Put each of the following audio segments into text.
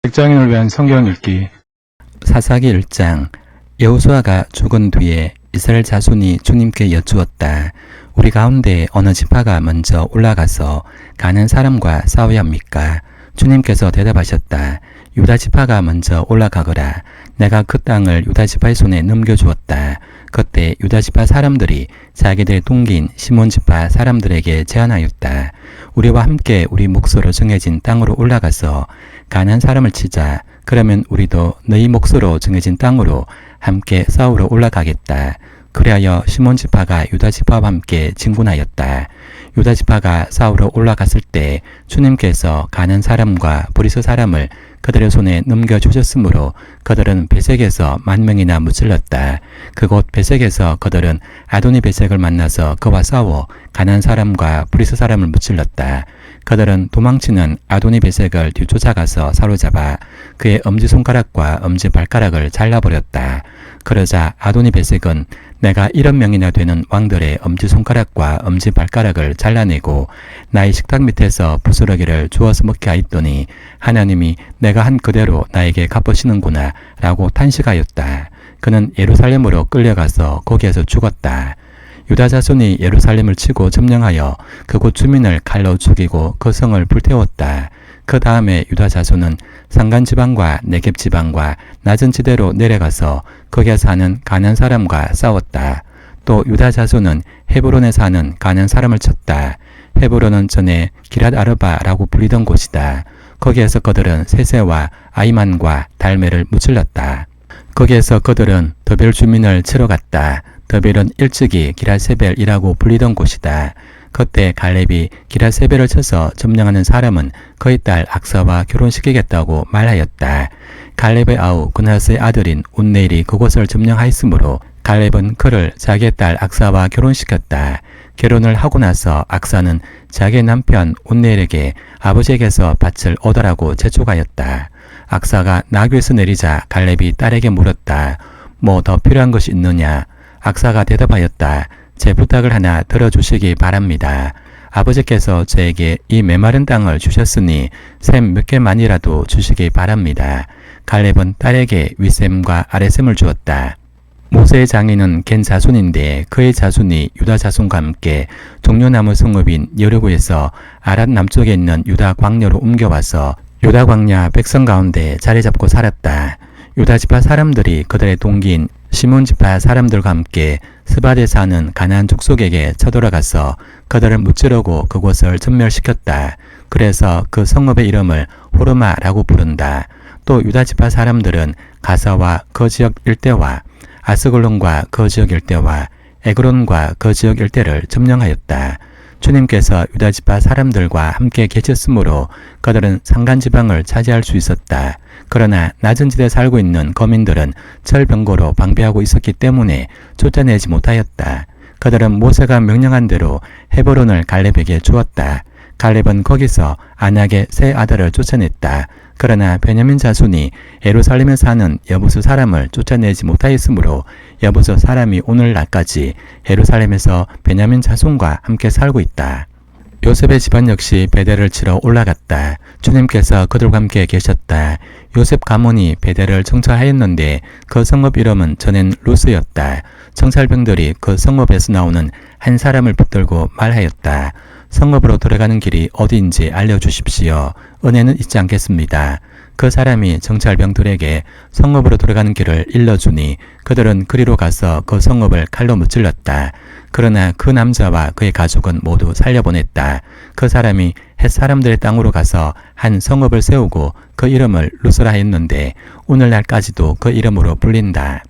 직장인을 위한 성경 읽기. 사사기 1장. 여호수아가 죽은 뒤에 이스라엘 자손이 주님께 여쭈었다. 우리 가운데 어느 지파가 먼저 올라가서 가는 사람과 싸워야 합니까? 주님께서 대답하셨다. 유다 지파가 먼저 올라가거라. 내가 그 땅을 유다 지파의 손에 넘겨주었다. 그때 유다 지파 사람들이 자기들의 동기인 시몬 지파 사람들에게 제안하였다. 우리와 함께 우리 몫으로 정해진 땅으로 올라가서 가난 사람을 치자. 그러면 우리도 너희 몫으로 정해진 땅으로 함께 싸우러 올라가겠다. 그리하여 시몬 지파가 유다 지파와 함께 진군하였다. 유다 지파가 싸우러 올라갔을 때 주님께서 가난 사람과 브리스 사람을 그들의 손에 넘겨주셨으므로 그들은 베색에서 10,000명이나 무찔렀다. 그곳 베색에서 그들은 아도니 베색을 만나서 그와 싸워 가난 사람과 브리스 사람을 무찔렀다. 그들은 도망치는 아도니 베색을 뒤쫓아가서 사로잡아 그의 엄지손가락과 엄지발가락을 잘라버렸다. 그러자 아도니 베색은 내가 1,000명이나 되는 왕들의 엄지손가락과 엄지발가락을 잘라내고 나의 식탁 밑에서 부스러기를 주워서 먹게 하였더니 하나님이 내가 한 그대로 나에게 갚으시는구나 라고 탄식하였다. 그는 예루살렘으로 끌려가서 거기에서 죽었다. 유다 자손이 예루살렘을 치고 점령하여 그곳 주민을 칼로 죽이고 그 성을 불태웠다. 그 다음에 유다 자손은 산간 지방과 네겝 지방과 낮은 지대로 내려가서 거기에 사는 가난 사람과 싸웠다. 또 유다 자손은 헤브론에 사는 가난 사람을 쳤다. 헤브론은 전에 기랏 아르바라고 불리던 곳이다. 거기에서 그들은 세세와 아이만과 달메를 무찔렀다. 거기에서 그들은 더벨 주민을 치러 갔다. 더벨은 일찍이 기랏세벨이라고 불리던 곳이다. 그때 갈렙이 기랏세벨을 쳐서 점령하는 사람은 그의 딸 악사와 결혼시키겠다고 말하였다. 갈렙의 아우 그나스의 아들인 운네일이 그곳을 점령하였으므로 갈렙은 그를 자기의 딸 악사와 결혼시켰다. 결혼을 하고 나서 악사는 자기의 남편 운네일에게 아버지에게서 밭을 얻으라고 재촉하였다. 악사가 나귀에서 내리자 갈렙이 딸에게 물었다. 뭐 더 필요한 것이 있느냐? 악사가 대답하였다. 제 부탁을 하나 들어주시기 바랍니다. 아버지께서 저에게 이 메마른 땅을 주셨으니 샘 몇 개만이라도 주시기 바랍니다. 갈렙은 딸에게 윗샘과 아랫샘을 주었다. 모세의 장인은 겐 자손인데 그의 자손이 유다 자손과 함께 종려나무 성읍인 여리고에서 아랏 남쪽에 있는 유다 광야로 옮겨와서 유다 광야 백성 가운데 자리 잡고 살았다. 유다 지파 사람들이 그들의 동기인 시몬 지파 사람들과 함께 스바데 사는 가나안 족속에게 쳐들어가서 그들을 무찌르고 그곳을 전멸시켰다. 그래서 그 성읍의 이름을 호르마라고 부른다. 또 유다 지파 사람들은 가사와 그 지역 일대와 아스글론과 그 지역 일대와 에그론과 그 지역 일대를 점령하였다. 주님께서 유다 지파 사람들과 함께 계셨으므로 그들은 산간 지방을 차지할 수 있었다. 그러나 낮은 지대에 살고 있는 거민들은 철병거로 방비하고 있었기 때문에 쫓아내지 못하였다. 그들은 모세가 명령한 대로 헤브론을 갈렙에게 주었다. 갈렙은 거기서 안악의 세 아들을 쫓아냈다. 그러나 베냐민 자손이 예루살렘에 사는 여부수 사람을 쫓아내지 못하였으므로 여부수 사람이 오늘날까지 예루살렘에서 베냐민 자손과 함께 살고 있다. 요셉의 집안 역시 베델을 치러 올라갔다. 주님께서 그들과 함께 계셨다. 요셉 가문이 베델을 정찰하였는데 그 성읍 이름은 전엔 루스였다. 정찰병들이 그 성읍에서 나오는 한 사람을 붙들고 말하였다. 성읍으로 들어가는 길이 어디인지 알려주십시오. 은혜는 잊지 않겠습니다. 그 사람이 정찰병들에게 성읍으로 들어가는 길을 일러주니 그들은 그리로 가서 그 성읍을 칼로 무찔렀다. 그러나 그 남자와 그의 가족은 모두 살려보냈다. 그 사람이 헷 사람들의 땅으로 가서 한 성읍을 세우고 그 이름을 루스라 했는데 오늘날까지도 그 이름으로 불린다.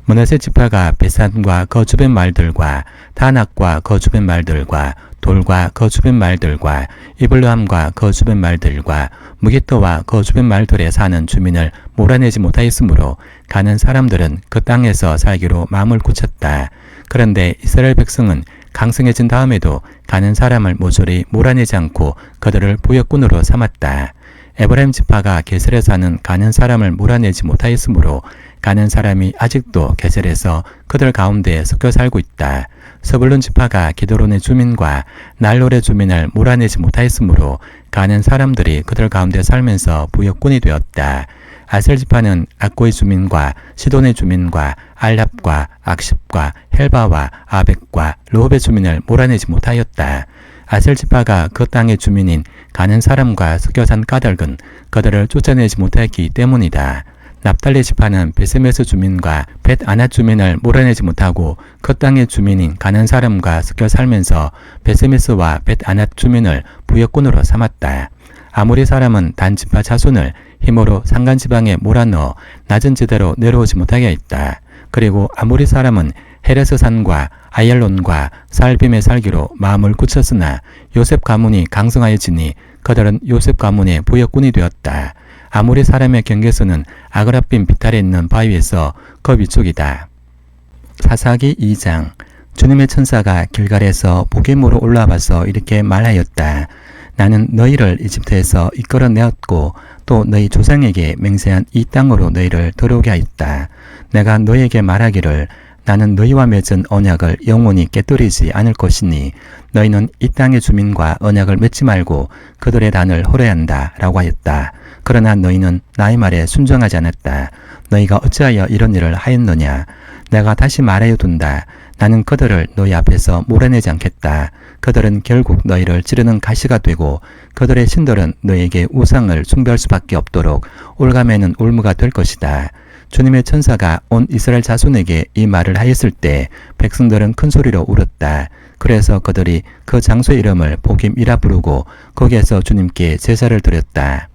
므낫세 지파가 베산과 그 주변 말들과 다낙과 그 주변 말들과 돌과 그 주변 말들과 이블르함과 그 주변 말들과 무기토와 그 주변 말들에 사는 주민을 몰아내지 못하였으므로 가는 사람들은 그 땅에서 살기로 마음을 굳혔다. 그런데 이스라엘 백성은 강성해진 다음에도 가는 사람을 모조리 몰아내지 않고 그들을 부역군으로 삼았다. 에브라임 지파가 게셀에 사는 가는 사람을 몰아내지 못하였으므로 가는 사람이 아직도 게셀에서 그들 가운데 섞여 살고 있다. 서불론 지파가 기드론의 주민과 날롤의 주민을 몰아내지 못하였으므로 가난 사람들이 그들 가운데 살면서 부역군이 되었다. 아셀 지파는 악고의 주민과 시돈의 주민과 알랍과 악십과 헬바와 아벡과 르홉의 주민을 몰아내지 못하였다. 아셀 지파가 그 땅의 주민인 가난 사람과 섞여 산 까닭은 그들을 쫓아내지 못했기 때문이다. 납달리 지파는 베세메스 주민과 벳아낫 주민을 몰아내지 못하고 그 땅의 주민인 가난 사람과 섞여 살면서 베세메스와 벳아낫 주민을 부역군으로 삼았다. 아모리 사람은 단 지파 자손을 힘으로 산간 지방에 몰아넣어 낮은 지대로 내려오지 못하게 했다. 그리고 아모리 사람은 헤레스 산과 아얄론과 살빔에 살기로 마음을 굳혔으나 요셉 가문이 강성하여지니 그들은 요셉 가문의 부역군이 되었다. 아모리 사람의 경계선은 아그라빔 비탈에 있는 바위에서 그 위쪽이다. 사사기 2장. 주님의 천사가 길갈에서 보겜으로 올라와서 이렇게 말하였다. 나는 너희를 이집트에서 이끌어내었고 또 너희 조상에게 맹세한 이 땅으로 너희를 들어오게 하였다. 내가 너희에게 말하기를 나는 너희와 맺은 언약을 영원히 깨뜨리지 않을 것이니 너희는 이 땅의 주민과 언약을 맺지 말고 그들의 단을 호래한다 라고 하였다. 그러나 너희는 나의 말에 순종하지 않았다. 너희가 어찌하여 이런 일을 하였느냐. 내가 다시 말하여 둔다. 나는 그들을 너희 앞에서 몰아내지 않겠다. 그들은 결국 너희를 찌르는 가시가 되고 그들의 신들은 너희에게 우상을 숭배할 수밖에 없도록 올가매는 올무가 될 것이다. 주님의 천사가 온 이스라엘 자손에게 이 말을 하였을 때 백성들은 큰 소리로 울었다. 그래서 그들이 그 장소의 이름을 보김이라 부르고 거기에서 주님께 제사를 드렸다.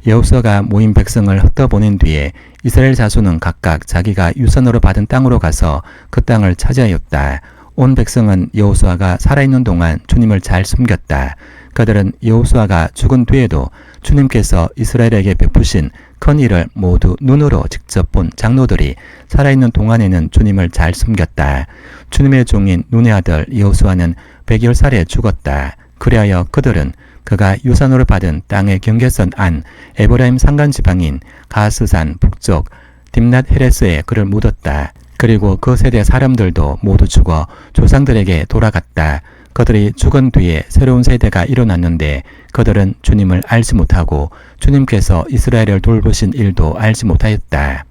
여호수아가 모인 백성을 흩어보낸 뒤에 이스라엘 자손은 각각 자기가 유산으로 받은 땅으로 가서 그 땅을 차지하였다. 온 백성은 여호수아가 살아있는 동안 주님을 잘 숨겼다. 그들은 여호수아가 죽은 뒤에도 주님께서 이스라엘에게 베푸신 큰 일을 모두 눈으로 직접 본 장로들이 살아있는 동안에는 주님을 잘 숨겼다. 주님의 종인 눈의 아들 여호수아는 100열살에 죽었다. 그리하여 그들은 그가 유산으로 받은 땅의 경계선 안 에브라임 산간 지방인 가스산 북쪽 딥낫 헤레스에 그를 묻었다. 그리고 그 세대 사람들도 모두 죽어 조상들에게 돌아갔다. 그들이 죽은 뒤에 새로운 세대가 일어났는데 그들은 주님을 알지 못하고 주님께서 이스라엘을 돌보신 일도 알지 못하였다.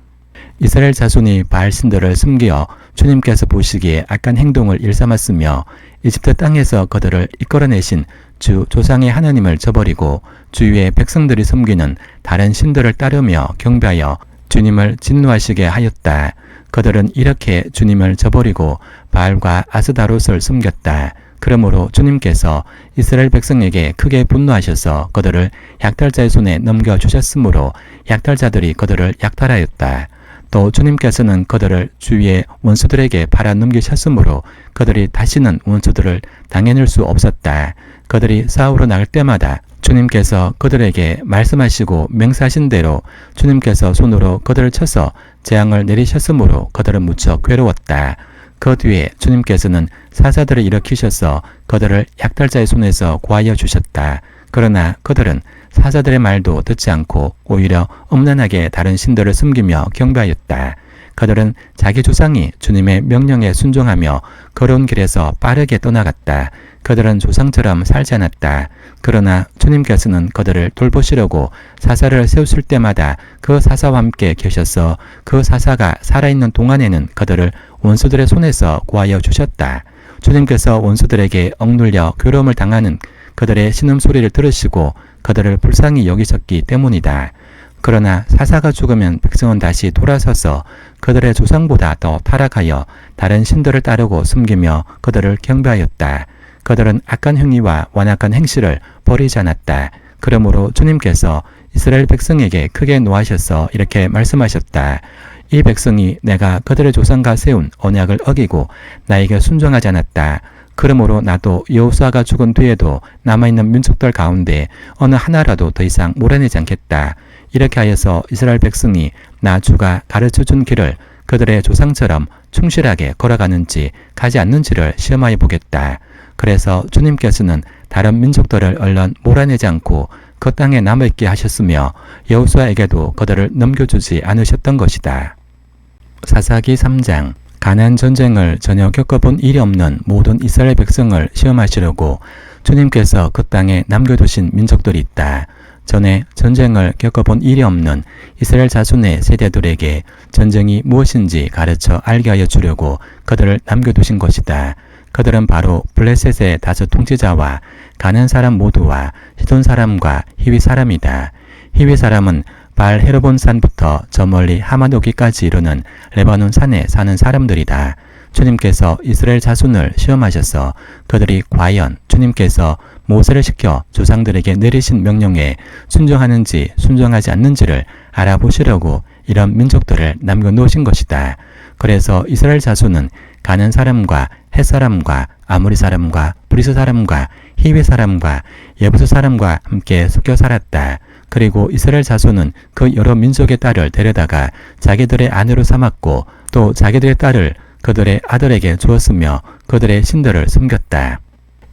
이스라엘 자손이 바알 신들을 숨겨 주님께서 보시기에 악한 행동을 일삼았으며 이집트 땅에서 그들을 이끌어내신 주 조상의 하나님을 저버리고 주위의 백성들이 섬기는 다른 신들을 따르며 경배하여 주님을 진노하시게 하였다. 그들은 이렇게 주님을 저버리고 바알과 아스다롯을 숨겼다. 그러므로 주님께서 이스라엘 백성에게 크게 분노하셔서 그들을 약탈자의 손에 넘겨주셨으므로 약탈자들이 그들을 약탈하였다. 또 주님께서는 그들을 주위의 원수들에게 팔아 넘기셨으므로 그들이 다시는 원수들을 당해낼 수 없었다. 그들이 싸우러 나갈 때마다 주님께서 그들에게 말씀하시고 맹세하신 대로 주님께서 손으로 그들을 쳐서 재앙을 내리셨으므로 그들은 무척 괴로웠다. 그 뒤에 주님께서는 사자들을 일으키셔서 그들을 약탈자의 손에서 구하여 주셨다. 그러나 그들은 사자들의 말도 듣지 않고 오히려 엄란하게 다른 신들을 숨기며 경배하였다. 그들은 자기 조상이 주님의 명령에 순종하며 걸어온 길에서 빠르게 떠나갔다. 그들은 조상처럼 살지 않았다. 그러나 주님께서는 그들을 돌보시려고 사사를 세우실 때마다 그 사사와 함께 계셔서 그 사사가 살아있는 동안에는 그들을 원수들의 손에서 구하여 주셨다. 주님께서 원수들에게 억눌려 괴로움을 당하는 그들의 신음소리를 들으시고 그들을 불쌍히 여기셨기 때문이다. 그러나 사사가 죽으면 백성은 다시 돌아서서 그들의 조상보다 더 타락하여 다른 신들을 따르고 숨기며 그들을 경배하였다. 그들은 악한 행위와 완악한 행실을 버리지 않았다. 그러므로 주님께서 이스라엘 백성에게 크게 노하셔서 이렇게 말씀하셨다. 이 백성이 내가 그들의 조상과 세운 언약을 어기고 나에게 순종하지 않았다. 그러므로 나도 여호수아가 죽은 뒤에도 남아있는 민족들 가운데 어느 하나라도 더 이상 몰아내지 않겠다. 이렇게 하여서 이스라엘 백성이 나 주가 가르쳐준 길을 그들의 조상처럼 충실하게 걸어가는지 가지 않는지를 시험하여 보겠다. 그래서 주님께서는 다른 민족들을 얼른 몰아내지 않고 그 땅에 남아있게 하셨으며 여호수아에게도 그들을 넘겨주지 않으셨던 것이다. 사사기 3장. 가나안 전쟁을 전혀 겪어본 일이 없는 모든 이스라엘 백성을 시험하시려고 주님께서 그 땅에 남겨두신 민족들이 있다. 전에 전쟁을 겪어본 일이 없는 이스라엘 자손의 세대들에게 전쟁이 무엇인지 가르쳐 알게 하여 주려고 그들을 남겨두신 것이다. 그들은 바로 블레셋의 다섯 통치자와 가나안 사람 모두와 시돈 사람과 히위 사람이다. 히위 사람은 바알 헤르본 산부터 저 멀리 하마노기까지 이르는 레바논 산에 사는 사람들이다. 주님께서 이스라엘 자손을 시험하셔서 그들이 과연 주님께서 모세를 시켜 조상들에게 내리신 명령에 순종하는지 순종하지 않는지를 알아보시려고 이런 민족들을 남겨놓으신 것이다. 그래서 이스라엘 자손은 가나안 사람과 헷 사람과 아모리 사람과 브리스 사람과 히위 사람과 예부스 사람과 함께 섞여 살았다. 그리고 이스라엘 자손은 그 여러 민족의 딸을 데려다가 자기들의 아내로 삼았고 또 자기들의 딸을 그들의 아들에게 주었으며 그들의 신들을 섬겼다.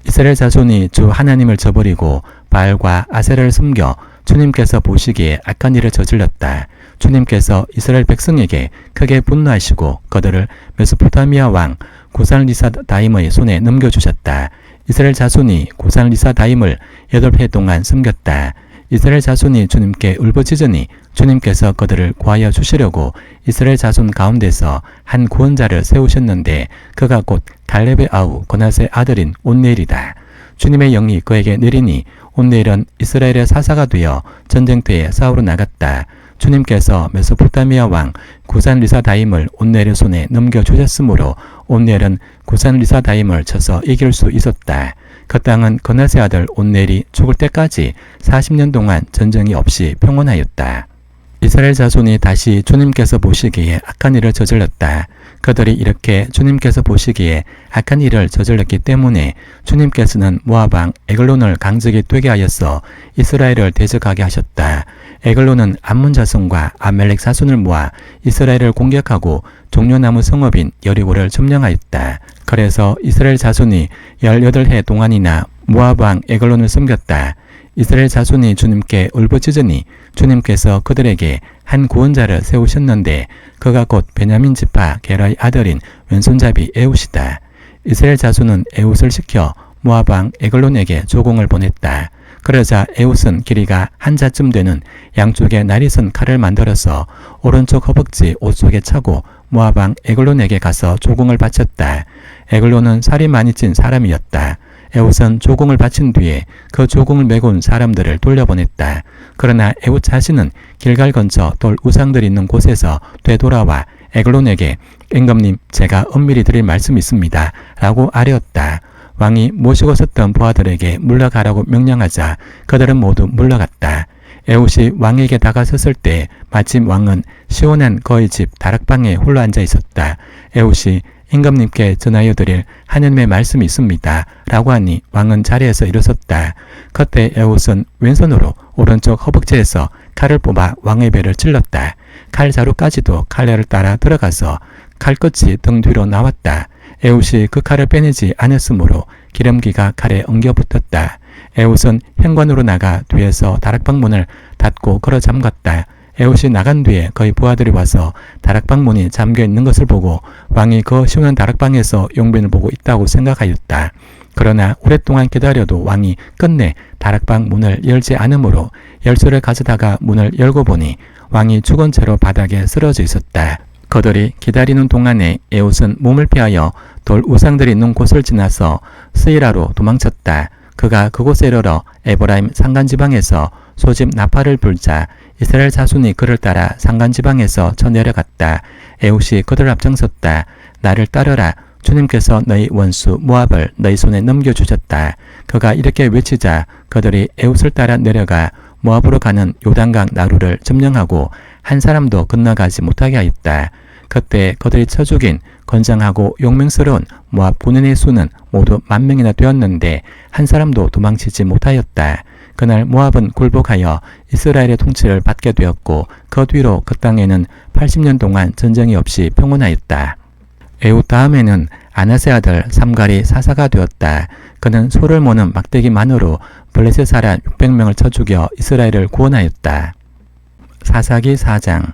이스라엘 자손이 주 하나님을 저버리고 바알과 아세라를 섬겨 주님께서 보시기에 악한 일을 저질렀다. 주님께서 이스라엘 백성에게 크게 분노하시고 그들을 메소포타미아 왕 구살리사다임의 손에 넘겨주셨다. 이스라엘 자손이 구살리사다임을 8해 동안 섬겼다. 이스라엘 자손이 주님께 울부짖으니 주님께서 그들을 구하여 주시려고 이스라엘 자손 가운데서 한 구원자를 세우셨는데 그가 곧 갈렙의 아우 고낫의 아들인 온네일이다. 주님의 영이 그에게 내리니 온네일은 이스라엘의 사사가 되어 전쟁터에 싸우러 나갔다. 주님께서 메소포타미아 왕 구산리사다임을 온네일의 손에 넘겨주셨으므로 온네일은 구산리사다임을 쳐서 이길 수 있었다. 그 땅은 거낫의 아들 온네일이 죽을 때까지 40년 동안 전쟁이 없이 평온하였다. 이스라엘 자손이 다시 주님께서 보시기에 악한 일을 저질렀다. 그들이 이렇게 주님께서 보시기에 악한 일을 저질렀기 때문에 주님께서는 모압 왕 에글론을 강직히 뛰게 하여서 이스라엘을 대적하게 하셨다. 에글론은 암몬 자손과 아멜렉 자손을 모아 이스라엘을 공격하고 종려나무 성읍인 여리고를 점령하였다. 그래서 이스라엘 자손이 18해 동안이나 모압 왕 에글론을 섬겼다. 이스라엘 자손이 주님께 울부짖으니 주님께서 그들에게 한 구원자를 세우셨는데 그가 곧 베냐민 지파 게라의 아들인 왼손잡이 에웃이다. 이스라엘 자손은 에웃을 시켜 모압 왕 에글론에게 조공을 보냈다. 그러자 에웃은 길이가 한 자쯤 되는 양쪽에 날이 선 칼을 만들어서 오른쪽 허벅지 옷 속에 차고 모압 왕 에글론에게 가서 조공을 바쳤다. 에글론은 살이 많이 찐 사람이었다. 에웃은 조공을 바친 뒤에 그 조공을 메고 온 사람들을 돌려보냈다. 그러나 에웃 자신은 길갈 근처 돌 우상들이 있는 곳에서 되돌아와 에글론에게 임금님 제가 엄밀히 드릴 말씀이 있습니다 라고 아뢰었다. 왕이 모시고 섰던 부하들에게 물러가라고 명령하자 그들은 모두 물러갔다. 에웃이 왕에게 다가섰을 때 마침 왕은 시원한 그의 집 다락방에 홀로 앉아 있었다. 에웃이 임금님께 전하여 드릴 하나님의 말씀이 있습니다 라고 하니 왕은 자리에서 일어섰다. 그때 에웃은 왼손으로 오른쪽 허벅지에서 칼을 뽑아 왕의 배를 찔렀다. 칼 자루까지도 칼날을 따라 들어가서 칼끝이 등 뒤로 나왔다. 에웃이 그 칼을 빼내지 않았으므로 기름기가 칼에 엉겨 붙었다. 에웃은 현관으로 나가 뒤에서 다락방 문을 닫고 걸어 잠갔다. 에웃이 나간 뒤에 그의 부하들이 와서 다락방 문이 잠겨 있는 것을 보고 왕이 그 시원한 다락방에서 용변을 보고 있다고 생각하였다. 그러나 오랫동안 기다려도 왕이 끝내 다락방 문을 열지 않으므로 열쇠를 가져다가 문을 열고 보니 왕이 죽은 채로 바닥에 쓰러져 있었다. 그들이 기다리는 동안에 에웃은 몸을 피하여 돌 우상들이 있는 곳을 지나서 스이라로 도망쳤다. 그가 그곳에 이르러 에브라임 산간지방에서 소집 나팔을 불자 이스라엘 자손이 그를 따라 산간지방에서 쳐내려갔다. 에웃이 그들 앞장섰다. 나를 따르라. 주님께서 너희 원수 모압을 너희 손에 넘겨주셨다. 그가 이렇게 외치자 그들이 에웃을 따라 내려가 모압으로 가는 요단강 나루를 점령하고 한 사람도 건너가지 못하게 하였다. 그때 그들이 쳐 죽인 건장하고 용맹스러운 모압 군인의 수는 모두 10,000명이나 되었는데 한 사람도 도망치지 못하였다. 그날 모압은 굴복하여 이스라엘의 통치를 받게 되었고 그 뒤로 그 땅에는 80년 동안 전쟁이 없이 평온하였다. 에웃 다음에는 아나세 아들 삼갈이 사사가 되었다. 그는 소를 모는 막대기만으로 블레셋 사람 600명을 쳐 죽여 이스라엘을 구원하였다. 사사기 4장.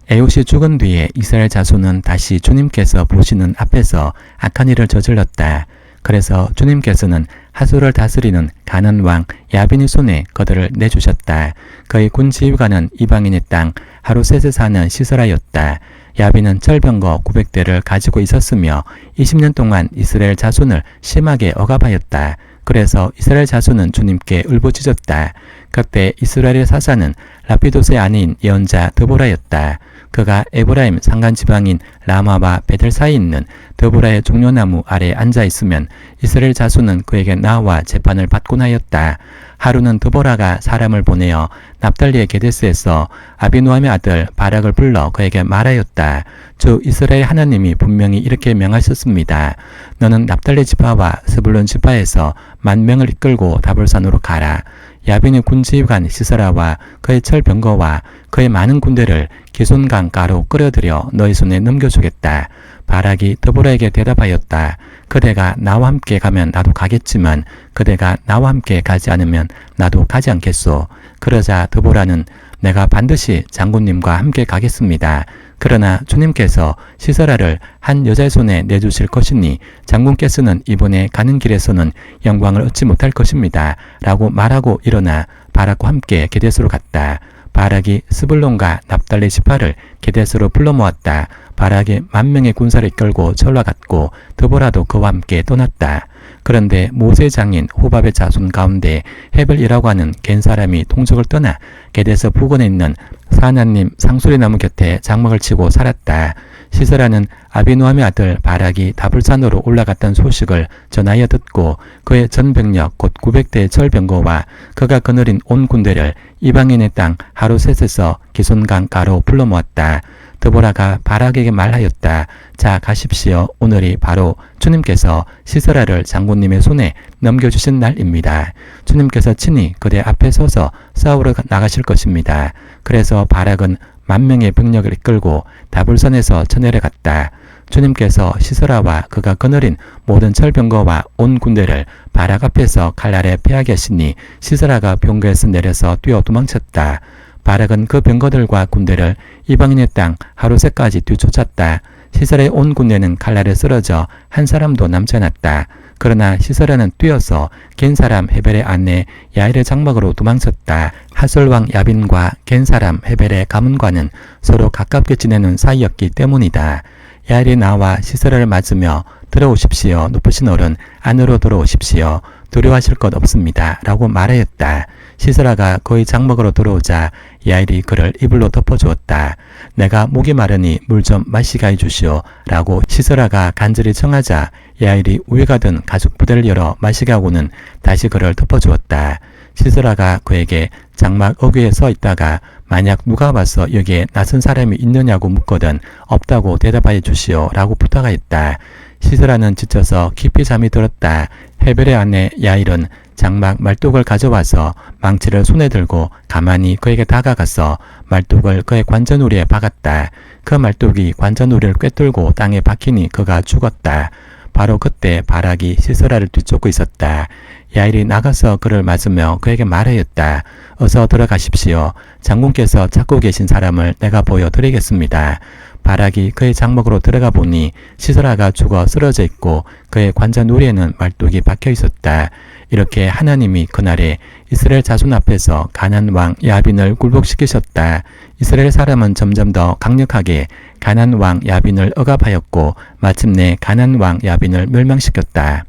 에웃이 죽은 뒤에 이스라엘 자손은 다시 주님께서 보시는 앞에서 악한 일을 저질렀다. 그래서 주님께서는 하솔을 다스리는 가나안 왕 야빈의 손에 그들을 내주셨다. 그의 군 지휘관은 이방인의 땅 하루셋에 사는 시스라였다. 야빈은 철병거 900대를 가지고 있었으며 20년 동안 이스라엘 자손을 심하게 억압하였다. 그래서 이스라엘 자손은 주님께 울부짖었다. 그때 이스라엘의 사사는 라피도스의 아내인 예언자 드보라였다. 그가 에브라임 산간 지방인 라마와 베델 사이에 있는 드보라의 종려나무 아래에 앉아 있으면 이스라엘 자손은 그에게 나와 재판을 받곤 하였다. 하루는 드보라가 사람을 보내어 납달리의 게데스에서 아비노함의 아들 바락을 불러 그에게 말하였다. 주 이스라엘 하나님이 분명히 이렇게 명하셨습니다. 너는 납달리 지파와 스불론 지파에서 10,000명을 이끌고 다볼산으로 가라. 야빈의 군지휘관 시스라와 그의 철병거와 그의 많은 군대를 기손강 가로 끌어들여 너희 손에 넘겨주겠다. 바락이 드보라에게 대답하였다. 그대가 나와 함께 가면 나도 가겠지만 그대가 나와 함께 가지 않으면 나도 가지 않겠소. 그러자 드보라는 내가 반드시 장군님과 함께 가겠습니다. 그러나 주님께서 시스라를 한 여자의 손에 내주실 것이니 장군께서는 이번에 가는 길에서는 영광을 얻지 못할 것입니다. 라고 말하고 일어나 바락과 함께 게데스로 갔다. 바락이 스불론과 납달리 지파를 게데스로 불러 모았다. 바락이 10,000명의 군사를 이끌고 전라갔고 드보라도 그와 함께 떠났다. 그런데 모세의 장인 호밥의 자손 가운데 헤벨이라고 하는 겐 사람이 동족을 떠나 게데스 부근에 있는 사나님 상수리나무 곁에 장막을 치고 살았다. 시스라는 아비노함의 아들 바락이 다불산으로 올라갔다는 소식을 전하여 듣고 그의 전병력 곧 900대의 철병거와 그가 거느린 온 군대를 이방인의 땅 하루셋에서 기손강 가로 불러 모았다. 드보라가 바락에게 말하였다. 자, 가십시오. 오늘이 바로 주님께서 시스라를 장군님의 손에 넘겨주신 날입니다. 주님께서 친히 그대 앞에 서서 싸우러 나가실 것입니다. 그래서 바락은 10,000명의 병력을 이끌고 다불산에서 쳐내려갔다. 주님께서 시스라와 그가 거느린 모든 철병거와 온 군대를 바락 앞에서 칼날에 패하게 하시니 시스라가 병거에서 내려서 뛰어 도망쳤다. 바락은 그 병거들과 군대를 이방인의 땅 하루새까지 뒤쫓았다. 시스라의 온 군대는 칼날에 쓰러져 한 사람도 남지 않았다. 그러나 시스라는 뛰어서 겐 사람 헤벨의 아내 야일의 장막으로 도망쳤다. 하솔왕 야빈과 겐 사람 헤벨의 가문과는 서로 가깝게 지내는 사이였기 때문이다. 야일이 나와 시스라를 맞으며 들어오십시오. 높으신 어른 안으로 들어오십시오. 두려워하실 것 없습니다. 라고 말하였다. 시스라가 그의 장막으로 들어오자 야일이 그를 이불로 덮어주었다. 내가 목이 마르니 물 좀 마시게 해주시오. 라고 시스라가 간절히 청하자 야일이 우유가 든 가죽 부대를 열어 마시게 하고는 다시 그를 덮어주었다. 시스라가 그에게 장막 어귀에 서 있다가 만약 누가 와서 여기에 낯선 사람이 있느냐고 묻거든 없다고 대답하여 주시오. 라고 부탁하였다. 시스라는 지쳐서 깊이 잠이 들었다. 헤벨의 아내 야일은 장막 말뚝을 가져와서 망치를 손에 들고 가만히 그에게 다가가서 말뚝을 그의 관자놀이에 박았다. 그 말뚝이 관자놀이를 꿰뚫고 땅에 박히니 그가 죽었다. 바로 그때 바락이 시스라를 뒤쫓고 있었다. 야일이 나가서 그를 맞으며 그에게 말하였다. 어서 들어가십시오. 장군께서 찾고 계신 사람을 내가 보여드리겠습니다. 바락이 그의 장막으로 들어가 보니 시스라가 죽어 쓰러져 있고 그의 관자놀이에는 말뚝이 박혀 있었다. 이렇게 하나님이 그날에 이스라엘 자손 앞에서 가나안 왕 야빈을 굴복시키셨다. 이스라엘 사람은 점점 더 강력하게 가나안 왕 야빈을 억압하였고 마침내 가나안 왕 야빈을 멸망시켰다.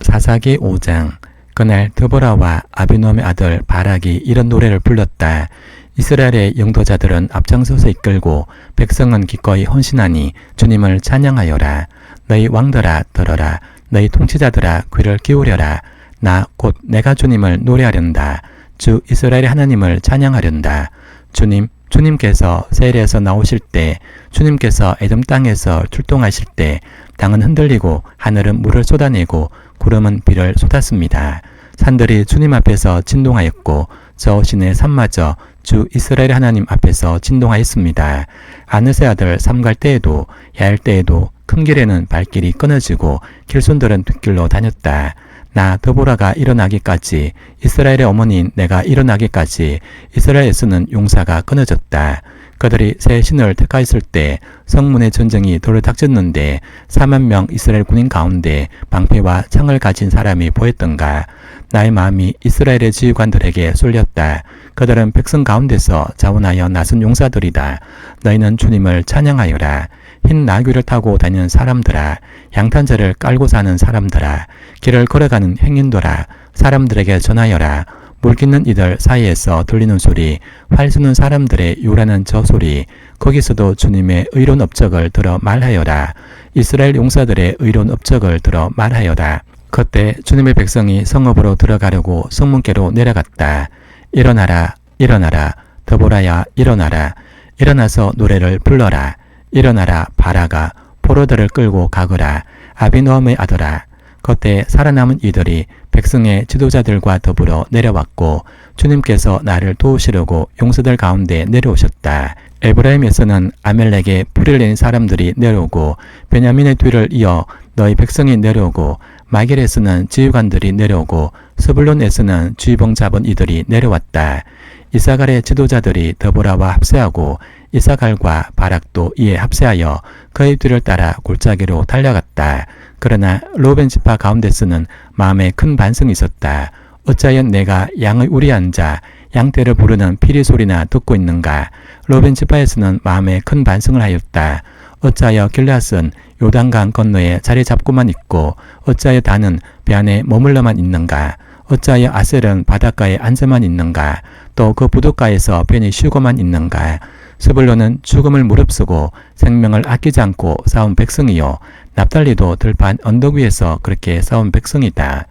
사사기 5장. 그날 드보라와 아비노함의 아들 바락이 이런 노래를 불렀다. 이스라엘의 영도자들은 앞장서서 이끌고 백성은 기꺼이 헌신하니 주님을 찬양하여라. 너희 왕들아 들어라. 너희 통치자들아 귀를 기울여라. 나 곧 내가 주님을 노래하련다. 주 이스라엘의 하나님을 찬양하련다. 주님께서 세일에서 나오실 때, 주님께서 에돔 땅에서 출동하실 때 땅은 흔들리고 하늘은 물을 쏟아내고 구름은 비를 쏟았습니다. 산들이 주님 앞에서 진동하였고 저신의 산마저 주 이스라엘 하나님 앞에서 진동하였습니다. 아느세 아들 삼갈 때에도 야일 때에도 큰 길에는 발길이 끊어지고 길손들은 뒷길로 다녔다. 나 드보라가 일어나기까지 이스라엘의 어머니인 내가 일어나기까지 이스라엘에서는 용사가 끊어졌다. 그들이 새 신을 택하였을 때 성문의 전쟁이 돌아닥쳤는데 4만 명 이스라엘 군인 가운데 방패와 창을 가진 사람이 보였던가. 나의 마음이 이스라엘의 지휘관들에게 쏠렸다. 그들은 백성 가운데서 자원하여 나선 용사들이다. 너희는 주님을 찬양하여라. 흰 나귀를 타고 다니는 사람들아, 양탄자를 깔고 사는 사람들아, 길을 걸어가는 행인들아, 사람들에게 전하여라. 물 깃는 이들 사이에서 들리는 소리, 활 쏘는 사람들의 요란한 저 소리, 거기서도 주님의 의로운 업적을 들어 말하여라. 이스라엘 용사들의 의로운 업적을 들어 말하여라. 그때 주님의 백성이 성읍으로 들어가려고 성문께로 내려갔다. 일어나라, 일어나라, 더보라야 일어나라. 일어나서 노래를 불러라. 일어나라, 바라가, 포로들을 끌고 가거라. 아비노함의 아들아. 그때 살아남은 이들이 백성의 지도자들과 더불어 내려왔고 주님께서 나를 도우시려고 용사들 가운데 내려오셨다. 에브라임에서는 아멜렉의 뿌리를 낸 사람들이 내려오고 베냐민의 뒤를 이어 너희 백성이 내려오고 마겔에서는 지휘관들이 내려오고 스불론에서는 쥐봉 잡은 이들이 내려왔다. 이사갈의 지도자들이 더보라와 합세하고 이사갈과 바락도 이에 합세하여 그의 뒤를 따라 골짜기로 달려갔다. 그러나 로벤 지파 가운데서는 마음에 큰 반성이 있었다. 어찌하여 내가 양의 우리에 앉아 양떼를 부르는 피리 소리나 듣고 있는가. 로벤 지파에서는 마음에 큰 반성을 하였다. 어찌하여 길앗은 요단강 건너에 자리 잡고만 있고 어찌하여 단은 배 안에 머물러만 있는가. 어찌하여 아셀은 바닷가에 앉아만 있는가. 또 그 부둣가에서 편히 쉬고만 있는가. 스불론은 죽음을 무릅쓰고 생명을 아끼지 않고 싸운 백성이요. 납달리도 들판 언덕 위에서 그렇게 싸운 백성이다.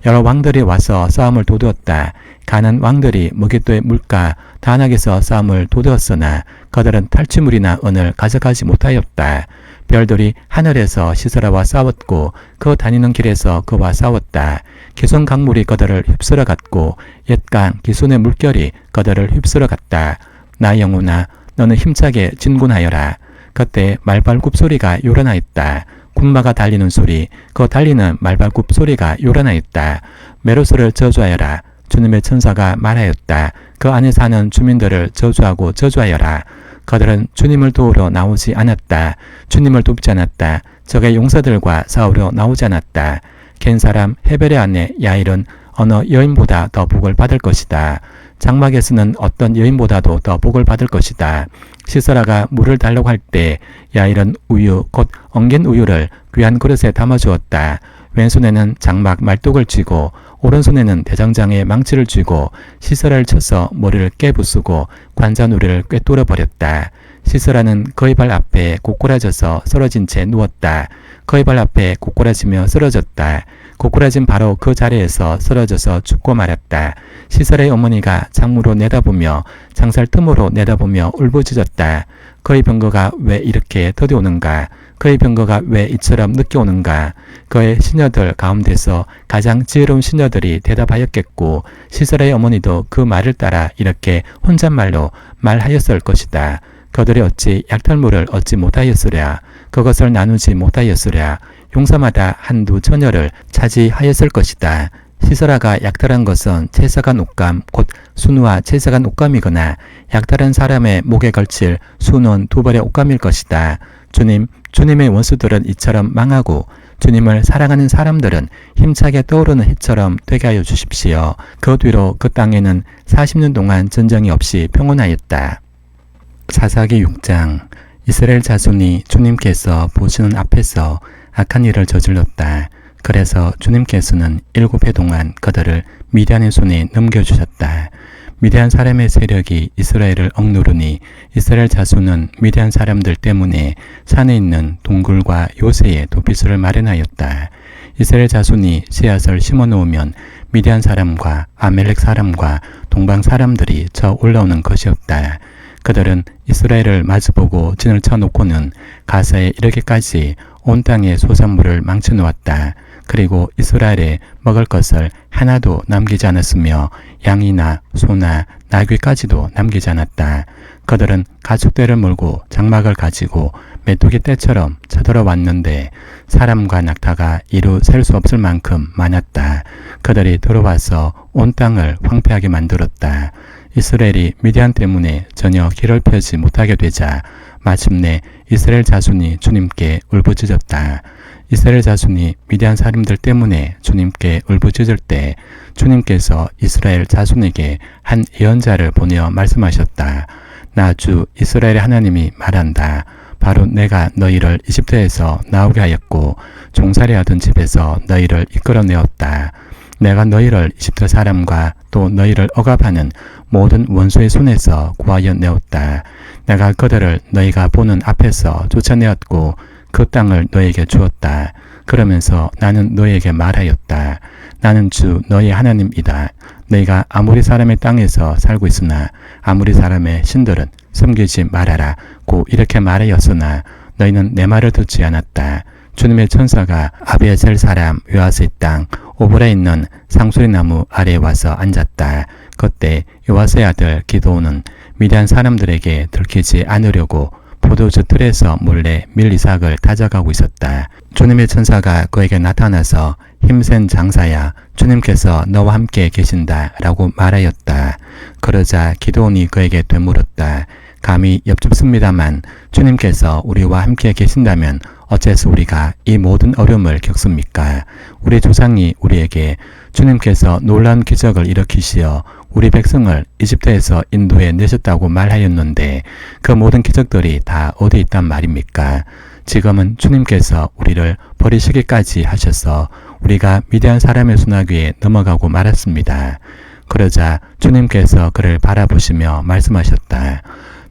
여러 왕들이 와서 싸움을 도두었다. 가난 왕들이 무기토의 물가 다낙에서 싸움을 도두었으나 그들은 탈취물이나 은을 가져가지 못하였다. 별들이 하늘에서 시스라와 싸웠고 그 다니는 길에서 그와 싸웠다. 기손 강물이 그들을 휩쓸어 갔고 옛강 기손의 물결이 그들을 휩쓸어 갔다. 나 영혼아, 너는 힘차게 진군하여라. 그때 말발굽 소리가 요란하였다. 군마가 달리는 소리, 그 달리는 말발굽 소리가 요란하였다. 메로스를 저주하여라. 주님의 천사가 말하였다. 그 안에 사는 주민들을 저주하고 저주하여라. 그들은 주님을 도우러 나오지 않았다. 주님을 돕지 않았다. 적의 용사들과 싸우러 나오지 않았다. 겐 사람 헤벨의 아내 야일은 어느 여인보다 더 복을 받을 것이다. 장막에서는 어떤 여인보다도 더 복을 받을 것이다. 시서라가 물을 달라고 할 때 야일은 우유 곧 엉긴 우유를 귀한 그릇에 담아주었다. 왼손에는 장막 말뚝을 쥐고 오른손에는 대장장의 망치를 쥐고 시서라를 쳐서 머리를 깨부수고 관자놀이를 꿰뚫어 버렸다. 시서라는 그의 발 앞에 고꾸라져서 쓰러진 채 누웠다. 그의 발 앞에 고꾸라지며 쓰러졌다. 고꾸라진 바로 그 자리에서 쓰러져서 죽고 말았다. 시설의 어머니가 창문으로 내다보며 창살 틈으로 내다보며 울부짖었다. 그의 병거가 왜 이렇게 더디 오는가? 그의 병거가 왜 이처럼 늦게 오는가? 그의 시녀들 가운데서 가장 지혜로운 시녀들이 대답하였겠고 시설의 어머니도 그 말을 따라 이렇게 혼잣말로 말하였을 것이다. 그들이 어찌 약탈물을 얻지 못하였으랴. 그것을 나누지 못하였으랴. 용사마다 한두 처녀를 차지하였을 것이다. 시서라가 약탈한 것은 채색한 옷감 곧 순우와 채색한 옷감이거나 약탈한 사람의 목에 걸칠 순은 두 벌의 옷감일 것이다. 주님의 원수들은 이처럼 망하고 주님을 사랑하는 사람들은 힘차게 떠오르는 해처럼 되게 하여 주십시오. 그 뒤로 그 땅에는 40년 동안 전쟁이 없이 평온하였다. 사사기 6장. 이스라엘 자손이 주님께서 보시는 앞에서 악한 일을 저질렀다. 그래서 주님께서는 7해 동안 그들을 미디안의 손에 넘겨주셨다. 미디안 사람의 세력이 이스라엘을 억누르니 이스라엘 자손은 미디안 사람들 때문에 산에 있는 동굴과 요새에 도피소를 마련하였다. 이스라엘 자손이 씨앗을 심어놓으면 미디안 사람과 아멜렉 사람과 동방 사람들이 저 올라오는 것이었다. 그들은 이스라엘을 마주보고 진을 쳐놓고는 가사에 이르기까지 온 땅의 소산물을 망쳐놓았다. 그리고 이스라엘에 먹을 것을 하나도 남기지 않았으며 양이나 소나 나귀까지도 남기지 않았다. 그들은 가축대를 몰고 장막을 가지고 메뚜기 떼처럼 쳐들어왔는데 사람과 낙타가 이루 셀 수 없을 만큼 많았다. 그들이 들어와서 온 땅을 황폐하게 만들었다. 이스라엘이 미디안 때문에 전혀 길을 펴지 못하게 되자 마침내 이스라엘 자손이 주님께 울부짖었다. 이스라엘 자손이 미디안 사람들 때문에 주님께 울부짖을 때 주님께서 이스라엘 자손에게 한 예언자를 보내어 말씀하셨다. 나 주 이스라엘의 하나님이 말한다. 바로 내가 너희를 이집트에서 나오게 하였고 종살이하던 집에서 너희를 이끌어내었다. 내가 너희를 이집트 사람과 또 너희를 억압하는 모든 원수의 손에서 구하여 내었다. 내가 그들을 너희가 보는 앞에서 쫓아내었고 그 땅을 너희에게 주었다. 그러면서 나는 너희에게 말하였다. 나는 주 너희 하나님이다. 너희가 아모리 사람의 땅에서 살고 있으나 아모리 사람의 신들은 섬기지 말아라. 고 이렇게 말하였으나 너희는 내 말을 듣지 않았다. 주님의 천사가 아비에셀 사람 요아스의 땅 오브라에 있는 상수리나무 아래에 와서 앉았다. 그때 요아스의 아들 기드온은 미디안 사람들에게 들키지 않으려고 포도주 틀에서 몰래 밀 이삭을 다져가고 있었다. 주님의 천사가 그에게 나타나서 힘센 장사야, 주님께서 너와 함께 계신다 라고 말하였다. 그러자 기드온이 그에게 되물었다. 감히 엽줍습니다만 주님께서 우리와 함께 계신다면 어째서 우리가 이 모든 어려움을 겪습니까? 우리 조상이 우리에게 주님께서 놀라운 기적을 일으키시어 우리 백성을 이집트에서 인도해 내셨다고 말하였는데 그 모든 기적들이 다 어디 있단 말입니까? 지금은 주님께서 우리를 버리시기까지 하셔서 우리가 미디안 사람의 손아귀에 넘어가고 말았습니다. 그러자 주님께서 그를 바라보시며 말씀하셨다.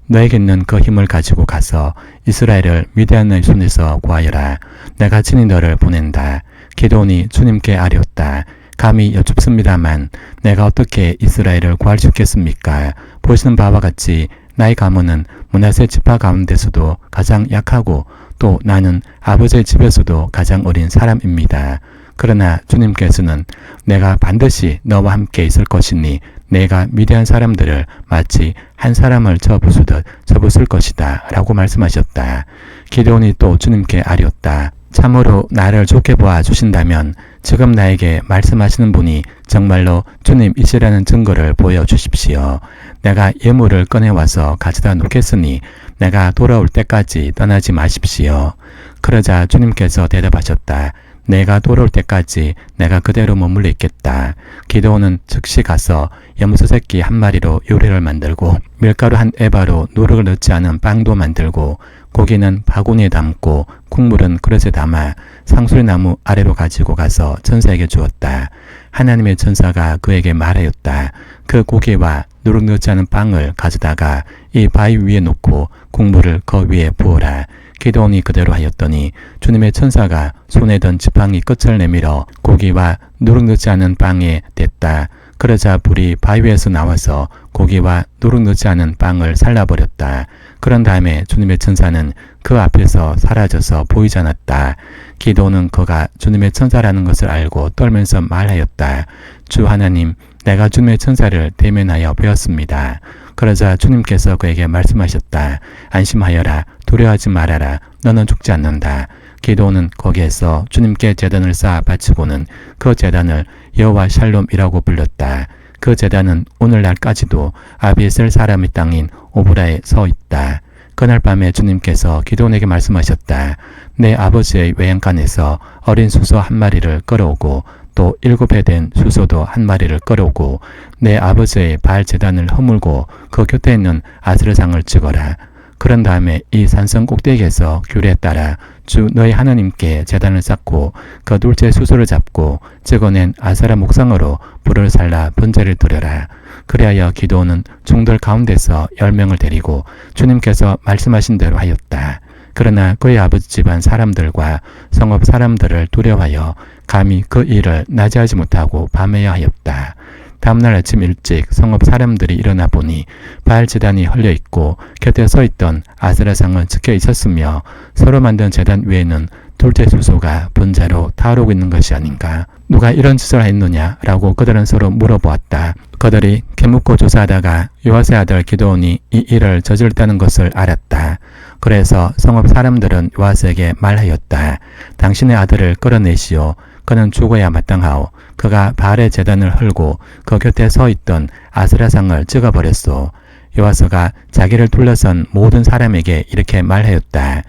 너에게 있는 그 힘을 가지고 가서 이스라엘을 미디안의 손에서 구하여라. 내가 친히 너를 보낸다. 기드온이 주님께 아뢰었다. 감히 여쭙습니다만 내가 어떻게 이스라엘을 구할 수 있겠습니까? 보시는 바와 같이 나의 가문은 므낫세 지파 가운데서도 가장 약하고 또 나는 아버지의 집에서도 가장 어린 사람입니다. 그러나 주님께서는 내가 반드시 너와 함께 있을 것이니 내가 미디안 사람들을 마치 한 사람을 쳐부수듯 쳐부술 것이다 라고 말씀하셨다. 기드온이 또 주님께 아뢰었다. 참으로 나를 좋게 보아 주신다면 지금 나에게 말씀하시는 분이 정말로 주님이시라는 증거를 보여주십시오. 내가 예물을 꺼내와서 가져다 놓겠으니 내가 돌아올 때까지 떠나지 마십시오. 그러자 주님께서 대답하셨다. 내가 돌아올 때까지 내가 그대로 머물러 있겠다. 기드온은 즉시 가서 염소 새끼 한 마리로 요리를 만들고 밀가루 한 에바로 누룩을 넣지 않은 빵도 만들고 고기는 바구니에 담고 국물은 그릇에 담아 상수리나무 아래로 가지고 가서 천사에게 주었다. 하나님의 천사가 그에게 말하였다. 그 고기와 누룩 넣지 않은 빵을 가져다가 이 바위 위에 놓고 국물을 그 위에 부어라. 기드온이 그대로 하였더니 주님의 천사가 손에 든 지팡이 끝을 내밀어 고기와 누룩 넣지 않은 빵에 댔다. 그러자 불이 바위 위에서 나와서 고기와 누룩 넣지 않은 빵을 살라버렸다. 그런 다음에 주님의 천사는 그 앞에서 사라져서 보이지 않았다. 기드온은 그가 주님의 천사라는 것을 알고 떨면서 말하였다. 주 하나님, 내가 주님의 천사를 대면하여 배웠습니다. 그러자 주님께서 그에게 말씀하셨다. 안심하여라. 두려워하지 말아라. 너는 죽지 않는다. 기드온은 거기에서 주님께 제단을 쌓아 바치고는 그 제단을 여호와 샬롬이라고 불렀다. 그 제단은 오늘날까지도 아비에셀 사람의 땅인 오브라에 서 있다. 그날 밤에 주님께서 기드온에게 말씀하셨다. 내 아버지의 외양간에서 어린 수소 한 마리를 끌어오고 또 7해 된 수소도 한 마리를 끌어오고 내 아버지의 바알 제단을 허물고 그 곁에 있는 아스르상을 찍어라. 그런 다음에 이 산성 꼭대기에서 규례에 따라 주 너희 하나님께 제단을 쌓고 그 둘째 수소를 잡고 찍어낸 아세라 목상으로 불을 살라 번제를 드려라. 그리하여 기드온은 종들 가운데서 10명을 데리고 주님께서 말씀하신 대로 하였다. 그러나 그의 아버지 집안 사람들과 성읍 사람들을 두려워하여 감히 그 일을 낮에 하지 못하고 밤에야 하였다. 다음날 아침 일찍 성읍 사람들이 일어나 보니 바알 제단이 헐려 있고 곁에 서 있던 아세라상은 찍혀 있었으며 서로 만든 제단 위에는 둘째 수소가 번제로 타오르고 있는 것이 아닌가. 누가 이런 짓을 했느냐 라고 그들은 서로 물어보았다. 그들이 캐묻고 조사하다가 요아스의 아들 기드온이 이 일을 저질렀다는 것을 알았다. 그래서 성읍 사람들은 요아스에게 말하였다. 당신의 아들을 끌어내시오. 그는 죽어야 마땅하오. 그가 바알의 제단을 헐고 그 곁에 서 있던 아스라상을 찍어버렸소. 여호와서가 자기를 둘러선 모든 사람에게 이렇게 말하였다.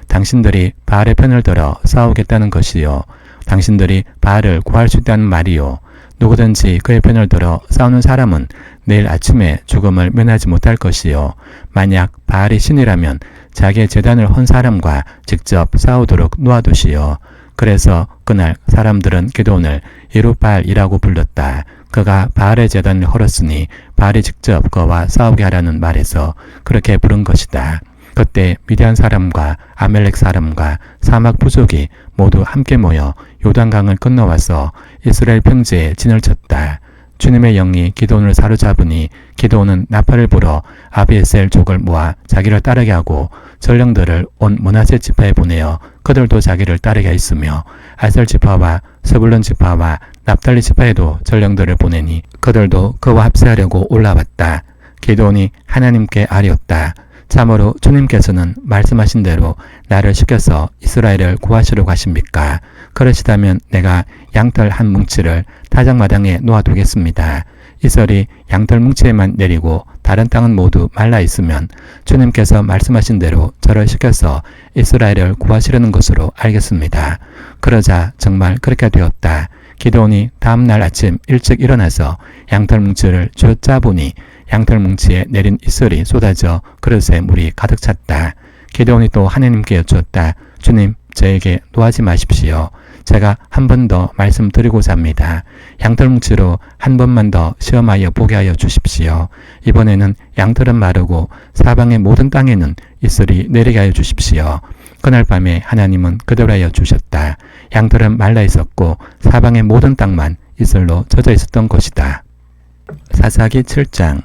당신들이 바알의 편을 들어 싸우겠다는 것이요. 당신들이 바알을 구할 수 있다는 말이요. 누구든지 그의 편을 들어 싸우는 사람은 내일 아침에 죽음을 면하지 못할 것이요. 만약 바알이 신이라면 자기의 제단을 헌 사람과 직접 싸우도록 놓아두시오. 그래서 그날 사람들은 기드온을 예루바알이라고 불렀다. 그가 바알의 제단을 헐었으니 바알이 직접 그와 싸우게 하라는 말에서 그렇게 부른 것이다. 그때 미디안 사람과 아멜렉 사람과 사막 부족이 모두 함께 모여 요단강을 건너와서 이스라엘 평지에 진을 쳤다. 주님의 영이 기드온을 사로잡으니 기드온은 나팔을 불어 아비에셀 족을 모아 자기를 따르게 하고 전령들을 온 므낫세 지파에 보내어 그들도 자기를 따르게 했으며 아셀 지파와 스불론 지파와 납달리 지파에도 전령들을 보내니 그들도 그와 합세하려고 올라왔다. 기드온이 하나님께 아뢰었다. 참으로 주님께서는 말씀하신 대로 나를 시켜서 이스라엘을 구하시려고 하십니까? 그러시다면 내가 양털 한 뭉치를 타작마당에 놓아두겠습니다. 이슬이 양털 뭉치에만 내리고 다른 땅은 모두 말라 있으면 주님께서 말씀하신 대로 저를 시켜서 이스라엘을 구하시려는 것으로 알겠습니다. 그러자 정말 그렇게 되었다. 기드온이 다음날 아침 일찍 일어나서 양털 뭉치를 쥐어짜보니 양털 뭉치에 내린 이슬이 쏟아져 그릇에 물이 가득 찼다. 기드온이 또 하나님께 여쭈었다. 주님, 저에게 노하지 마십시오. 제가 한 번 더 말씀드리고자 합니다. 양털 뭉치로 한 번만 더 시험하여 보게 하여 주십시오. 이번에는 양털은 마르고 사방의 모든 땅에는 이슬이 내리게 하여 주십시오. 그날 밤에 하나님은 그대로 하여 주셨다. 양털은 말라 있었고 사방의 모든 땅만 이슬로 젖어 있었던 것이다. 사사기 7장.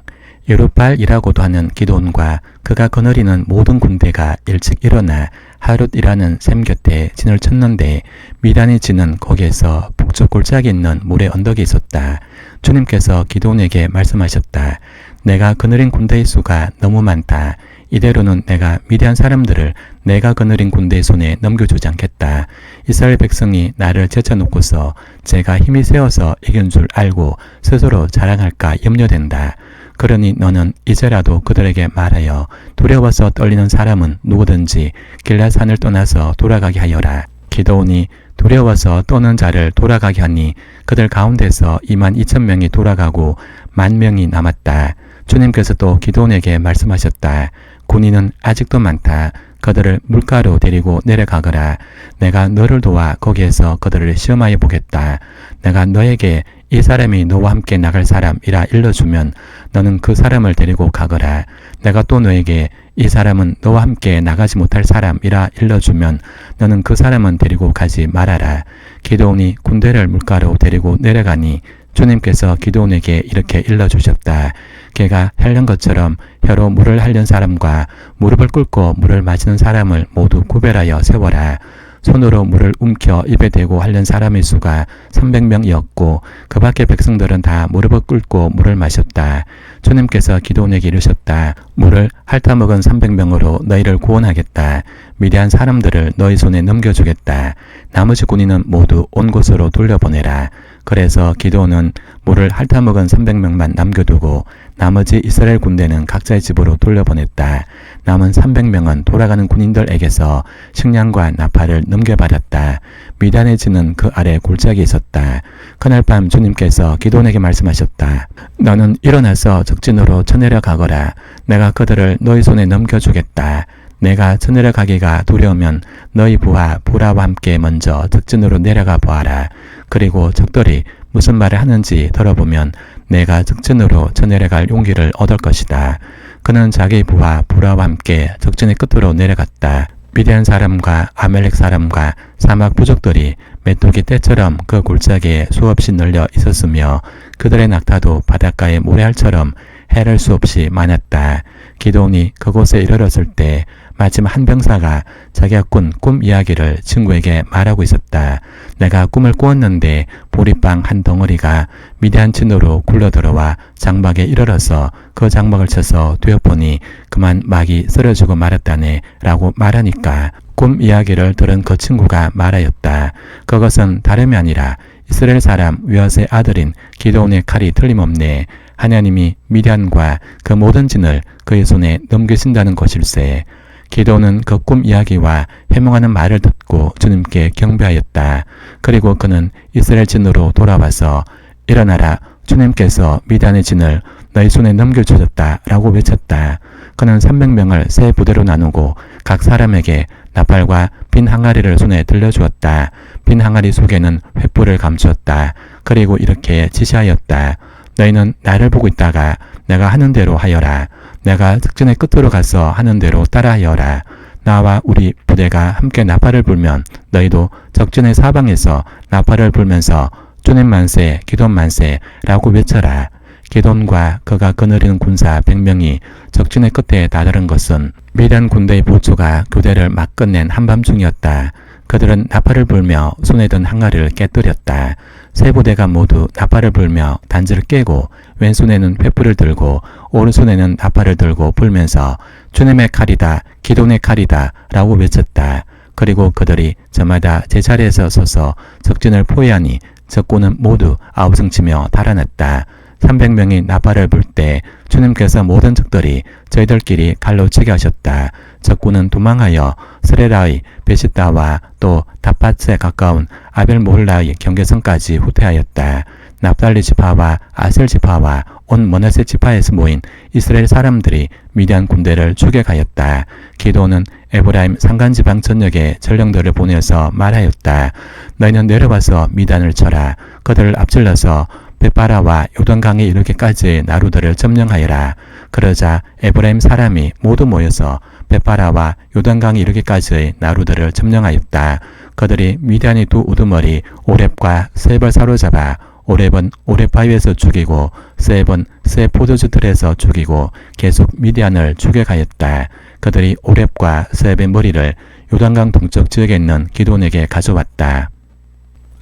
예루바알이라고도 하는 기드온과 그가 거느리는 모든 군대가 일찍 일어나 하룻이라는 샘 곁에 진을 쳤는데 미단이 진은 거기에서 북쪽 골짜기에 있는 모래 언덕이 있었다. 주님께서 기드온에게 말씀하셨다. 내가 거느린 군대의 수가 너무 많다. 이대로는 내가 미디안 사람들을 내가 거느린 군대의 손에 넘겨주지 않겠다. 이스라엘 백성이 나를 제쳐놓고서 제가 힘이 세어서 이긴 줄 알고 스스로 자랑할까 염려된다. 그러니 너는 이제라도 그들에게 말하여 두려워서 떨리는 사람은 누구든지 길라산을 떠나서 돌아가게 하여라. 기드온이 두려워서 떠는 자를 돌아가게 하니 그들 가운데서 22,000명이 돌아가고 10,000명이 남았다. 주님께서 또 기드온에게 말씀하셨다. 군인은 아직도 많다. 그들을 물가로 데리고 내려가거라. 내가 너를 도와 거기에서 그들을 시험하여 보겠다. 내가 너에게 이 사람이 너와 함께 나갈 사람이라 일러주면 너는 그 사람을 데리고 가거라. 내가 또 너에게 이 사람은 너와 함께 나가지 못할 사람이라 일러주면 너는 그 사람은 데리고 가지 말아라. 기드온이 군대를 물가로 데리고 내려가니 주님께서 기드온에게 이렇게 일러주셨다. 걔가 헬는 것처럼 혀로 물을 핥는 사람과 무릎을 꿇고 물을 마시는 사람을 모두 구별하여 세워라. 손으로 물을 움켜 입에 대고 핥는 사람의 수가 300명이었고 그 밖의 백성들은 다 무릎을 꿇고 물을 마셨다. 주님께서 기드온에게 이르셨다. 물을 핥아먹은 300명으로 너희를 구원하겠다. 미디안 사람들을 너희 손에 넘겨주겠다. 나머지 군인은 모두 온 곳으로 돌려보내라. 그래서 기드온은 물을 핥아먹은 300명만 남겨두고 나머지 이스라엘 군대는 각자의 집으로 돌려보냈다. 남은 300명은 돌아가는 군인들에게서 식량과 나팔을 넘겨받았다. 미단의 진은 그 아래 골짜기에 있었다. 그날 밤 주님께서 기드온에게 말씀하셨다. 너는 일어나서 적진으로 쳐내려 가거라. 내가 그들을 너희 손에 넘겨주겠다. 내가 쳐내려 가기가 두려우면 너희 부하 보라와 함께 먼저 적진으로 내려가 보아라. 그리고 적들이 무슨 말을 하는지 들어보면 내가 적진으로 쳐내려갈 용기를 얻을 것이다. 그는 자기 부하 보라와 함께 적진의 끝으로 내려갔다. 미디안 사람과 아멜렉 사람과 사막 부족들이 메뚜기 떼처럼 그 골짜기에 수없이 널려 있었으며 그들의 낙타도 바닷가의 모래알처럼 헤를 수 없이 많았다. 기드온이 그곳에 이르렀을 때 마침 한 병사가 자기가 꾼 꿈 이야기를 친구에게 말하고 있었다. 내가 꿈을 꾸었는데 보리빵 한 덩어리가 미디안 진으로 굴러들어와 장막에 이르러서 그 장막을 쳐서 되어보니 그만 막이 쓰러지고 말았다네 라고 말하니까 꿈 이야기를 들은 그 친구가 말하였다. 그것은 다름이 아니라 이스라엘 사람 므앗의 아들인 기드온의 칼이 틀림없네. 하나님이 미디안과 그 모든 진을 그의 손에 넘기신다는 것일세. 기드온은 그 꿈 이야기와 해몽하는 말을 듣고 주님께 경배하였다. 그리고 그는 이스라엘 진으로 돌아와서 일어나라, 주님께서 미디안의 진을 너희 손에 넘겨주셨다 라고 외쳤다. 그는 300명을 세 부대로 나누고 각 사람에게 나팔과 빈 항아리를 손에 들려주었다. 빈 항아리 속에는 횃불을 감추었다. 그리고 이렇게 지시하였다. 너희는 나를 보고 있다가 내가 하는 대로 하여라. 내가 적진의 끝으로 가서 하는 대로 따라하여라. 나와 우리 부대가 함께 나팔을 불면 너희도 적진의 사방에서 나팔을 불면서 주님 만세, 기돈 만세 라고 외쳐라. 기돈과 그가 거느리는 군사 100명이 적진의 끝에 다다른 것은 미디안 군대의 보초가 교대를 막 끝낸 한밤중이었다. 그들은 나팔을 불며 손에 든 항아리를 깨뜨렸다. 세 부대가 모두 나팔을 불며 단지를 깨고 왼손에는 횃불을 들고 오른손에는 나팔을 들고 불면서 주님의 칼이다, 기돈의 칼이다 라고 외쳤다. 그리고 그들이 저마다 제자리에서 서서 적진을 포위하니 적군은 모두 아우성치며 달아났다. 300명이 나팔을 불 때 주님께서 모든 적들이 저희들끼리 칼로 치게 하셨다. 적군은 도망하여 스레라의 베시다와 또 다팟에 가까운 아벨모홀라의 경계선까지 후퇴하였다. 납달리 지파와 아셀 지파와 온 머나세 지파에서 모인 이스라엘 사람들이 미디안 군대를 추격하였다. 기도는 에브라임 산간지방 전역에 전령들을 보내서 말하였다. 너희는 내려와서 미단을 쳐라. 그들을 앞질러서 벳바라와 요단강에 이르기까지 나루들을 점령하여라. 그러자 에브라임 사람이 모두 모여서 벳바라와 요단강에 이르기까지의 나루들을 점령하였다. 그들이 미디안의 두 우두머리 오렙과 셋을 사로잡아 오렙은 오렙 바위에서 죽이고 셋은 셋 포도주 들에서 죽이고 계속 미디안을 추격하였다. 그들이 오렙과 셋의 머리를 요단강 동쪽 지역에 있는 기돈에게 가져왔다.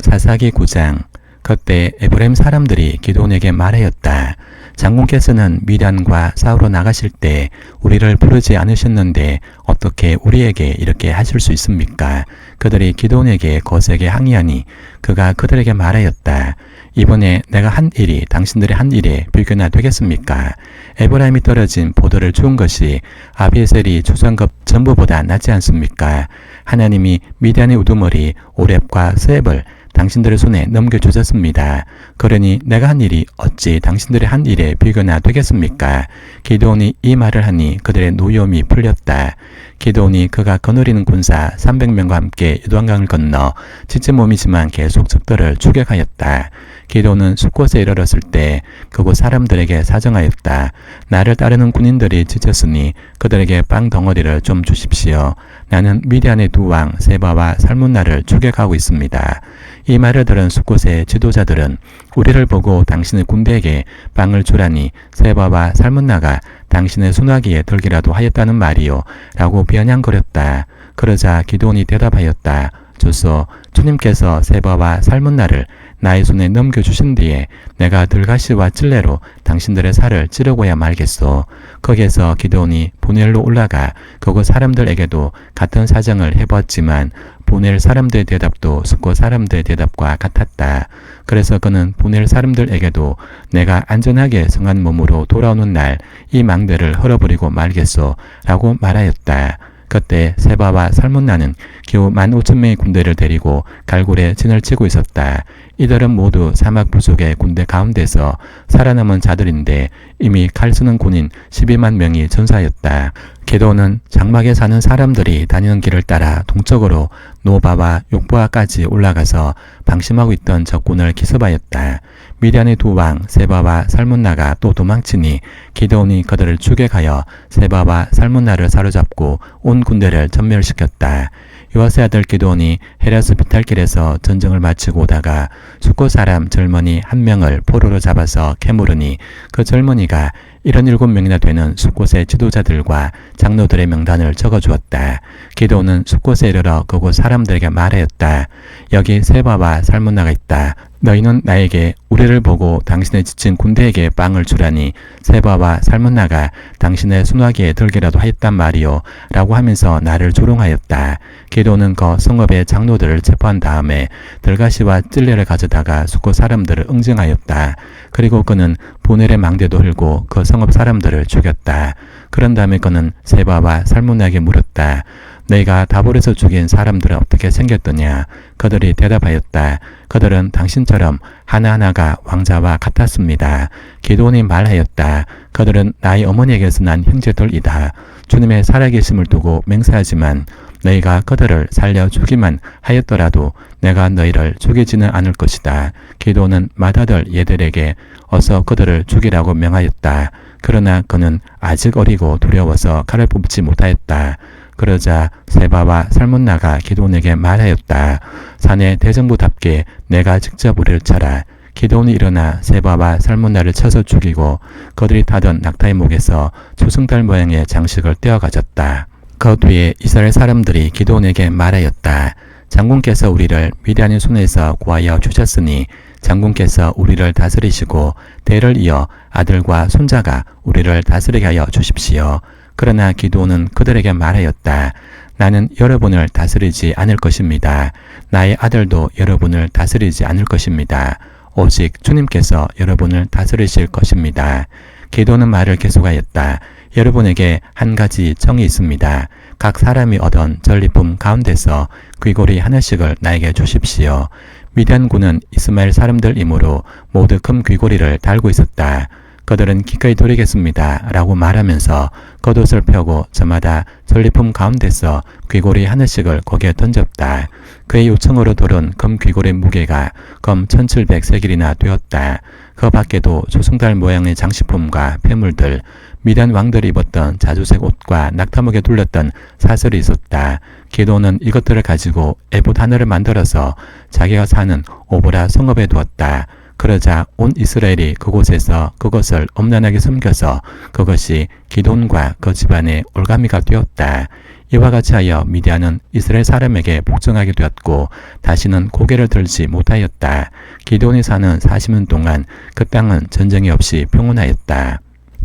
사사기 9장. 그때 에브라임 사람들이 기드온에게 말하였다. 장군께서는 미디안과 싸우러 나가실 때 우리를 부르지 않으셨는데 어떻게 우리에게 이렇게 하실 수 있습니까? 그들이 기드온에게 거세게 항의하니 그가 그들에게 말하였다. 이번에 내가 한 일이 당신들의 한 일에 비교나 되겠습니까? 에브라임이 떨어진 보도를 주운 것이 아비에셀이 조선급 전부보다 낫지 않습니까? 하나님이 미디안의 우두머리 오렙과 셋을 당신들의 손에 넘겨주셨습니다. 그러니 내가 한 일이 어찌 당신들의 한 일에 비교나 되겠습니까? 기드온이 이 말을 하니 그들의 노여움이 풀렸다. 기드온이 그가 거느리는 군사 300명과 함께 요단강을 건너 지친 몸이지만 계속 적들을 추격하였다. 기드온은 숫곳에 이르렀을 때 그곳 사람들에게 사정하였다. 나를 따르는 군인들이 지쳤으니 그들에게 빵 덩어리를 좀 주십시오. 나는 미디안의 두 왕 세바와 살문나를 추격하고 있습니다. 이 말을 들은 숫곳의 지도자들은 우리를 보고 당신의 군대에게 빵을 주라니 세바와 살문나가 당신의 소나기에 들기라도 하였다는 말이요 라고 비아냥거렸다. 그러자 기드온이 대답하였다. 주소, 주님께서 세바와 살문나를 나의 손에 넘겨주신 뒤에 내가 들가시와 찔레로 당신들의 살을 찌르고야 말겠소. 거기에서 기드온이 보넬로 올라가 그곳 사람들에게도 같은 사정을 해보았지만 보넬 사람들의 대답도 숫곳 사람들의 대답과 같았다. 그래서 그는 보넬 사람들에게도 내가 안전하게 성한 몸으로 돌아오는 날 이 망대를 헐어버리고 말겠소 라고 말하였다. 그때 세바와 살문나는 겨우 15,000명의 군대를 데리고 갈골에 진을 치고 있었다. 이들은 모두 사막 부족의 군대 가운데서 살아남은 자들인데 이미 칼 쓰는 군인 12만 명이 전사하였다. 기드온은 장막에 사는 사람들이 다니는 길을 따라 동쪽으로 노바와 욕보아까지 올라가서 방심하고 있던 적군을 기습하였다. 미디안의 두 왕 세바와 살문나가 또 도망치니 기드온이 그들을 추격하여 세바와 살문나를 사로잡고 온 군대를 전멸시켰다. 요아스의 아들 기드온이 헤라스 비탈길에서 전쟁을 마치고 오다가 숫곳 사람 젊은이 한 명을 포로로 잡아서 캐물으니 그 젊은이가 77명이나 되는 숫곳의 지도자들과 장로들의 명단을 적어주었다. 기드온은 숫곳에 이르러 그곳 사람들에게 말하였다. 여기 세바와 살문나가 있다. 너희는 나에게 우리를 보고 당신의 지친 군대에게 빵을 주라니 세바와 살문나가 당신의 수나기에 들기라도 하였단 말이요 라고 하면서 나를 조롱하였다. 기도는 그 성읍의 장로들을 체포한 다음에 들가시와 찔레를 가져다가 수고 사람들을 응징하였다. 그리고 그는 분헬의 망대도 흘고 그 성읍 사람들을 죽였다. 그런 다음에 그는 세바와 살문나에게 물었다. 너희가 다볼에서 죽인 사람들은 어떻게 생겼더냐? 그들이 대답하였다. 그들은 당신처럼 하나하나가 왕자와 같았습니다. 기드온이 말하였다. 그들은 나의 어머니에게서 난 형제들이다. 주님의 살아계심을 두고 맹세하지만 너희가 그들을 살려 주기만 하였더라도 내가 너희를 죽이지는 않을 것이다. 기드온은 맏아들 예들에게 어서 그들을 죽이라고 명하였다. 그러나 그는 아직 어리고 두려워서 칼을 뽑지 못하였다. 그러자 세바와 살문나가 기드온에게 말하였다. 사내 대정부답게 내가 직접 우리를 쳐라. 기드온이 일어나 세바와 살문나를 쳐서 죽이고 그들이 타던 낙타의 목에서 초승달 모양의 장식을 떼어 가졌다. 그 뒤에 이스라엘 사람들이 기드온에게 말하였다. 장군께서 우리를 미디안의 손에서 구하여 주셨으니 장군께서 우리를 다스리시고 대를 이어 아들과 손자가 우리를 다스리게 하여 주십시오. 그러나 기드온은 그들에게 말하였다. 나는 여러분을 다스리지 않을 것입니다. 나의 아들도 여러분을 다스리지 않을 것입니다. 오직 주님께서 여러분을 다스리실 것입니다. 기드온은 말을 계속하였다. 여러분에게 한 가지 정이 있습니다. 각 사람이 얻은 전리품 가운데서 귀고리 하나씩을 나에게 주십시오. 미디안군은 이스마엘 사람들이므로 모두 금 귀고리를 달고 있었다. 그들은 기꺼이 드리겠습니다 라고 말하면서 겉옷을 펴고 저마다 전리품 가운데서 귀고리 하나씩을 거기에 던졌다. 그의 요청으로 들은 금 귀고리 무게가 금 1700세길이나 되었다. 그 밖에도 조승달 모양의 장식품과 폐물들, 미디안 왕들이 입었던 자주색 옷과 낙타목에 둘렸던 사슬이 있었다. 기드온은 이것들을 가지고 에봇 하나를 만들어서 자기가 사는 오보라 성읍에 두었다. 그러자 온 이스라엘이 그곳에서 그것을 엄란하게 숨겨서 그것이 기드온과 그 집안의 올가미가 되었다. 이와 같이 하여 미디안은 이스라엘 사람에게 복종하게 되었고 다시는 고개를 들지 못하였다. 기드온이 사는 40년 동안 그 땅은 전쟁이 없이 평온하였다.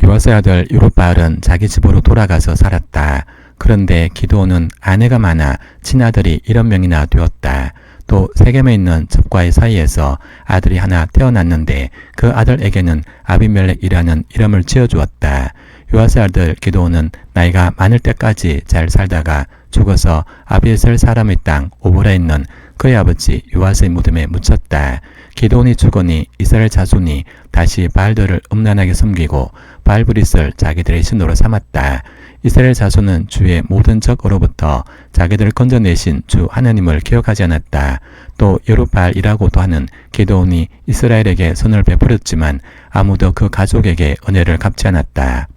요아스의 아들 요룹바알은 자기 집으로 돌아가서 살았다. 그런데 기드온은 아내가 많아 친아들이 7명이나 되었다. 또 세겜에 있는 첩과의 사이에서 아들이 하나 태어났는데 그 아들에게는 아비멜렉이라는 이름을 지어주었다. 요아스의 아들 기드온은 나이가 많을 때까지 잘 살다가 죽어서 아비에셀 사람의 땅 오보라에 있는 그의 아버지 요아스의 무덤에 묻혔다. 기드온이 죽으니 이스라엘 자손이 다시 바알들을 음란하게 섬기고 바알브릿을 자기들의 신으로 삼았다. 이스라엘 자손은 주의 모든 적으로부터 자기들을 건져내신 주 하나님을 기억하지 않았다. 또 여룹바알이라고도 하는 기드온이 이스라엘에게 선을 베풀었지만 아무도 그 가족에게 은혜를 갚지 않았다.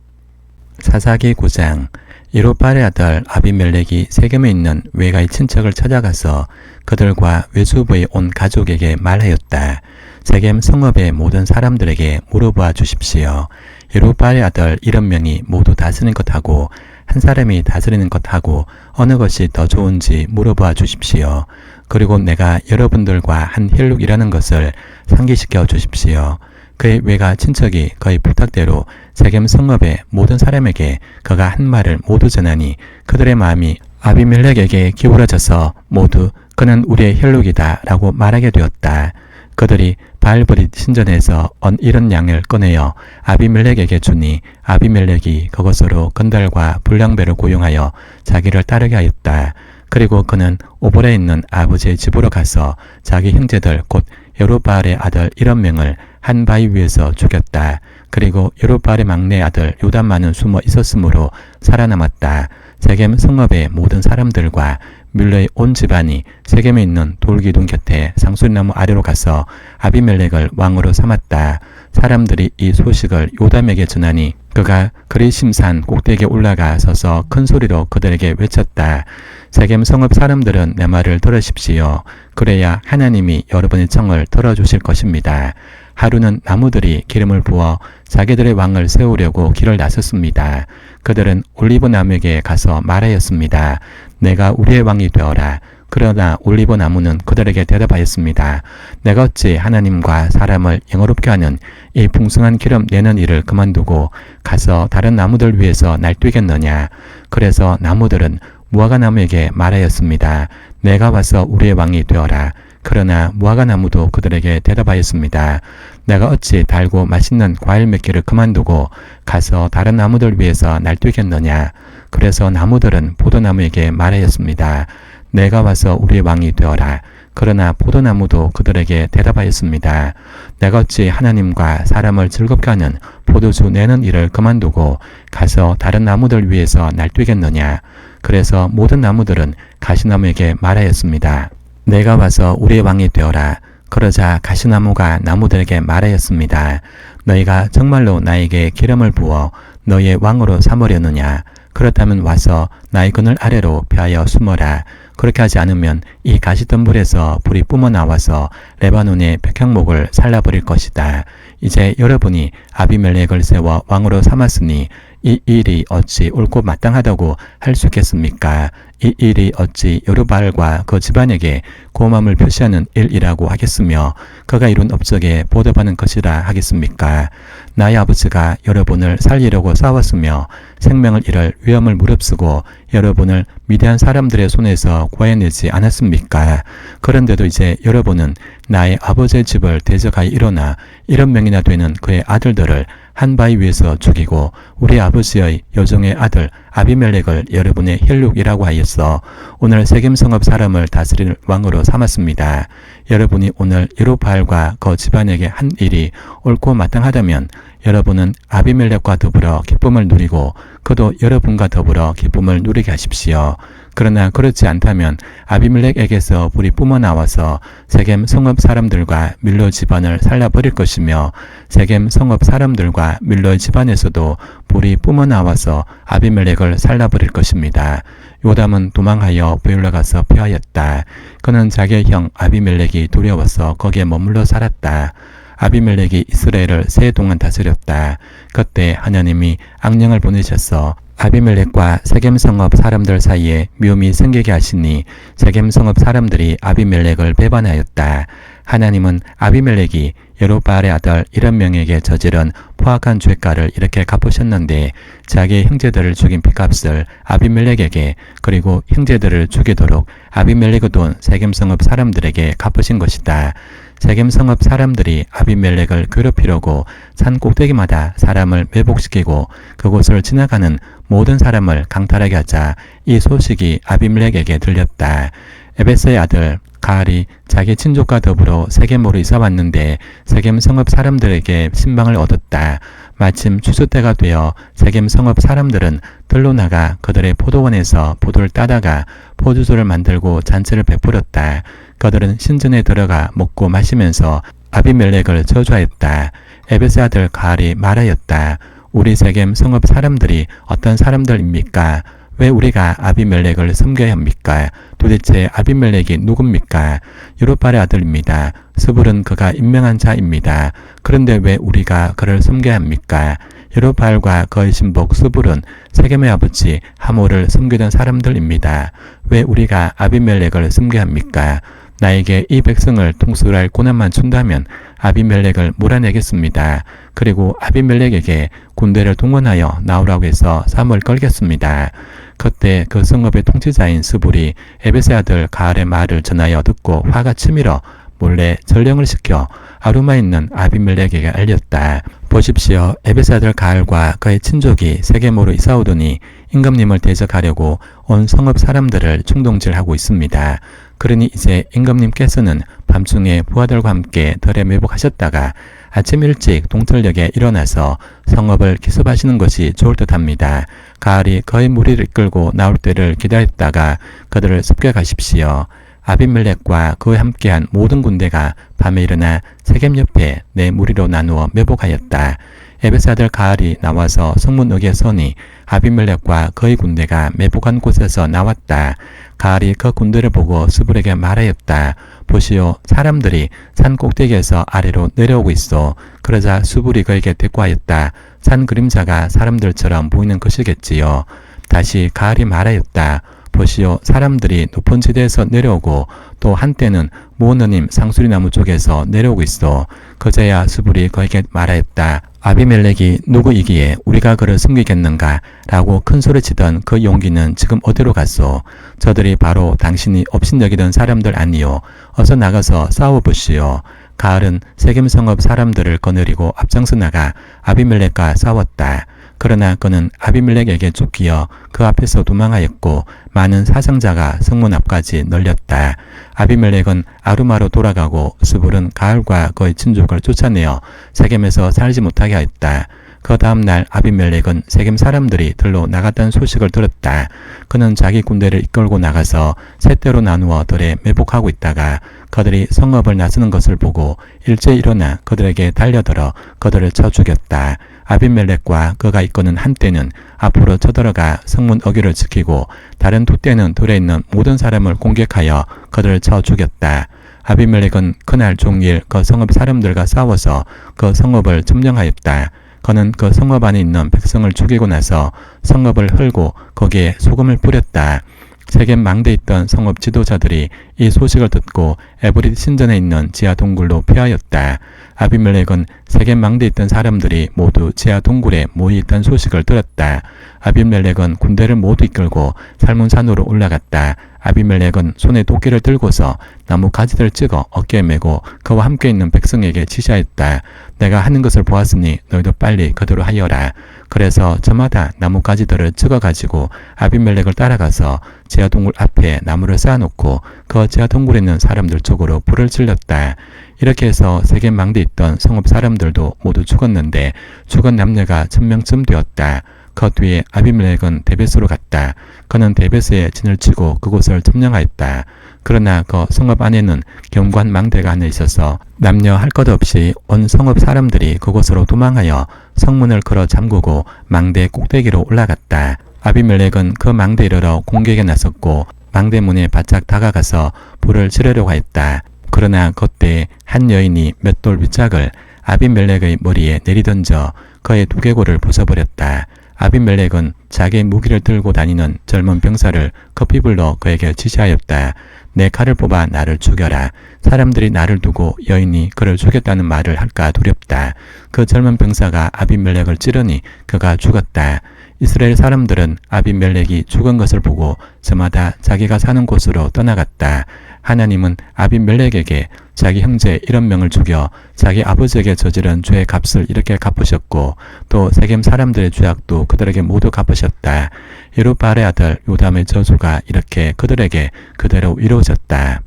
사사기 9장. 여룹바알의 아들 아비멜렉이 세겜에 있는 외가의 친척을 찾아가서 그들과 외주부의 온 가족에게 말하였다. 세겜 성읍의 모든 사람들에게 물어보아 주십시오. 여룹바알의 아들 7명이 모두 다스리는 것하고 한 사람이 다스리는 것하고 어느 것이 더 좋은지 물어보아 주십시오. 그리고 내가 여러분들과 한 혈육이라는 것을 상기시켜 주십시오. 그의 외가 친척이 그의 부탁대로 세겜 성읍의 모든 사람에게 그가 한 말을 모두 전하니 그들의 마음이 아비멜렉에게 기울어져서 모두 그는 우리의 혈육이다 라고 말하게 되었다. 그들이 바알브릿 신전에서 이런 양을 꺼내어 아비멜렉에게 주니 아비멜렉이 그것으로 건달과 불량배를 고용하여 자기를 따르게 하였다. 그리고 그는 오보라에 있는 아버지의 집으로 가서 자기 형제들 곧 여룹바알의 아들 7명을 한 바위 위에서 죽였다. 그리고 여룹바알의 막내 아들 요담만은 숨어 있었으므로 살아남았다. 세겜 성읍의 모든 사람들과 밀러의 온 집안이 세겜에 있는 돌기둥 곁에 상수리나무 아래로 가서 아비멜렉을 왕으로 삼았다. 사람들이 이 소식을 요담에게 전하니 그가 그리심산 꼭대기에 올라가 서서 큰 소리로 그들에게 외쳤다. 세겜 성읍 사람들은 내 말을 들으십시오. 그래야 하나님이 여러분의 청을 들어주실 것입니다. 하루는 나무들이 기름을 부어 자기들의 왕을 세우려고 길을 나섰습니다. 그들은 올리브 나무에게 가서 말하였습니다. 내가 우리의 왕이 되어라. 그러나 올리브 나무는 그들에게 대답하였습니다. 내가 어찌 하나님과 사람을 영어롭게 하는 이 풍성한 기름 내는 일을 그만두고 가서 다른 나무들 위해서 날뛰겠느냐. 그래서 나무들은 무화과 나무에게 말하였습니다. 내가 와서 우리의 왕이 되어라. 그러나 무화과 나무도 그들에게 대답하였습니다. 내가 어찌 달고 맛있는 과일 맺기를 그만두고 가서 다른 나무들 위해서 날뛰겠느냐. 그래서 나무들은 포도나무에게 말하였습니다. 내가 와서 우리의 왕이 되어라. 그러나 포도나무도 그들에게 대답하였습니다. 내가 어찌 하나님과 사람을 즐겁게 하는 포도주 내는 일을 그만두고 가서 다른 나무들 위해서 날뛰겠느냐. 그래서 모든 나무들은 가시나무에게 말하였습니다. 내가 와서 우리의 왕이 되어라. 그러자 가시나무가 나무들에게 말하였습니다. 너희가 정말로 나에게 기름을 부어 너희의 왕으로 삼으려느냐. 그렇다면 와서 나의 그늘 아래로 피하여 숨어라. 그렇게 하지 않으면 이 가시덤불에서 불이 뿜어 나와서 레바논의 백향목을 살라버릴 것이다. 이제 여러분이 아비멜렉을 세워 왕으로 삼았으니 이 일이 어찌 옳고 마땅하다고 할 수 있겠습니까? 이 일이 어찌 여루바알과 그 집안에게 고마움을 표시하는 일이라고 하겠으며 그가 이룬 업적에 보답하는 것이라 하겠습니까? 나의 아버지가 여러분을 살리려고 싸웠으며 생명을 잃을 위험을 무릅쓰고 여러분을 미대한 사람들의 손에서 구해내지 않았습니까? 그런데도 이제 여러분은 나의 아버지의 집을 대적하여 일어나 7명이나 되는 그의 아들들을 한 바위 위에서 죽이고 우리 아버지의 여종의 아들 아비멜렉을 여러분의 혈육이라고 하였어 오늘 세겜 성읍 사람을 다스릴 왕으로 삼았습니다. 여러분이 오늘 여루바알과 그 집안에게 한 일이 옳고 마땅하다면 여러분은 아비멜렉과 더불어 기쁨을 누리고 그도 여러분과 더불어 기쁨을 누리게 하십시오. 그러나 그렇지 않다면 아비멜렉에게서 불이 뿜어 나와서 세겜 성읍 사람들과 밀로 집안을 살라버릴 것이며 세겜 성읍 사람들과 밀로의 집안에서도 불이 뿜어 나와서 아비멜렉을 살라버릴 것입니다. 요담은 도망하여 베울라 가서 피하였다. 그는 자기의 형 아비멜렉이 두려워서 거기에 머물러 살았다. 아비멜렉이 이스라엘을 세 해 동안 다스렸다. 그때 하나님이 악령을 보내셔서 아비멜렉과 세겜 성읍 사람들 사이에 미움이 생기게 하시니 세겜 성읍 사람들이 아비멜렉을 배반하였다. 하나님은 아비멜렉이 여루바알의 아들 7명에게 저지른 포악한 죄가를 이렇게 갚으셨는데 자기의 형제들을 죽인 핏값을 아비멜렉에게 그리고 형제들을 죽이도록 아비멜렉의 돈 세겜 성읍 사람들에게 갚으신 것이다. 세겜 성읍 사람들이 아비멜렉을 괴롭히려고 산 꼭대기마다 사람을 매복시키고 그곳을 지나가는 모든 사람을 강탈하게 하자 이 소식이 아비멜렉에게 들렸다. 에베스의 아들 가알이 자기 친족과 더불어 세겜으로 이사 왔는데 세겜 성읍 사람들에게 신방을 얻었다. 마침 추수 때가 되어 세겜 성읍 사람들은 들로 나가 그들의 포도원에서 포도를 따다가 포도주를 만들고 잔치를 베풀었다. 그들은 신전에 들어가 먹고 마시면서 아비멜렉을 저주하였다. 에베스의 아들 가알이 말하였다. 우리 세겜 성읍 사람들이 어떤 사람들입니까? 왜 우리가 아비멜렉을 섬겨야 합니까? 도대체 아비멜렉이 누굽니까? 여루바알의 아들입니다. 스불은 그가 임명한 자입니다. 그런데 왜 우리가 그를 섬겨야 합니까? 여루바알과 그의 신복 스불은 세겜의 아버지 하모를 섬기던 사람들입니다. 왜 우리가 아비멜렉을 섬겨야 합니까? 나에게 이 백성을 통솔할 고난만 준다면 아비멜렉을 몰아내겠습니다. 그리고 아비멜렉에게 군대를 동원하여 나오라고 해서 싸움을 걸겠습니다. 그때 그 성읍의 통치자인 스불이 에베스의 아들 가알의 말을 전하여 듣고 화가 치밀어 몰래 전령을 시켜 아루마에 있는 아비멜렉에게 알렸다. 보십시오. 에베스의 아들 가알과 그의 친족이 세겜으로 이사오더니 임금님을 대적하려고 온 성읍 사람들을 충동질하고 있습니다. 그러니 이제 임금님께서는 밤중에 부하들과 함께 덜에 매복하셨다가 아침 일찍 동철역에 일어나서 성읍을 기습하시는 것이 좋을 듯합니다. 가알이 그의 무리를 이끌고 나올 때를 기다렸다가 그들을 습격하십시오. 아비멜렉과 그와 함께한 모든 군대가 밤에 일어나 세겜 옆에 네 무리로 나누어 매복하였다. 에베스 아들 가알이 나와서 성문역에 서니 아비멜렉과 그의 군대가 매복한 곳에서 나왔다. 가알이 그 군대를 보고 스불에게 말하였다. 보시오, 사람들이 산 꼭대기에서 아래로 내려오고 있어. 그러자 스불이 그에게 대꾸하였다. 산 그림자가 사람들처럼 보이는 것이겠지요. 다시 가알이 말하였다. 보시오, 사람들이 높은 지대에서 내려오고 또 한때는 모너님 상수리나무 쪽에서 내려오고 있어. 그제야 스불이 그에게 말하였다. 아비멜렉이 누구이기에 우리가 그를 숨기겠는가? 라고 큰 소리치던 그 용기는 지금 어디로 갔소? 저들이 바로 당신이 업신여기던 사람들 아니요. 어서 나가서 싸워보시오. 가을은 세겜 성읍 사람들을 거느리고 앞장서 나가 아비멜렉과 싸웠다. 그러나 그는 아비멜렉에게 쫓기어 그 앞에서 도망하였고 많은 사상자가 성문 앞까지 널렸다. 아비멜렉은 아루마로 돌아가고 스불은 가을과 그의 친족을 쫓아내어 세겜에서 살지 못하게 하였다. 그 다음날 아비멜렉은 세겜 사람들이 들로 나갔다는 소식을 들었다. 그는 자기 군대를 이끌고 나가서 세 대로 나누어 들에 매복하고 있다가 그들이 성읍을 나서는 것을 보고 일제히 일어나 그들에게 달려들어 그들을 쳐 죽였다. 아비멜렉과 그가 이끄는 한 떼는 앞으로 쳐들어가 성문 어귀를 지키고 다른 두 떼는 들에 있는 모든 사람을 공격하여 그들을 쳐 죽였다. 아비멜렉은 그날 종일 그 성읍 사람들과 싸워서 그 성읍을 점령하였다. 그는 그 성읍 안에 있는 백성을 죽이고 나서 성읍을 헐고 거기에 소금을 뿌렸다. 세겜 망대에 있던 성읍 지도자들이 이 소식을 듣고 에브릿 신전에 있는 지하 동굴로 피하였다. 아비멜렉은 세겜 망대에 있던 사람들이 모두 지하 동굴에 모여 있다는 소식을 들었다. 아비멜렉은 군대를 모두 이끌고 살문산으로 올라갔다. 아비멜렉은 손에 도끼를 들고서 나무 가지들을 찍어 어깨에 메고 그와 함께 있는 백성에게 지시하였다. 내가 하는 것을 보았으니 너희도 빨리 그대로 하여라. 그래서 저마다 나무 가지들을 찍어가지고 아비멜렉을 따라가서 지하 동굴 앞에 나무를 쌓아놓고 그 지하 동굴에 있는 사람들 쪽으로 불을 질렀다. 이렇게 해서 세겜 망대에 있던 성읍 사람들도 모두 죽었는데 죽은 남녀가 1000명쯤 되었다. 그 뒤에 아비멜렉은 데베스로 갔다. 그는 데베스에 진을 치고 그곳을 점령하였다. 그러나 그 성읍 안에는 경관 망대가 하나 있어서 남녀 할 것 없이 온 성읍 사람들이 그곳으로 도망하여 성문을 걸어 잠그고 망대 꼭대기로 올라갔다. 아비멜렉은 그 망대에 이르러 공격에 나섰고 망대 문에 바짝 다가가서 불을 지르려고 했다. 그러나 그때 한 여인이 몇 돌 윗짝을 아비멜렉의 머리에 내리던져 그의 두개골을 부숴버렸다. 아비멜렉은 자기의 무기를 들고 다니는 젊은 병사를 급히 불러 그에게 지시하였다. 내 칼을 뽑아 나를 죽여라. 사람들이 나를 두고 여인이 그를 죽였다는 말을 할까 두렵다. 그 젊은 병사가 아비멜렉을 찌르니 그가 죽었다. 이스라엘 사람들은 아비멜렉이 죽은 것을 보고 저마다 자기가 사는 곳으로 떠나갔다. 하나님은 아비멜렉에게 자기 형제 1,000명을 죽여 자기 아버지에게 저지른 죄의 값을 이렇게 갚으셨고 또 세겜 사람들의 죄악도 그들에게 모두 갚으셨다. 예루바알의 아들 요담의 저주가 이렇게 그들에게 그대로 이루어졌다.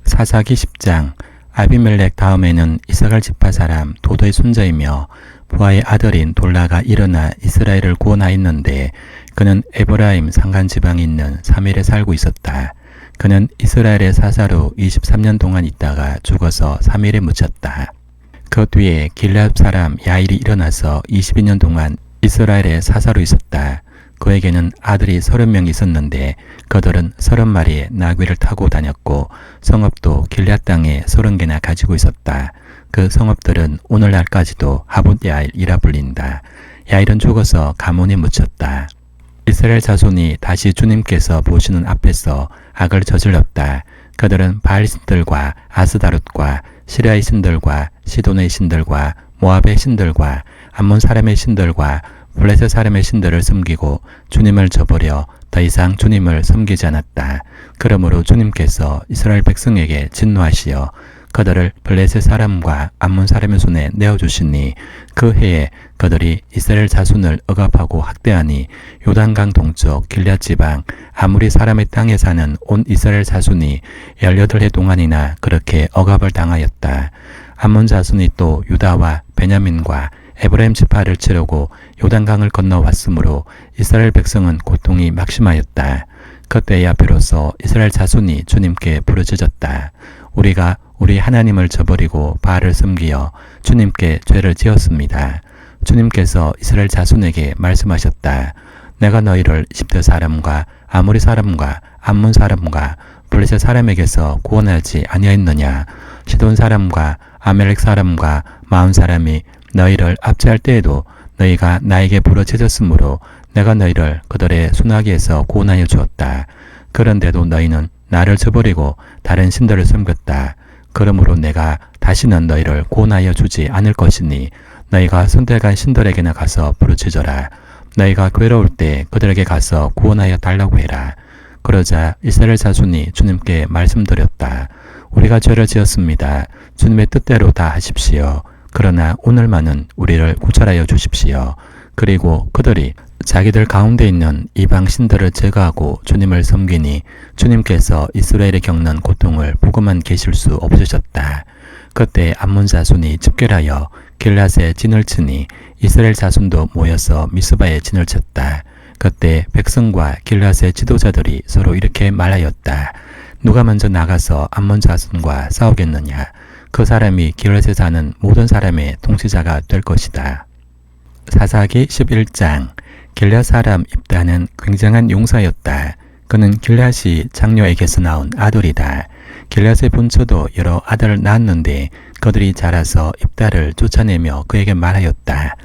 사사기 10장. 아비멜렉 다음에는 이사갈 지파 사람 도도의 손자이며 부하의 아들인 돌라가 일어나 이스라엘을 구원하였는데 그는 에브라임 산간 지방에 있는 사밀에 살고 있었다. 그는 이스라엘의 사사로 23년 동안 있다가 죽어서 사밀에 묻혔다. 그 뒤에 길앗 사람 야일이 일어나서 22년 동안 이스라엘의 사사로 있었다. 그에게는 아들이 30명이 있었는데 그들은 30마리의 나귀를 타고 다녔고 성읍도 길앗 땅에 30개나 가지고 있었다. 그 성읍들은 오늘날까지도 하봇 야일이라 불린다. 야일은 죽어서 가문에 묻혔다. 이스라엘 자손이 다시 주님께서 보시는 앞에서 악을 저질렀다. 그들은 바알 신들과 아스다롯과 시리아의 신들과 시돈의 신들과 모압의 신들과 암몬 사람의 신들과 블레셋 사람의 신들을 섬기고 주님을 저버려 더 이상 주님을 섬기지 않았다. 그러므로 주님께서 이스라엘 백성에게 진노하시어 그들을 블레셋 사람과 암몬 사람의 손에 내어주시니 그 해에 그들이 이스라엘 자손을 억압하고 학대하니 요단강 동쪽 길앗 지방 아무리 사람의 땅에 사는 온 이스라엘 자손이 18해 동안이나 그렇게 억압을 당하였다. 암몬 자손이 또 유다와 베냐민과 에브라임 지파를 치르고 요단강을 건너왔으므로 이스라엘 백성은 고통이 막심하였다. 그때야 비로소 이스라엘 자손이 주님께 부르짖었다. 우리가 우리 하나님을 저버리고 바알을 섬기어 주님께 죄를 지었습니다. 주님께서 이스라엘 자손에게 말씀하셨다. 내가 너희를 이집트 사람과 아모리 사람과 암몬 사람과 블레셋 사람에게서 구원하지 아니하였느냐. 시돈 사람과 아멜렉 사람과 마온 사람이 너희를 압제할 때에도 너희가 나에게 부르짖었으므로 내가 너희를 그들의 순하기에서 구원하여 주었다. 그런데도 너희는 나를 저버리고 다른 신들을 섬겼다. 그러므로 내가 다시는 너희를 구원하여 주지 않을 것이니 너희가 선택한 신들에게나 가서 부르짖어라. 너희가 괴로울 때 그들에게 가서 구원하여 달라고 해라. 그러자 이스라엘 자손이 주님께 말씀드렸다. 우리가 죄를 지었습니다. 주님의 뜻대로 다 하십시오. 그러나 오늘만은 우리를 구출하여 주십시오. 그리고 그들이 자기들 가운데 있는 이방 신들을 제거하고 주님을 섬기니 주님께서 이스라엘이 겪는 고통을 보고만 계실 수 없으셨다. 그때 암몬 자손이 집결하여 길앗에 진을 치니 이스라엘 자손도 모여서 미스바에 진을 쳤다. 그때 백성과 길앗의 지도자들이 서로 이렇게 말하였다. 누가 먼저 나가서 암몬 자손과 싸우겠느냐? 그 사람이 길앗에 사는 모든 사람의 통치자가 될 것이다. 사사기 11장. 길앗 사람 입다는 굉장한 용사였다. 그는 길앗이 장녀에게서 나온 아들이다. 길앗의 본처도 여러 아들을 낳았는데 그들이 자라서 입다를 쫓아내며 그에게 말하였다.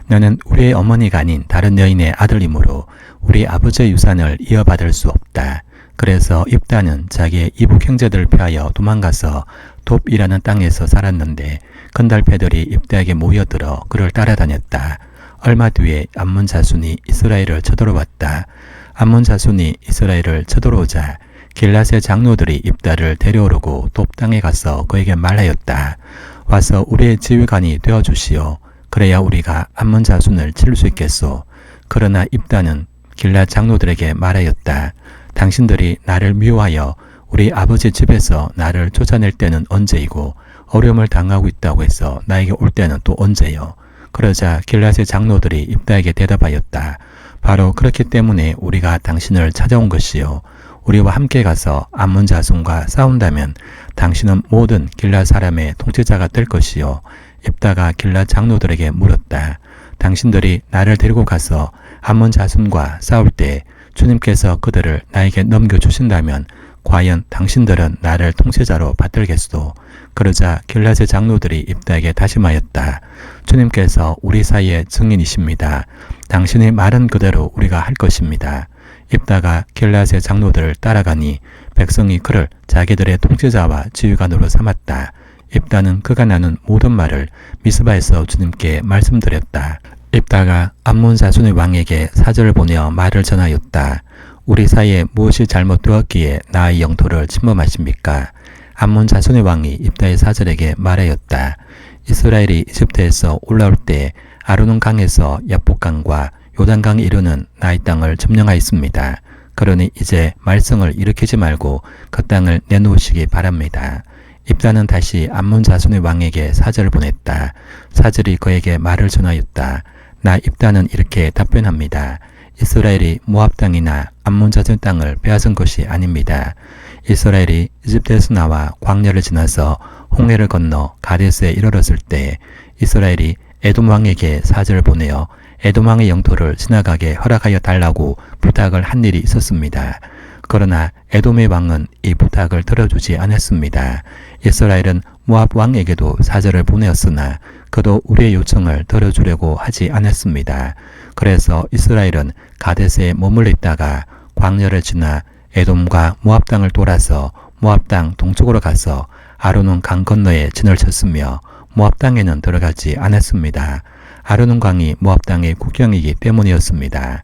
너는 우리의 어머니가 아닌 다른 여인의 아들이므로 우리 아버지의 유산을 이어받을 수 없다. 그래서 입다는 자기의 이북 형제들을 피하여 도망가서 돕이라는 땅에서 살았는데 건달패들이 입다에게 모여들어 그를 따라다녔다. 얼마 뒤에 암몬 자손이 이스라엘을 쳐들어왔다. 암몬 자손이 이스라엘을 쳐들어오자 길앗의 장로들이 입다를 데려오려고 돕 땅에 가서 그에게 말하였다. 와서 우리의 지휘관이 되어주시오. 그래야 우리가 암몬 자손을 칠 수 있겠소. 그러나 입다는 길앗 장로들에게 말하였다. 당신들이 나를 미워하여 우리 아버지 집에서 나를 쫓아낼 때는 언제이고 어려움을 당하고 있다고 해서 나에게 올 때는 또 언제요. 그러자 길앗의 장로들이 입다에게 대답하였다. 바로 그렇기 때문에 우리가 당신을 찾아온 것이요. 우리와 함께 가서 암몬 자손과 싸운다면 당신은 모든 길앗 사람의 통치자가 될 것이요. 입다가 길앗 장로들에게 물었다. 당신들이 나를 데리고 가서 암몬 자손과 싸울 때 주님께서 그들을 나에게 넘겨주신다면 과연 당신들은 나를 통치자로 받들겠소. 그러자 길앗의 장로들이 입다에게 다짐하였다. 주님께서 우리 사이의 증인이십니다. 당신이 말한 그대로 우리가 할 것입니다. 입다가 길앗의 장로들을 따라가니 백성이 그를 자기들의 통치자와 지휘관으로 삼았다. 입다는 그가 나눈 모든 말을 미스바에서 주님께 말씀드렸다. 입다가 암몬 자손의 왕에게 사절을 보내어 말을 전하였다. 우리 사이에 무엇이 잘못되었기에 나의 영토를 침범하십니까? 암몬 자손의 왕이 입다의 사절에게 말하였다. 이스라엘이 이집트에서 올라올 때 아르논 강에서 야복강과 요단강에 이르는 나의 땅을 점령하였습니다. 그러니 이제 말썽을 일으키지 말고 그 땅을 내놓으시기 바랍니다. 입다는 다시 암몬 자손의 왕에게 사절을 보냈다. 사절이 그에게 말을 전하였다. 나 입다는 이렇게 답변합니다. 이스라엘이 모압 땅이나 암몬 자손 땅을 빼앗은 것이 아닙니다. 이스라엘이 이집트에서 나와 광야를 지나서 홍해를 건너 가데스에 이르렀을 때 이스라엘이 에돔 왕에게 사절을 보내어 에돔 왕의 영토를 지나가게 허락하여 달라고 부탁을 한 일이 있었습니다. 그러나 에돔의 왕은 이 부탁을 들어주지 않았습니다. 이스라엘은 모압 왕에게도 사절을 보내었으나 그도 우리의 요청을 들어주려고 하지 않았습니다. 그래서 이스라엘은 가데스에 머물러 있다가 광야를 지나 에돔과 모압 땅을 돌아서 모압 땅 동쪽으로 가서 아르논 강 건너에 진을 쳤으며 모압 땅에는 들어가지 않았습니다. 아르논 강이 모압 땅의 국경이기 때문이었습니다.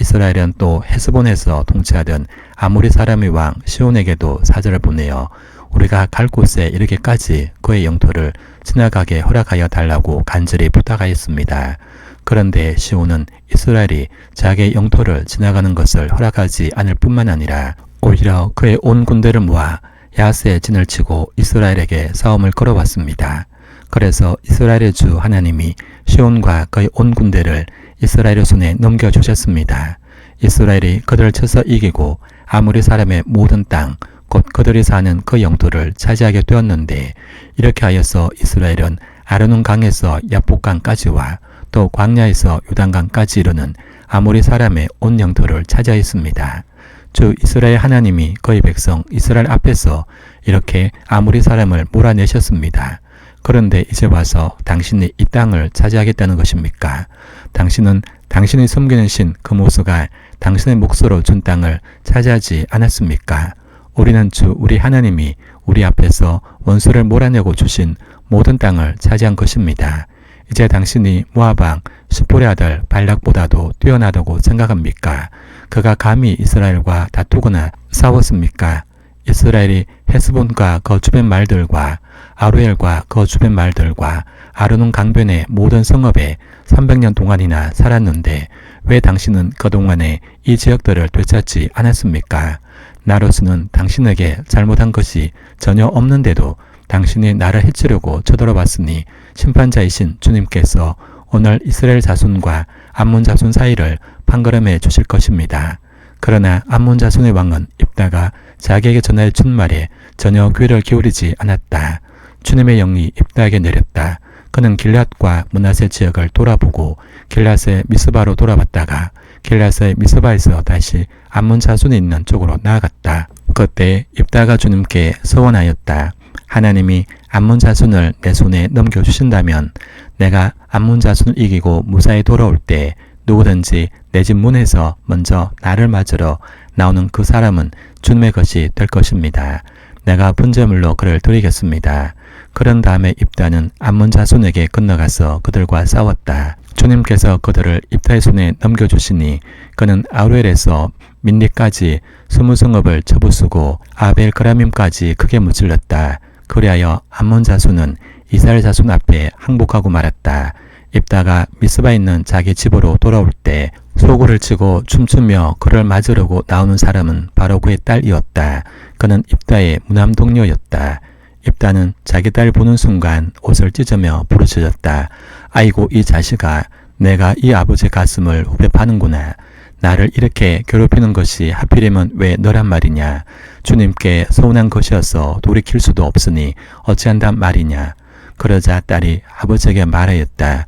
이스라엘은 또 헤스본에서 통치하던 아모리 사람의 왕 시온에게도 사절을 보내어 우리가 갈 곳에 이르기까지 그의 영토를 지나가게 허락하여 달라고 간절히 부탁하였습니다. 그런데 시온은 이스라엘이 자기의 영토를 지나가는 것을 허락하지 않을 뿐만 아니라 오히려 그의 온 군대를 모아 야스에 진을 치고 이스라엘에게 싸움을 걸어왔습니다. 그래서 이스라엘의 주 하나님이 시온과 그의 온 군대를 이스라엘의 손에 넘겨주셨습니다. 이스라엘이 그들을 쳐서 이기고 아모리 사람의 모든 땅, 곧 그들이 사는 그 영토를 차지하게 되었는데 이렇게 하여서 이스라엘은 아르논 강에서 야복강까지와 또 광야에서 요단강까지 이르는 아모리 사람의 온 영토를 차지하였습니다. 주 이스라엘 하나님이 그의 백성 이스라엘 앞에서 이렇게 아모리 사람을 몰아내셨습니다. 그런데 이제 와서 당신이 이 땅을 차지하겠다는 것입니까? 당신은 당신이 섬기는 신 그모스가 당신의 몫으로 준 땅을 차지하지 않았습니까? 우리는 주 우리 하나님이 우리 앞에서 원수를 몰아내고 주신 모든 땅을 차지한 것입니다. 이제 당신이 모압 왕 스볼의 아들 발락보다도 뛰어나다고 생각합니까? 그가 감히 이스라엘과 다투거나 싸웠습니까? 이스라엘이 헤스본과 그 주변 말들과 아루엘과 그 주변 말들과 아르논 강변의 모든 성읍에 300년 동안이나 살았는데 왜 당신은 그동안에 이 지역들을 되찾지 않았습니까? 나로서는 당신에게 잘못한 것이 전혀 없는데도 당신이 나를 해치려고 쳐들어봤으니 심판자이신 주님께서 오늘 이스라엘 자손과 암몬 자손 사이를 판가름해 주실 것입니다. 그러나 암몬 자손의 왕은 입다가 자기에게 전하여 준 말에 전혀 귀를 기울이지 않았다. 주님의 영이 입다에게 내렸다. 그는 길앗과 므낫세 지역을 돌아보고 길앗의 미스바로 돌아봤다가 길앗의 미스바에서 다시 암몬 자손이 있는 쪽으로 나아갔다. 그때 입다가 주님께 서원하였다. 하나님이 암몬 자손을 내 손에 넘겨주신다면 내가 암몬 자손을 이기고 무사히 돌아올 때 누구든지 내 집 문에서 먼저 나를 맞으러 나오는 그 사람은 주님의 것이 될 것입니다. 내가 번제물로 그를 드리겠습니다. 그런 다음에 입다는 암몬 자손에게 건너가서 그들과 싸웠다. 주님께서 그들을 입다의 손에 넘겨주시니 그는 아루엘에서 민니까지 20성읍을 쳐부수고 아벨 그라밈까지 크게 무찔렀다. 그리하여 암몬 자손은 이스라엘 자손 앞에 항복하고 말았다. 입다가 미스바에 있는 자기 집으로 돌아올 때 소구를 치고 춤추며 그를 맞으려고 나오는 사람은 바로 그의 딸이었다. 그는 입다의 무남 동료였다. 입다는 자기 딸 보는 순간 옷을 찢으며 부르짖었다. 아이고 이 자식아, 내가 이 아버지 가슴을 후벼 파는구나. 나를 이렇게 괴롭히는 것이 하필이면 왜 너란 말이냐. 주님께 서운한 것이어서 돌이킬 수도 없으니 어찌한단 말이냐. 그러자 딸이 아버지에게 말하였다.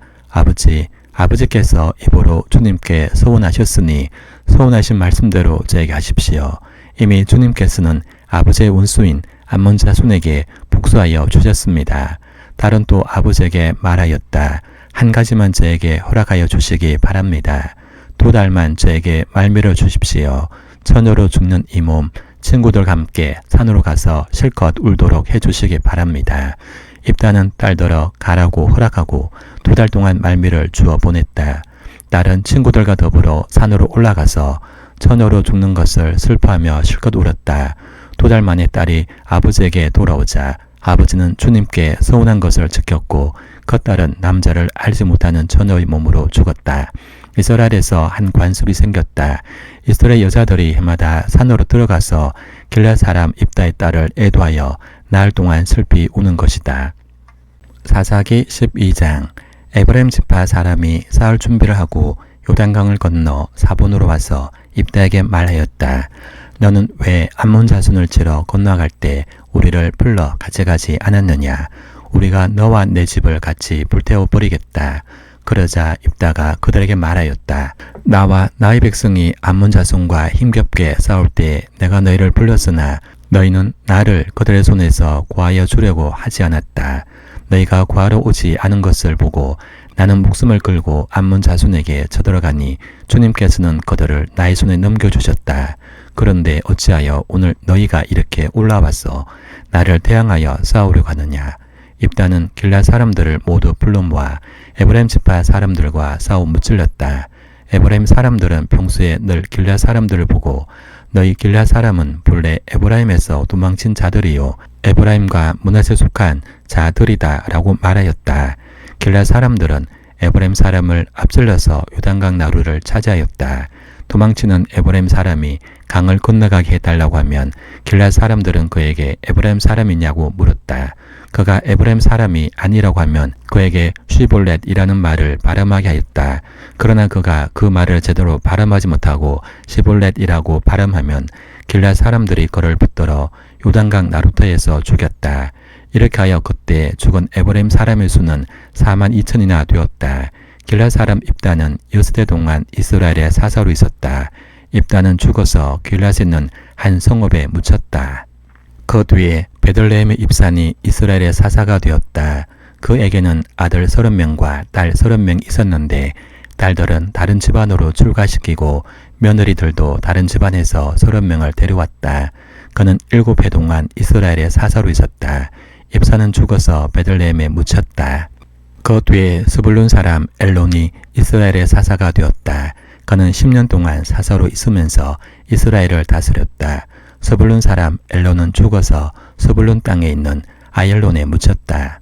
아버지께서 입으로 주님께 서운하셨으니 서운하신 말씀대로 저에게 하십시오. 이미 주님께서는 아버지의 원수인 암몬 자손에게 복수하여 주셨습니다. 딸은 또 아버지에게 말하였다. 한 가지만 저에게 허락하여 주시기 바랍니다. 2달만 저에게 말미를 주십시오. 처녀로 죽는 이 몸 친구들과 함께 산으로 가서 실컷 울도록 해주시기 바랍니다. 입다는 딸더러 가라고 허락하고 2달 동안 말미를 주어 보냈다. 딸은 친구들과 더불어 산으로 올라가서 처녀로 죽는 것을 슬퍼하며 실컷 울었다. 2달 만에 딸이 아버지에게 돌아오자 아버지는 주님께 서운한 것을 지켰고 그 딸은 남자를 알지 못하는 처녀의 몸으로 죽었다. 이스라엘에서 한 관습이 생겼다. 이스라엘 여자들이 해마다 산으로 들어가서 길앗 사람 입다의 딸을 애도하여 나흘 동안 슬피 우는 것이다. 사사기 12장. 에브라임 지파 사람이 싸울 준비를 하고 요단강을 건너 사본으로 와서 입다에게 말하였다. 너는 왜 암몬 자손을 치러 건너갈 때 우리를 불러 가져가지 않았느냐. 우리가 너와 내 집을 같이 불태워 버리겠다. 그러자 입다가 그들에게 말하였다. 나와 나의 백성이 암몬 자손과 힘겹게 싸울 때 내가 너희를 불렀으나 너희는 나를 그들의 손에서 구하여 주려고 하지 않았다. 너희가 구하러 오지 않은 것을 보고 나는 목숨을 걸고 암몬 자손에게 쳐들어가니 주님께서는 그들을 나의 손에 넘겨주셨다. 그런데 어찌하여 오늘 너희가 이렇게 올라와서 나를 대항하여 싸우려고 하느냐. 입다는 길앗 사람들을 모두 불러 모아 에브라임 지파 사람들과 싸워 무찔렀다. 에브라임 사람들은 평소에 늘 길앗 사람들을 보고 너희 길앗 사람은 본래 에브라임에서 도망친 자들이요 에브라임과 므낫에 속한 자들이다 라고 말하였다. 길앗 사람들은 에브라임 사람을 앞질러서 요단강 나루를 차지하였다. 도망치는 에브라임 사람이 강을 건너가게 해달라고 하면 길앗 사람들은 그에게 에브라임 사람이냐고 물었다. 그가 에브라임 사람이 아니라고 하면 그에게 시볼렛이라는 말을 발음하게 하였다. 그러나 그가 그 말을 제대로 발음하지 못하고 시볼렛이라고 발음하면 길앗 사람들이 그를 붙들어 요단강 나루터에서 죽였다. 이렇게 하여 그때 죽은 에브라임 사람의 수는 42,000이나 되었다. 길앗 사람 입다는 여스대 동안 이스라엘의 사사로 있었다. 입다는 죽어서 길앗에 있는 한 성읍에 묻혔다. 그 뒤에 베들레헴의 입산이 이스라엘의 사사가 되었다. 그에게는 아들 30명과 딸 30명이 있었는데 딸들은 다른 집안으로 출가시키고 며느리들도 다른 집안에서 30명을 데려왔다. 그는 7해 동안 이스라엘의 사사로 있었다. 입사는 죽어서 베들레헴에 묻혔다. 그 뒤에 스불룬 사람 엘론이 이스라엘의 사사가 되었다. 그는 10년 동안 사사로 있으면서 이스라엘을 다스렸다. 스불룬 사람 엘론은 죽어서 스불룬 땅에 있는 아옐론에 묻혔다.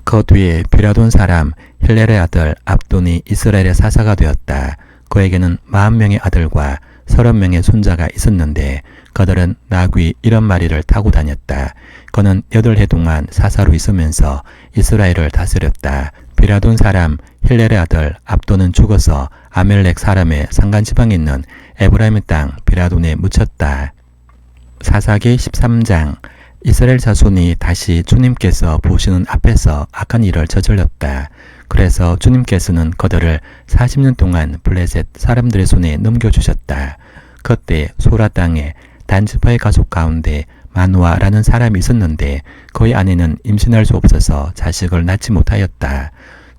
그 뒤에 비라돈 사람 힐렐의 아들 압돈이 이스라엘의 사사가 되었다. 그에게는 40명의 아들과 30명의 손자가 있었는데 그들은 나귀 70마리를 타고 다녔다. 그는 8해 동안 사사로 있으면서 이스라엘을 다스렸다. 비라돈 사람 힐렐의 아들 압돈은 죽어서 아멜렉 사람의 산간지방에 있는 에브라임 땅 비라돈에 묻혔다. 사사기 13장. 이스라엘 자손이 다시 주님께서 보시는 앞에서 악한 일을 저질렀다. 그래서 주님께서는 그들을 40년 동안 블레셋 사람들의 손에 넘겨주셨다. 그때 소라 땅에 단지파의 가족 가운데 마누아라는 사람이 있었는데 그의 아내는 임신할 수 없어서 자식을 낳지 못하였다.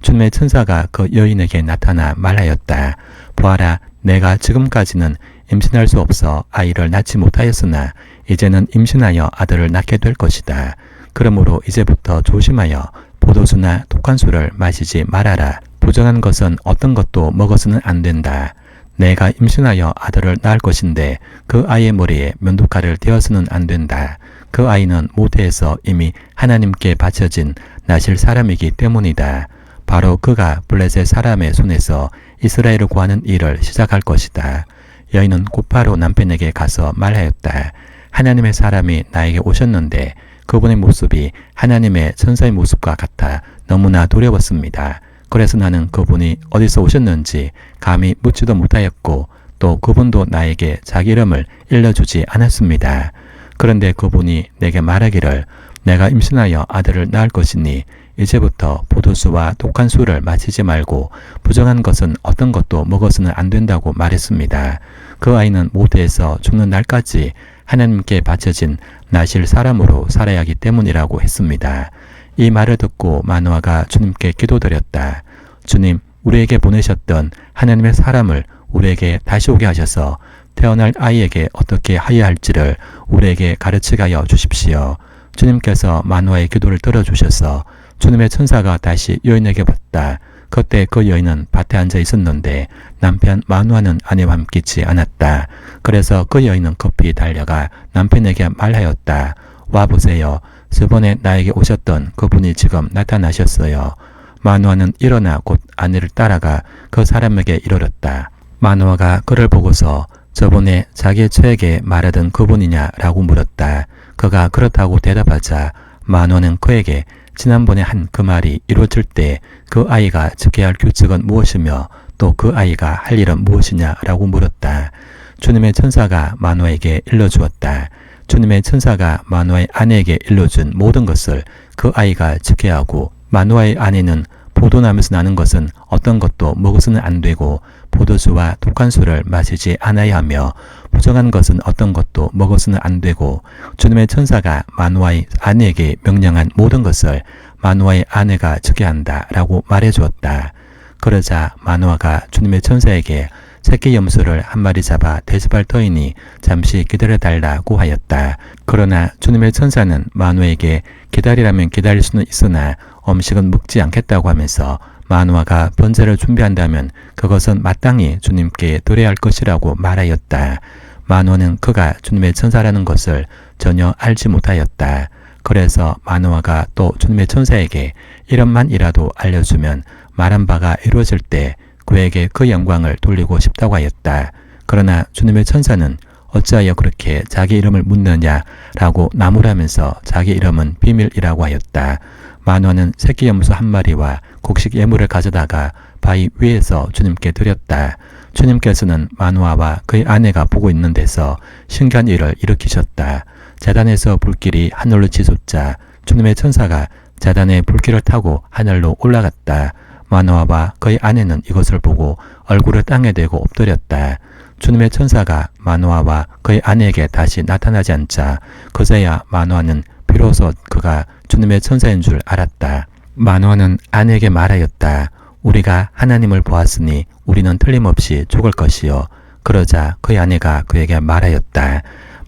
주님의 천사가 그 여인에게 나타나 말하였다. 보아라, 내가 지금까지는 임신할 수 없어 아이를 낳지 못하였으나 이제는 임신하여 아들을 낳게 될 것이다. 그러므로 이제부터 조심하여 포도주나 독한 술을 마시지 말아라. 부정한 것은 어떤 것도 먹어서는 안 된다. 내가 임신하여 아들을 낳을 것인데 그 아이의 머리에 면도칼을 대어서는 안 된다. 그 아이는 모태에서 이미 하나님께 바쳐진 나실 사람이기 때문이다. 바로 그가 블레셋 사람의 손에서 이스라엘을 구하는 일을 시작할 것이다. 여인은 곧바로 남편에게 가서 말하였다. 하나님의 사람이 나에게 오셨는데 그분의 모습이 하나님의 천사의 모습과 같아 너무나 두려웠습니다. 그래서 나는 그분이 어디서 오셨는지 감히 묻지도 못하였고 또 그분도 나에게 자기 이름을 일러주지 않았습니다. 그런데 그분이 내게 말하기를 내가 임신하여 아들을 낳을 것이니 이제부터 포도주와 독한 술을 마시지 말고 부정한 것은 어떤 것도 먹어서는 안 된다고 말했습니다. 그 아이는 모태에서 죽는 날까지 하나님께 바쳐진 나실 사람으로 살아야 하기 때문이라고 했습니다. 이 말을 듣고 마누아가 주님께 기도드렸다. 주님, 우리에게 보내셨던 하나님의 사람을 우리에게 다시 오게 하셔서 태어날 아이에게 어떻게 하여야 할지를 우리에게 가르치게 하여 주십시오. 주님께서 마누아의 기도를 들어주셔서 주님의 천사가 다시 여인에게 왔다. 그때 그 여인은 밭에 앉아 있었는데 남편 마누아는 아내와 함께 있지 않았다. 그래서 그 여인은 급히 달려가 남편에게 말하였다. 와보세요. 저번에 나에게 오셨던 그분이 지금 나타나셨어요. 마누아는 일어나 곧 아내를 따라가 그 사람에게 이르렀다. 마누아가 그를 보고서 저번에 자기의 처에게 말하던 그분이냐라고 물었다. 그가 그렇다고 대답하자 마누아는 그에게 지난번에 한 그 말이 이루어질 때 그 아이가 지켜야 할 규칙은 무엇이며 또 그 아이가 할 일은 무엇이냐라고 물었다. 주님의 천사가 마누아에게 일러주었다. 주님의 천사가 마누아의 아내에게 일러준 모든 것을 그 아이가 지켜야 하고 마누아의 아내는 포도나무에서 나는 것은 어떤 것도 먹어서는 안 되고 포도주와 독한 술을 마시지 않아야 하며 부정한 것은 어떤 것도 먹어서는 안 되고 주님의 천사가 마누아의 아내에게 명령한 모든 것을 마누아의 아내가 지켜야 한다라고 말해주었다. 그러자 마누아가 주님의 천사에게 새끼 염소를 한 마리 잡아 대접할 터이니 잠시 기다려달라고 하였다. 그러나 주님의 천사는 마누아에게 기다리라면 기다릴 수는 있으나 음식은 먹지 않겠다고 하면서 마누아가 번제를 준비한다면 그것은 마땅히 주님께 드려야 할 것이라고 말하였다. 마누아는 그가 주님의 천사라는 것을 전혀 알지 못하였다. 그래서 마누아가 또 주님의 천사에게 이름만이라도 알려주면 말한 바가 이루어질 때 그에게 그 영광을 돌리고 싶다고 하였다. 그러나 주님의 천사는 어찌하여 그렇게 자기 이름을 묻느냐라고 나무라면서 자기 이름은 비밀이라고 하였다. 마누아는 새끼 염소 한 마리와 곡식 예물을 가져다가 바위 위에서 주님께 드렸다. 주님께서는 마누아와 그의 아내가 보고 있는 데서 신기한 일을 일으키셨다. 제단에서 불길이 하늘로 치솟자 주님의 천사가 제단의 불길을 타고 하늘로 올라갔다. 마누아와 그의 아내는 이것을 보고 얼굴을 땅에 대고 엎드렸다. 주님의 천사가 마누아와 그의 아내에게 다시 나타나지 않자 그제야 마누아는 비로소 그가 주님의 천사인 줄 알았다. 마누아는 아내에게 말하였다. 우리가 하나님을 보았으니 우리는 틀림없이 죽을 것이요. 그러자 그의 아내가 그에게 말하였다.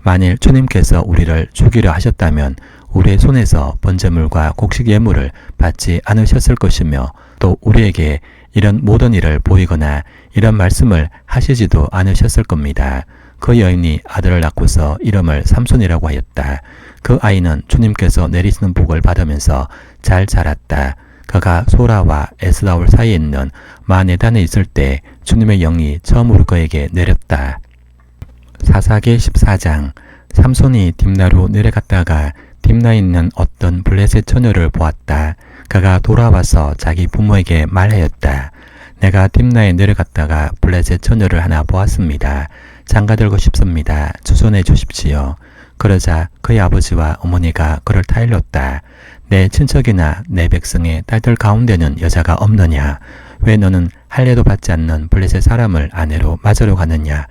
만일 주님께서 우리를 죽이려 하셨다면 우리의 손에서 번제물과 곡식 예물을 받지 않으셨을 것이며 또 우리에게 이런 모든 일을 보이거나 이런 말씀을 하시지도 않으셨을 겁니다. 그 여인이 아들을 낳고서 이름을 삼손이라고 하였다. 그 아이는 주님께서 내리시는 복을 받으면서 잘 자랐다. 그가 소라와 에스라올 사이에 있는 마네단에 있을 때 주님의 영이 처음으로 그에게 내렸다. 사사기 14장. 삼손이 딥나로 내려갔다가 딥나에 있는 어떤 블레셋 처녀를 보았다. 그가 돌아와서 자기 부모에게 말하였다. 내가 딥나에 내려갔다가 블레셋 처녀를 하나 보았습니다. 장가들고 싶습니다. 주선해 주십시오. 그러자 그의 아버지와 어머니가 그를 타일렀다. 내 친척이나 내 백성의 딸들 가운데는 여자가 없느냐? 왜 너는 할례도 받지 않는 블레셋 사람을 아내로 맞으러 가느냐?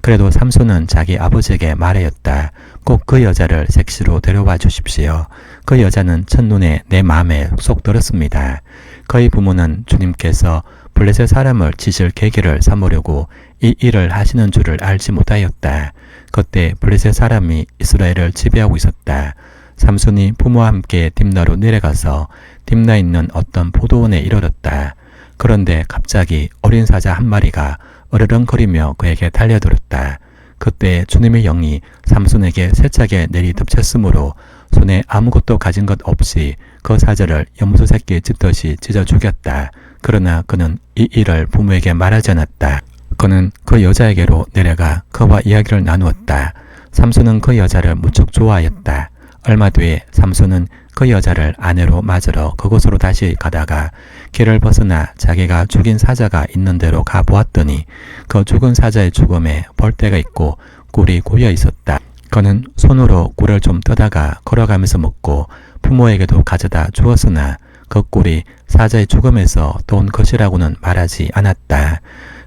그래도 삼손은 자기 아버지에게 말하였다. 꼭 그 여자를 색시로 데려와 주십시오. 그 여자는 첫눈에 내 마음에 쏙 들었습니다. 그의 부모는 주님께서 블레셋 사람을 치실 계기를 삼으려고 이 일을 하시는 줄을 알지 못하였다. 그때 블레셋 사람이 이스라엘을 지배하고 있었다. 삼손이 부모와 함께 딥나로 내려가서 딥나에 있는 어떤 포도원에 이르렀다. 그런데 갑자기 어린 사자 한 마리가 어르렁거리며 그에게 달려들었다. 그때 주님의 영이 삼손에게 세차게 내리덮쳤으므로 손에 아무것도 가진 것 없이 그 사자를 염소 새끼 찢듯이 찢어 죽였다. 그러나 그는 이 일을 부모에게 말하지 않았다. 그는 그 여자에게로 내려가 그와 이야기를 나누었다. 삼손은 그 여자를 무척 좋아하였다. 얼마 뒤에 삼손은 그 여자를 아내로 맞으러 그곳으로 다시 가다가 길을 벗어나 자기가 죽인 사자가 있는 데로 가보았더니 그 죽은 사자의 죽음에 벌떼가 있고 꿀이 고여 있었다. 그는 손으로 꿀을 좀 떠다가 걸어가면서 먹고 부모에게도 가져다 주었으나 그 꿀이 사자의 죽음에서 돈 것이라고는 말하지 않았다.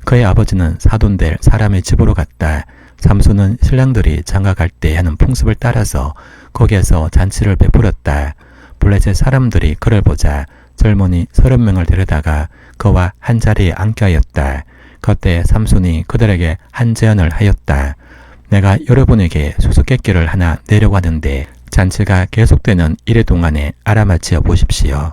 그의 아버지는 사돈될 사람의 집으로 갔다. 삼손은 신랑들이 장가갈 때 하는 풍습을 따라서 거기에서 잔치를 베풀었다. 블레셋 사람들이 그를 보자 젊은이 30명을 데려다가 그와 한 자리에 앉게 하였다. 그때 삼손이 그들에게 한 제안을 하였다. 내가 여러분에게 수수께끼를 하나 내려고 하는데 잔치가 계속되는 이래 동안에 알아맞혀 보십시오.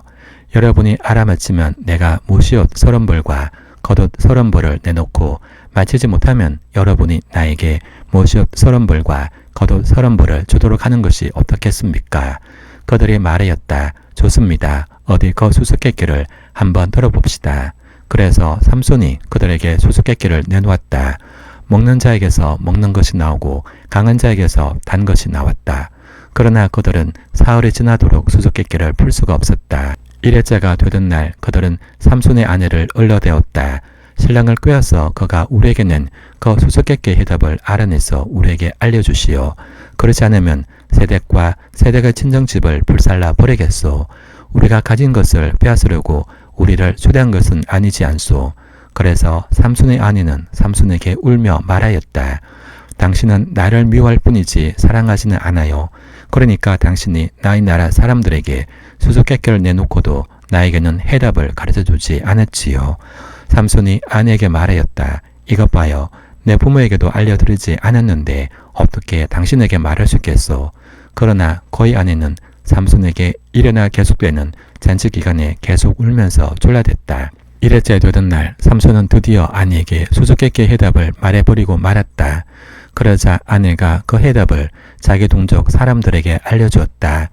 여러분이 알아맞히면 내가 무시옷 30벌과 겉옷 30벌을 내놓고 맞히지 못하면 여러분이 나에게 무시옷 30벌과 겉옷 30벌을 주도록 하는 것이 어떻겠습니까? 그들이 말하였다. 좋습니다. 어디 그 수수께끼를 한번 들어봅시다. 그래서 삼손이 그들에게 수수께끼를 내놓았다. 먹는 자에게서 먹는 것이 나오고 강한 자에게서 단 것이 나왔다. 그러나 그들은 사흘이 지나도록 수수께끼를 풀 수가 없었다. 1회째가 되던 날 그들은 삼손의 아내를 을러대었다. 신랑을 꾀어서 그가 우리에게 낸 그 수수께끼의 해답을 알아내서 우리에게 알려주시오. 그렇지 않으면 세댁과 세댁의 친정집을 불살라 버리겠소. 우리가 가진 것을 빼앗으려고 우리를 초대한 것은 아니지 않소. 그래서 삼손의 아내는 삼손에게 울며 말하였다. 당신은 나를 미워할 뿐이지 사랑하지는 않아요. 그러니까 당신이 나의 나라 사람들에게 수수께끼를 내놓고도 나에게는 해답을 가르쳐주지 않았지요. 삼손이 아내에게 말하였다. 이것 봐요. 내 부모에게도 알려드리지 않았는데 어떻게 당신에게 말할 수 있겠소. 그러나 그의 아내는 삼손에게 1회나 계속되는 잔치 기간에 계속 울면서 졸라댔다. 1회째 되던 날 삼손은 드디어 아내에게 수수께끼의 해답을 말해버리고 말았다. 그러자 아내가 그 해답을 자기 동족 사람들에게 알려주었다.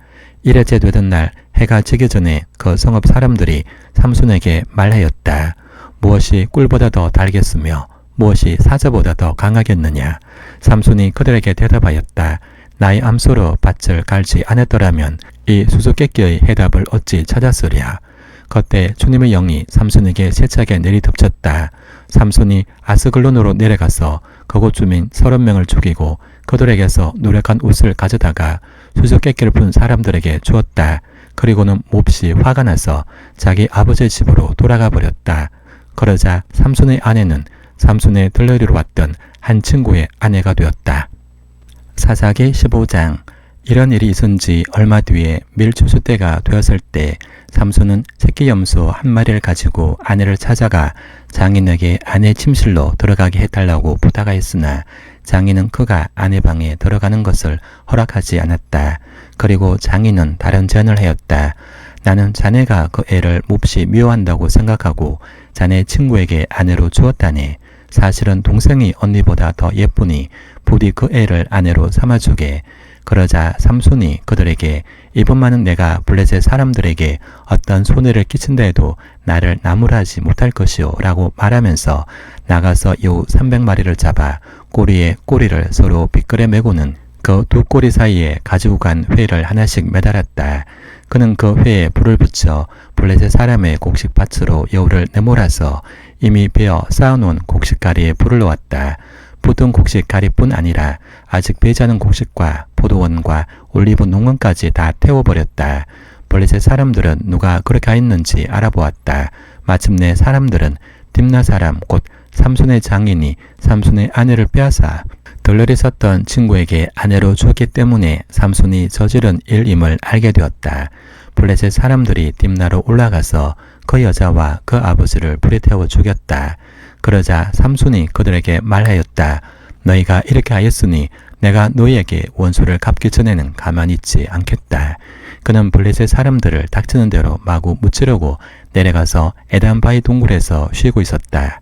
1회째 되던 날 해가 지기 전에 그 성읍 사람들이 삼손에게 말하였다. 무엇이 꿀보다 더 달겠으며 무엇이 사자보다 더 강하겠느냐. 삼손이 그들에게 대답하였다. 나의 암소로 밭을 갈지 않았더라면 이 수수께끼의 해답을 어찌 찾았으랴. 그때 주님의 영이 삼손에게 세차게 내리덮쳤다. 삼손이 아스글론으로 내려가서 그곳 주민 30명을 죽이고 그들에게서 노력한 옷을 가져다가 수수께끼를 푼 사람들에게 주었다. 그리고는 몹시 화가 나서 자기 아버지의 집으로 돌아가 버렸다. 그러자 삼손의 아내는 삼손의 들러리로 왔던 한 친구의 아내가 되었다. 사사기 15장. 이런 일이 있은 지 얼마 뒤에 밀추수 때가 되었을 때 삼손은 새끼 염소 한 마리를 가지고 아내를 찾아가 장인에게 아내 침실로 들어가게 해달라고 부탁하였으나 장인은 그가 아내 방에 들어가는 것을 허락하지 않았다. 그리고 장인은 다른 제안을 하였다. 나는 자네가 그 애를 몹시 미워한다고 생각하고 자네 친구에게 아내로 주었다네. 사실은 동생이 언니보다 더 예쁘니 부디 그 애를 아내로 삼아주게. 그러자 삼손이 그들에게 이번만은 내가 블레셋 사람들에게 어떤 손해를 끼친다 해도 나를 나무라지 못할 것이오 라고 말하면서 나가서 여우 300마리를 잡아 꼬리에 꼬리를 서로 빗끌에 메고는 그 두 꼬리 사이에 가지고 간 회를 하나씩 매달았다. 그는 그 회에 불을 붙여 블레셋 사람의 곡식밭으로 여우를 내몰아서 이미 베어 쌓아놓은 곡식가리에 불을 놓았다. 붙은 곡식가리뿐 아니라 아직 배지 않은 곡식과 포도원과 올리브 농원까지 다 태워버렸다. 블레셋 사람들은 누가 그렇게 하였는지 알아보았다. 마침내 사람들은 딥나 사람 곧 삼손의 장인이 삼손의 아내를 빼앗아 들러리 섰던 친구에게 아내로 주었기 때문에 삼손이 저지른 일임을 알게 되었다. 블레셋 사람들이 딥나로 올라가서 그 여자와 그 아버지를 불에 태워 죽였다. 그러자 삼손이 그들에게 말하였다. 너희가 이렇게 하였으니 내가 너희에게 원수를 갚기 전에는 가만히 있지 않겠다. 그는 블레셋 사람들을 닥치는 대로 마구 무찌르고 내려가서 에단바위 동굴에서 쉬고 있었다.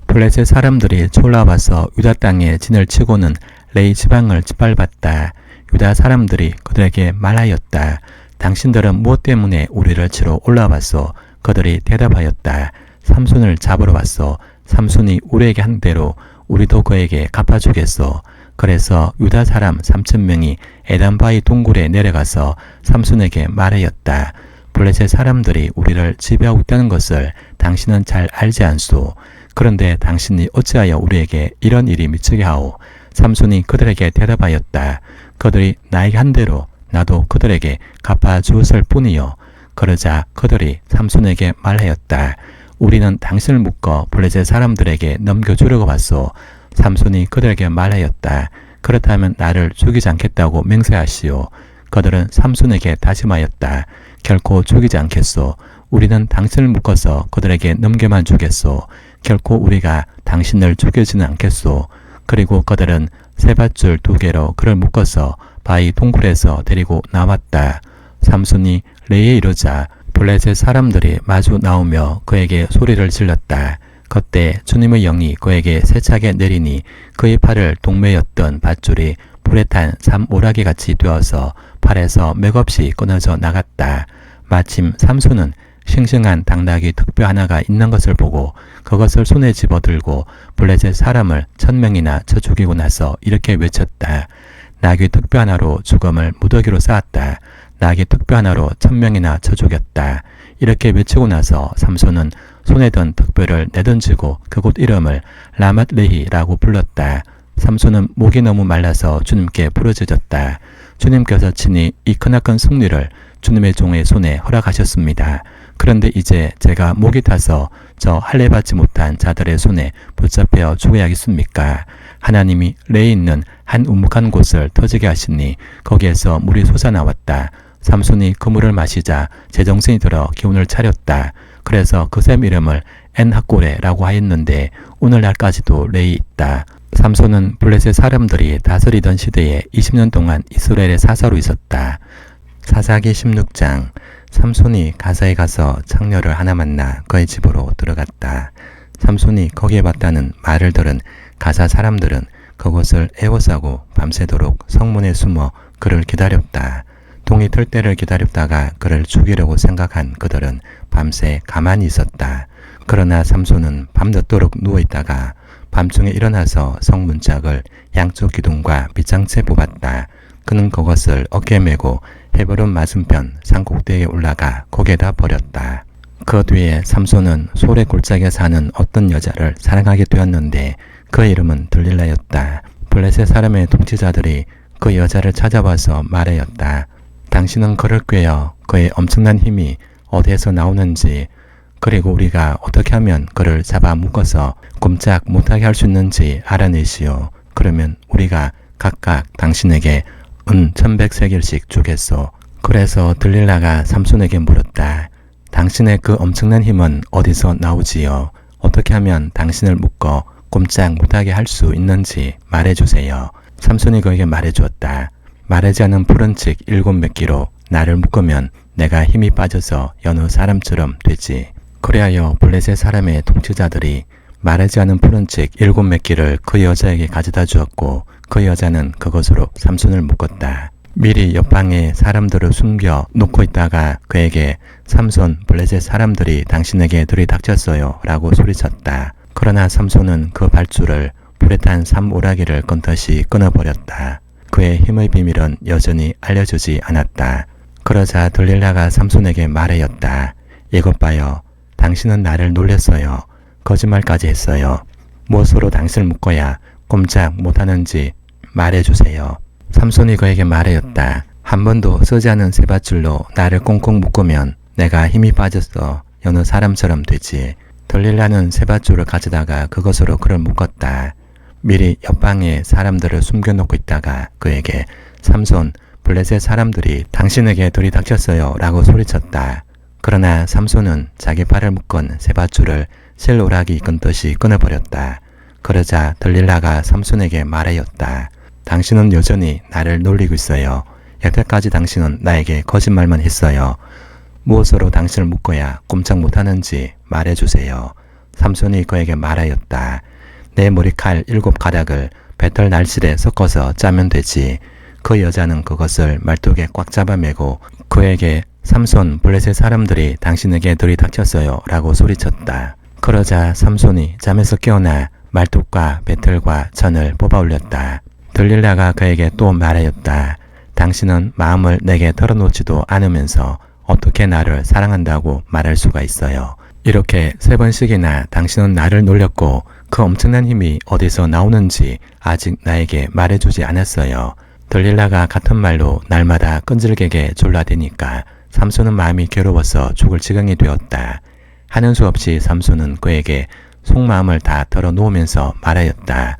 블레셋 사람들이 올라와서 유다 땅에 진을 치고는 레이 지방을 짓밟았다. 유다 사람들이 그들에게 말하였다. 당신들은 무엇 때문에 우리를 치러 올라왔소? 그들이 대답하였다. 삼손을 잡으러 왔소. 삼손이 우리에게 한 대로 우리도 그에게 갚아주겠소. 그래서 유다 사람 3,000명이 에단바위 동굴에 내려가서 삼손에게 말하였다. 블레셋 사람들이 우리를 지배하고 있다는 것을 당신은 잘 알지 않소. 그런데 당신이 어찌하여 우리에게 이런 일이 미치게 하오? 삼손이 그들에게 대답하였다. 그들이 나에게 한 대로 나도 그들에게 갚아주었을 뿐이요. 그러자 그들이 삼손에게 말하였다. 우리는 당신을 묶어 블레셋 사람들에게 넘겨주려고 왔소. 삼손이 그들에게 말하였다. 그렇다면 나를 죽이지 않겠다고 맹세하시오. 그들은 삼손에게 다짐하였다. 결코 죽이지 않겠소. 우리는 당신을 묶어서 그들에게 넘겨만 주겠소. 결코 우리가 당신을 죽이지는 않겠소. 그리고 그들은 세밧줄 2개로 그를 묶어서 바위 동굴에서 데리고 나왔다. 삼손이 레이에 이르자 블레셋 사람들이 마주 나오며 그에게 소리를 질렀다. 그때 주님의 영이 그에게 세차게 내리니 그의 팔을 동매였던 밧줄이 불에 탄 삼오라기 같이 되어서 팔에서 맥없이 끊어져 나갔다. 마침 삼손은 싱싱한 당나귀 득뼈 하나가 있는 것을 보고 그것을 손에 집어들고 블레셋 사람을 1,000명이나 쳐 죽이고 나서 이렇게 외쳤다. 나귀 득뼈 하나로 죽음을 무더기로 쌓았다. 나귀 득뼈 하나로 1,000명이나 쳐 죽였다. 이렇게 외치고 나서 삼손은 손에 든 득뼈를 내던지고 그곳 이름을 라맛레히라고 불렀다. 삼손은 목이 너무 말라서 주님께 부르짖었다. 주님께서 친히 이 크나큰 승리를 주님의 종의 손에 허락하셨습니다. 그런데 이제 제가 목이 타서 저 할례 받지 못한 자들의 손에 붙잡혀 죽어야겠습니까? 하나님이 레에 있는 한 우묵한 곳을 터지게 하시니 거기에서 물이 솟아나왔다. 삼손이 그 물을 마시자 제정신이 들어 기운을 차렸다. 그래서 그 샘 이름을 엔하꼬레라고 하였는데 오늘날까지도 레이 있다. 삼손은 블레셋 사람들이 다스리던 시대에 20년 동안 이스라엘의 사사로 있었다. 사사기 16장. 삼손이 가사에 가서 창녀를 하나 만나 그의 집으로 들어갔다. 삼손이 거기에 왔다는 말을 들은 가사 사람들은 그곳을 애워싸고 밤새도록 성문에 숨어 그를 기다렸다. 동이 틀 때를 기다렸다가 그를 죽이려고 생각한 그들은 밤새 가만히 있었다. 그러나 삼손은 밤늦도록 누워있다가 밤중에 일어나서 성문짝을 양쪽 기둥과 밑장채 뽑았다. 그는 그것을 어깨에 메고 헤브론 맞은편 산꼭대기에 올라가 거기에다 버렸다. 그 뒤에 삼손은 소래 골짜기에 사는 어떤 여자를 사랑하게 되었는데 그의 이름은 들릴라였다. 블레셋 사람의 통치자들이 그 여자를 찾아와서 말하였다. 당신은 그를 꿰어 그의 엄청난 힘이 어디에서 나오는지 그리고 우리가 어떻게 하면 그를 잡아 묶어서 꼼짝 못하게 할 수 있는지 알아내시오. 그러면 우리가 각각 당신에게 은 1100세겔씩 주겠소. 그래서 들릴라가 삼손에게 물었다. 당신의 그 엄청난 힘은 어디서 나오지요? 어떻게 하면 당신을 묶어 꼼짝 못하게 할 수 있는지 말해주세요. 삼손이 그에게 말해주었다. 마르지 않은 푸른 칡 7매끼로 나를 묶으면 내가 힘이 빠져서 여느 사람처럼 되지. 그리하여 블레셋 사람의 통치자들이 마르지 않은 푸른 칡 7매끼를 그 여자에게 가져다 주었고 그 여자는 그것으로 삼손을 묶었다. 미리 옆방에 사람들을 숨겨 놓고 있다가 그에게 삼손 블레셋 사람들이 당신에게 들이닥쳤어요 라고 소리쳤다. 그러나 삼손은 그 밧줄을 불에 탄 삼오라기를 끊듯이 끊어버렸다. 그의 힘의 비밀은 여전히 알려주지 않았다. 그러자 들릴라가 삼손에게 말하였다. 이것 봐요. 당신은 나를 놀렸어요. 거짓말까지 했어요. 무엇으로 당신을 묶어야 꼼짝 못하는지 말해주세요. 삼손이 그에게 말하였다. 한 번도 쓰지 않은 쇠밧줄로 나를 꽁꽁 묶으면 내가 힘이 빠져서 여느 사람처럼 되지. 들릴라는 쇠밧줄을 가져다가 그것으로 그를 묶었다. 미리 옆방에 사람들을 숨겨놓고 있다가 그에게 삼손 블레셋 사람들이 당신에게 들이닥쳤어요 라고 소리쳤다. 그러나 삼손은 자기 팔을 묶은 쇠밧줄을 실오라기 끊듯이 끊어버렸다. 그러자 들릴라가 삼손에게 말하였다. 당신은 여전히 나를 놀리고 있어요. 여태까지 당신은 나에게 거짓말만 했어요. 무엇으로 당신을 묶어야 꼼짝 못하는지 말해주세요. 삼손이 그에게 말하였다. 내 머리칼 7가닥을 배털 날실에 섞어서 짜면 되지. 그 여자는 그것을 말뚝에 꽉 잡아매고 그에게 삼손 블레셋 사람들이 당신에게 들이닥쳤어요 라고 소리쳤다. 그러자 삼손이 잠에서 깨어나 말뚝과 배틀과 천을 뽑아 올렸다. 들릴라가 그에게 또 말하였다. 당신은 마음을 내게 털어놓지도 않으면서 어떻게 나를 사랑한다고 말할 수가 있어요. 이렇게 3번씩이나 당신은 나를 놀렸고 그 엄청난 힘이 어디서 나오는지 아직 나에게 말해주지 않았어요. 들릴라가 같은 말로 날마다 끈질기게 졸라대니까 삼손은 마음이 괴로워서 죽을 지경이 되었다. 하는 수 없이 삼손은 그에게 속마음을 다 털어놓으면서 말하였다.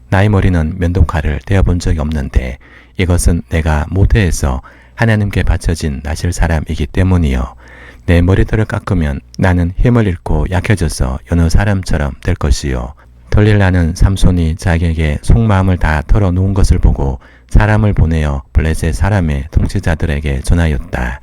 나의 머리는 면도칼을 대어본 적이 없는데 이것은 내가 모태에서 하나님께 바쳐진 나실 사람이기 때문이요. 내 머리털을 깎으면 나는 힘을 잃고 약해져서 여느 사람처럼 될 것이요. 들릴라는 삼손이 자기에게 속마음을 다 털어놓은 것을 보고 사람을 보내어 블레셋 사람의 통치자들에게 전하였다.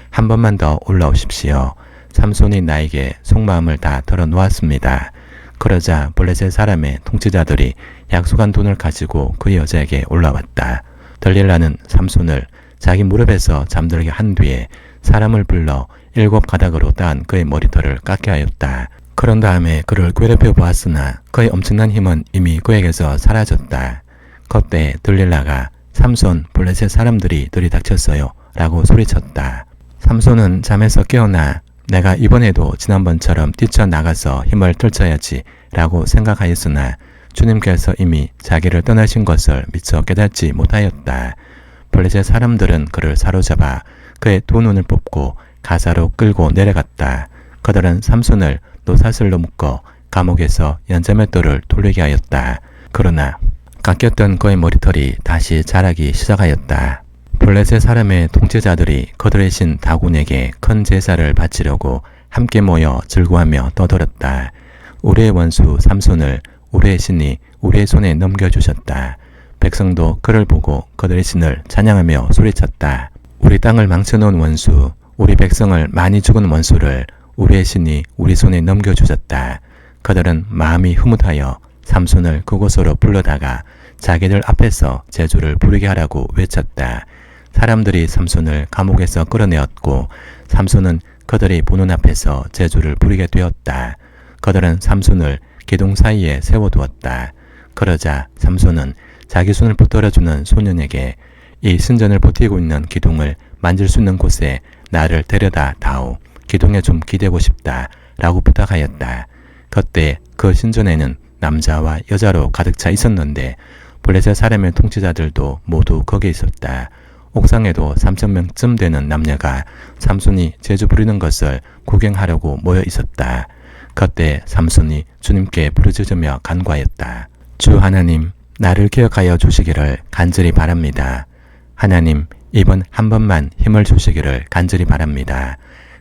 한 번만 더 올라오십시오. 삼손이 나에게 속마음을 다 털어놓았습니다. 그러자 블레셋 사람의 통치자들이 약속한 돈을 가지고 그 여자에게 올라왔다. 들릴라는 삼손을 자기 무릎에서 잠들게 한 뒤에 사람을 불러 7가닥으로 딴 그의 머리털을 깎게 하였다. 그런 다음에 그를 괴롭혀 보았으나 그의 엄청난 힘은 이미 그에게서 사라졌다. 그때 들릴라가 삼손 블레셋 사람들이 들이닥쳤어요 라고 소리쳤다. 삼손은 잠에서 깨어나 내가 이번에도 지난번처럼 뛰쳐나가서 힘을 떨쳐야지 라고 생각하였으나 주님께서 이미 자기를 떠나신 것을 미처 깨닫지 못하였다. 블레셋 사람들은 그를 사로잡아 그의 두 눈을 뽑고 가사로 끌고 내려갔다. 그들은 삼손을 노사슬로 묶어 감옥에서 연자맷돌을 돌리게 하였다. 그러나 깎였던 그의 머리털이 다시 자라기 시작하였다. 블레셋 사람의 통치자들이 그들의 신 다곤에게 큰 제사를 바치려고 함께 모여 즐거워하며 떠들었다. 우리의 원수 삼손을 우리의 신이 우리의 손에 넘겨주셨다. 백성도 그를 보고 그들의 신을 찬양하며 소리쳤다. 우리 땅을 망쳐놓은 원수, 우리 백성을 많이 죽은 원수를 우리의 신이 우리 손에 넘겨주셨다. 그들은 마음이 흐뭇하여 삼손을 그곳으로 불러다가 자기들 앞에서 제주를 부르게 하라고 외쳤다. 사람들이 삼손을 감옥에서 끌어내었고 삼손은 그들이 보는 앞에서 제주를 부리게 되었다. 그들은 삼손을 기둥 사이에 세워두었다. 그러자 삼손은 자기 손을 붙들어주는 소년에게 이 신전을 버티고 있는 기둥을 만질 수 있는 곳에 나를 데려다 다오. 기둥에 좀 기대고 싶다 라고 부탁하였다. 그때 그 신전에는 남자와 여자로 가득 차 있었는데 블레셋 사람의 통치자들도 모두 거기에 있었다. 옥상에도 3,000명쯤 되는 남녀가 삼손이 제주 부리는 것을 구경하려고 모여 있었다. 그때 삼손이 주님께 부르짖으며 간구하였다. 주 하나님, 나를 기억하여 주시기를 간절히 바랍니다. 하나님, 이번 한 번만 힘을 주시기를 간절히 바랍니다.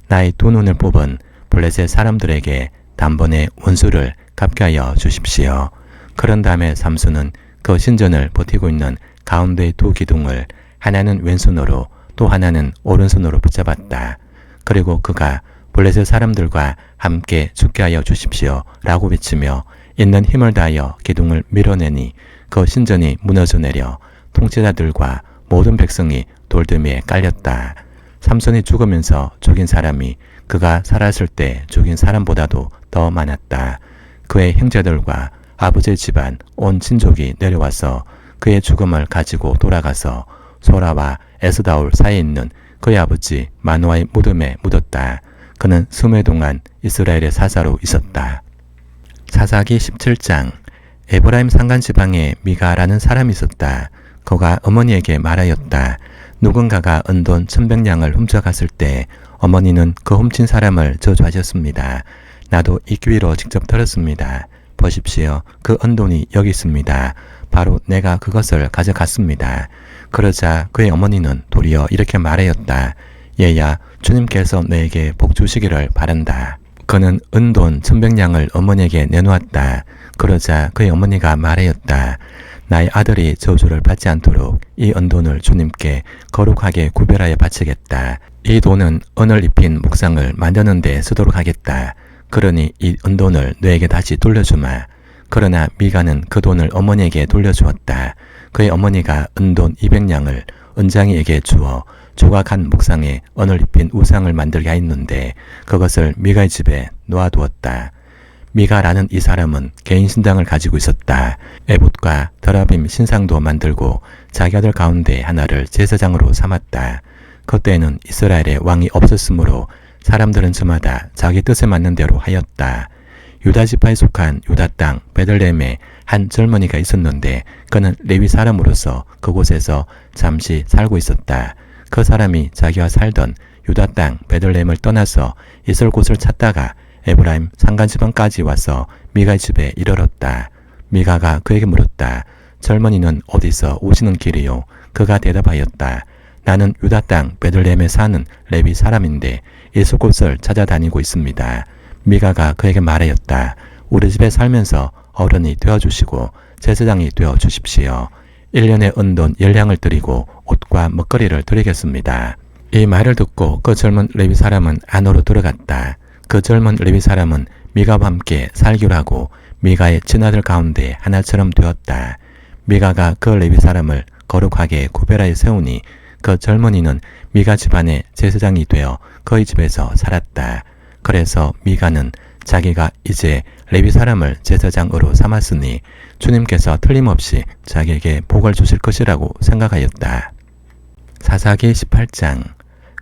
나의 두 눈을 뽑은 블레셋 사람들에게 단번에 원수를 갚게 하여 주십시오. 그런 다음에 삼손은 그 신전을 버티고 있는 가운데의 두 기둥을 하나는 왼손으로 또 하나는 오른손으로 붙잡았다. 그리고 그가 블레셋 사람들과 함께 죽게 하여 주십시오 라고 외치며 있는 힘을 다하여 기둥을 밀어내니 그 신전이 무너져 내려 통치자들과 모든 백성이 돌더미에 깔렸다. 삼손이 죽으면서 죽인 사람이 그가 살았을 때 죽인 사람보다도 더 많았다. 그의 형제들과 아버지의 집안 온 친족이 내려와서 그의 죽음을 가지고 돌아가서 소라와 에스다올 사이에 있는 그의 아버지 마노아의 무덤에 묻었다. 그는 수메 동안 이스라엘의 사사로 있었다. 사사기 17장. 에브라임 산간 지방에 미가라는 사람이 있었다. 그가 어머니에게 말하였다. 누군가가 은돈 1,100냥을 훔쳐갔을 때 어머니는 그 훔친 사람을 저주하셨습니다. 나도 이 귀로 직접 들었습니다. 보십시오. 그 은돈이 여기 있습니다. 바로 내가 그것을 가져갔습니다. 그러자 그의 어머니는 도리어 이렇게 말하였다. 얘야, 주님께서 너에게 복 주시기를 바란다. 그는 은돈 1,100냥을 어머니에게 내놓았다. 그러자 그의 어머니가 말하였다. 나의 아들이 저주를 받지 않도록 이 은돈을 주님께 거룩하게 구별하여 바치겠다. 이 돈은 은을 입힌 묵상을 만드는 데 쓰도록 하겠다. 그러니 이 은돈을 너에게 다시 돌려주마. 그러나 미가는 그 돈을 어머니에게 돌려주었다. 그의 어머니가 은돈 200냥을 은장이에게 주어 조각한 묵상에 은을 입힌 우상을 만들게 하였는데 그것을 미가의 집에 놓아두었다. 미가라는 이 사람은 개인 신당을 가지고 있었다. 에봇과 드라빔 신상도 만들고 자기 아들 가운데 하나를 제사장으로 삼았다. 그때에는 이스라엘에 왕이 없었으므로 사람들은 저마다 자기 뜻에 맞는 대로 하였다. 유다 지파에 속한 유다 땅 베들레헴에 한 젊은이가 있었는데 그는 레위 사람으로서 그곳에서 잠시 살고 있었다. 그 사람이 자기와 살던 유다 땅 베들레헴을 떠나서 있을 곳을 찾다가 에브라임 산간지방까지 와서 미가의 집에 이르렀다. 미가가 그에게 물었다. 젊은이는 어디서 오시는 길이요? 그가 대답하였다. 나는 유다 땅 베들레헴에 사는 레위 사람인데 있을 곳을 찾아다니고 있습니다. 미가가 그에게 말하였다. 우리 집에 살면서 어른이 되어주시고 제사장이 되어주십시오. 1년에 은돈 10냥을 드리고 옷과 먹거리를 드리겠습니다. 이 말을 듣고 그 젊은 레위 사람은 안으로 들어갔다. 그 젊은 레위 사람은 미가와 함께 살기로 하고 미가의 친아들 가운데 하나처럼 되었다. 미가가 그 레위 사람을 거룩하게 구별하여 세우니 그 젊은이는 미가 집안의 제사장이 되어 그의 집에서 살았다. 그래서 미가는 자기가 이제 레위 사람을 제사장으로 삼았으니 주님께서 틀림없이 자기에게 복을 주실 것이라고 생각하였다. 사사기 18장.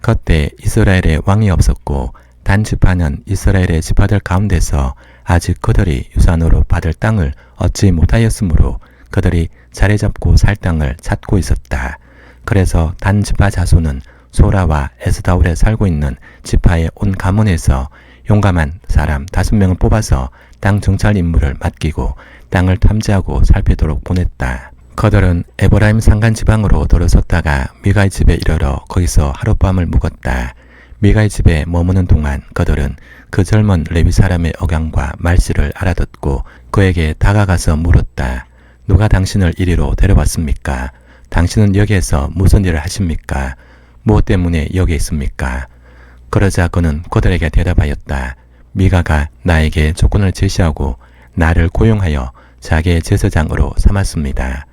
그때 이스라엘에 왕이 없었고 단 지파는 이스라엘의 지파들 가운데서 아직 그들이 유산으로 받을 땅을 얻지 못하였으므로 그들이 자리 잡고 살 땅을 찾고 있었다. 그래서 단 지파 자손은 소라와 에스다올에 살고 있는 지파의 온 가문에서 용감한 사람 5명을 뽑아서 땅 정찰 임무를 맡기고 땅을 탐지하고 살피도록 보냈다. 그들은 에브라임 산간 지방으로 들어섰다가 미가의 집에 이르러 거기서 하룻밤을 묵었다. 미가의 집에 머무는 동안 그들은 그 젊은 레위 사람의 억양과 말씨를 알아듣고 그에게 다가가서 물었다. 누가 당신을 이리로 데려왔습니까? 당신은 여기에서 무슨 일을 하십니까? 무엇 때문에 여기 있습니까? 그러자 그는 그들에게 대답하였다. 미가가 나에게 조건을 제시하고 나를 고용하여 자기의 제사장으로 삼았습니다.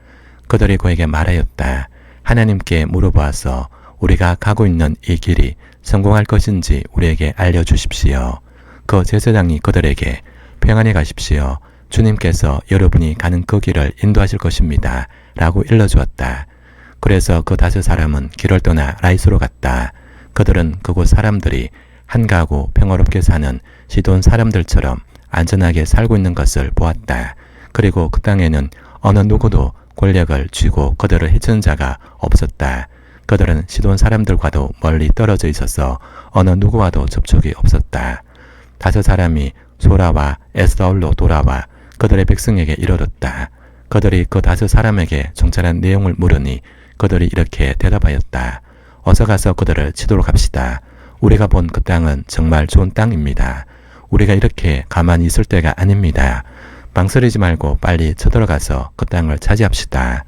그들이 그에게 말하였다. 하나님께 물어보아서 우리가 가고 있는 이 길이 성공할 것인지 우리에게 알려주십시오. 그 제사장이 그들에게 평안히 가십시오. 주님께서 여러분이 가는 그 길을 인도하실 것입니다. 라고 일러주었다. 그래서 그 5 사람은 길을 떠나 라이스로 갔다. 그들은 그곳 사람들이 한가하고 평화롭게 사는 시돈 사람들처럼 안전하게 살고 있는 것을 보았다. 그리고 그 땅에는 어느 누구도 권력을 쥐고 그들을 해치는 자가 없었다. 그들은 시돈 사람들과도 멀리 떨어져 있어서 어느 누구와도 접촉이 없었다. 5 사람이 소라와 에스다올로 돌아와 그들의 백성에게 이르렀다. 그들이 그 5 사람에게 정찰한 내용을 물으니 그들이 이렇게 대답하였다. 어서 가서 그들을 치도록 합시다. 우리가 본 그 땅은 정말 좋은 땅입니다. 우리가 이렇게 가만히 있을 때가 아닙니다. 망설이지 말고 빨리 쳐들어가서 그 땅을 차지합시다.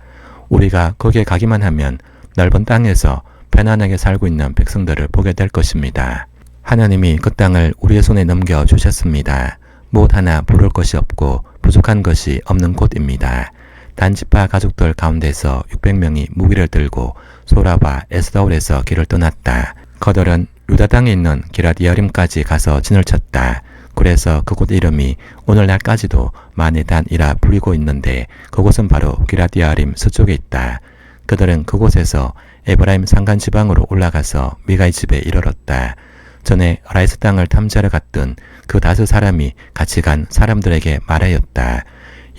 우리가 거기에 가기만 하면 넓은 땅에서 편안하게 살고 있는 백성들을 보게 될 것입니다. 하나님이 그 땅을 우리의 손에 넘겨주셨습니다. 무엇 하나 부를 것이 없고 부족한 것이 없는 곳입니다. 단지파 가족들 가운데서 600명이 무기를 들고 소라와 에스다올에서 길을 떠났다. 그들은 유다 땅에 있는 기라디아림까지 가서 진을 쳤다. 그래서 그곳 이름이 오늘날까지도 마네단이라 불리고 있는데 그곳은 바로 기라디아림 서쪽에 있다. 그들은 그곳에서 에브라임 산간 지방으로 올라가서 미가의 집에 이르렀다. 전에 라이스 땅을 탐지하러 갔던 그 5사람이 같이 간 사람들에게 말하였다.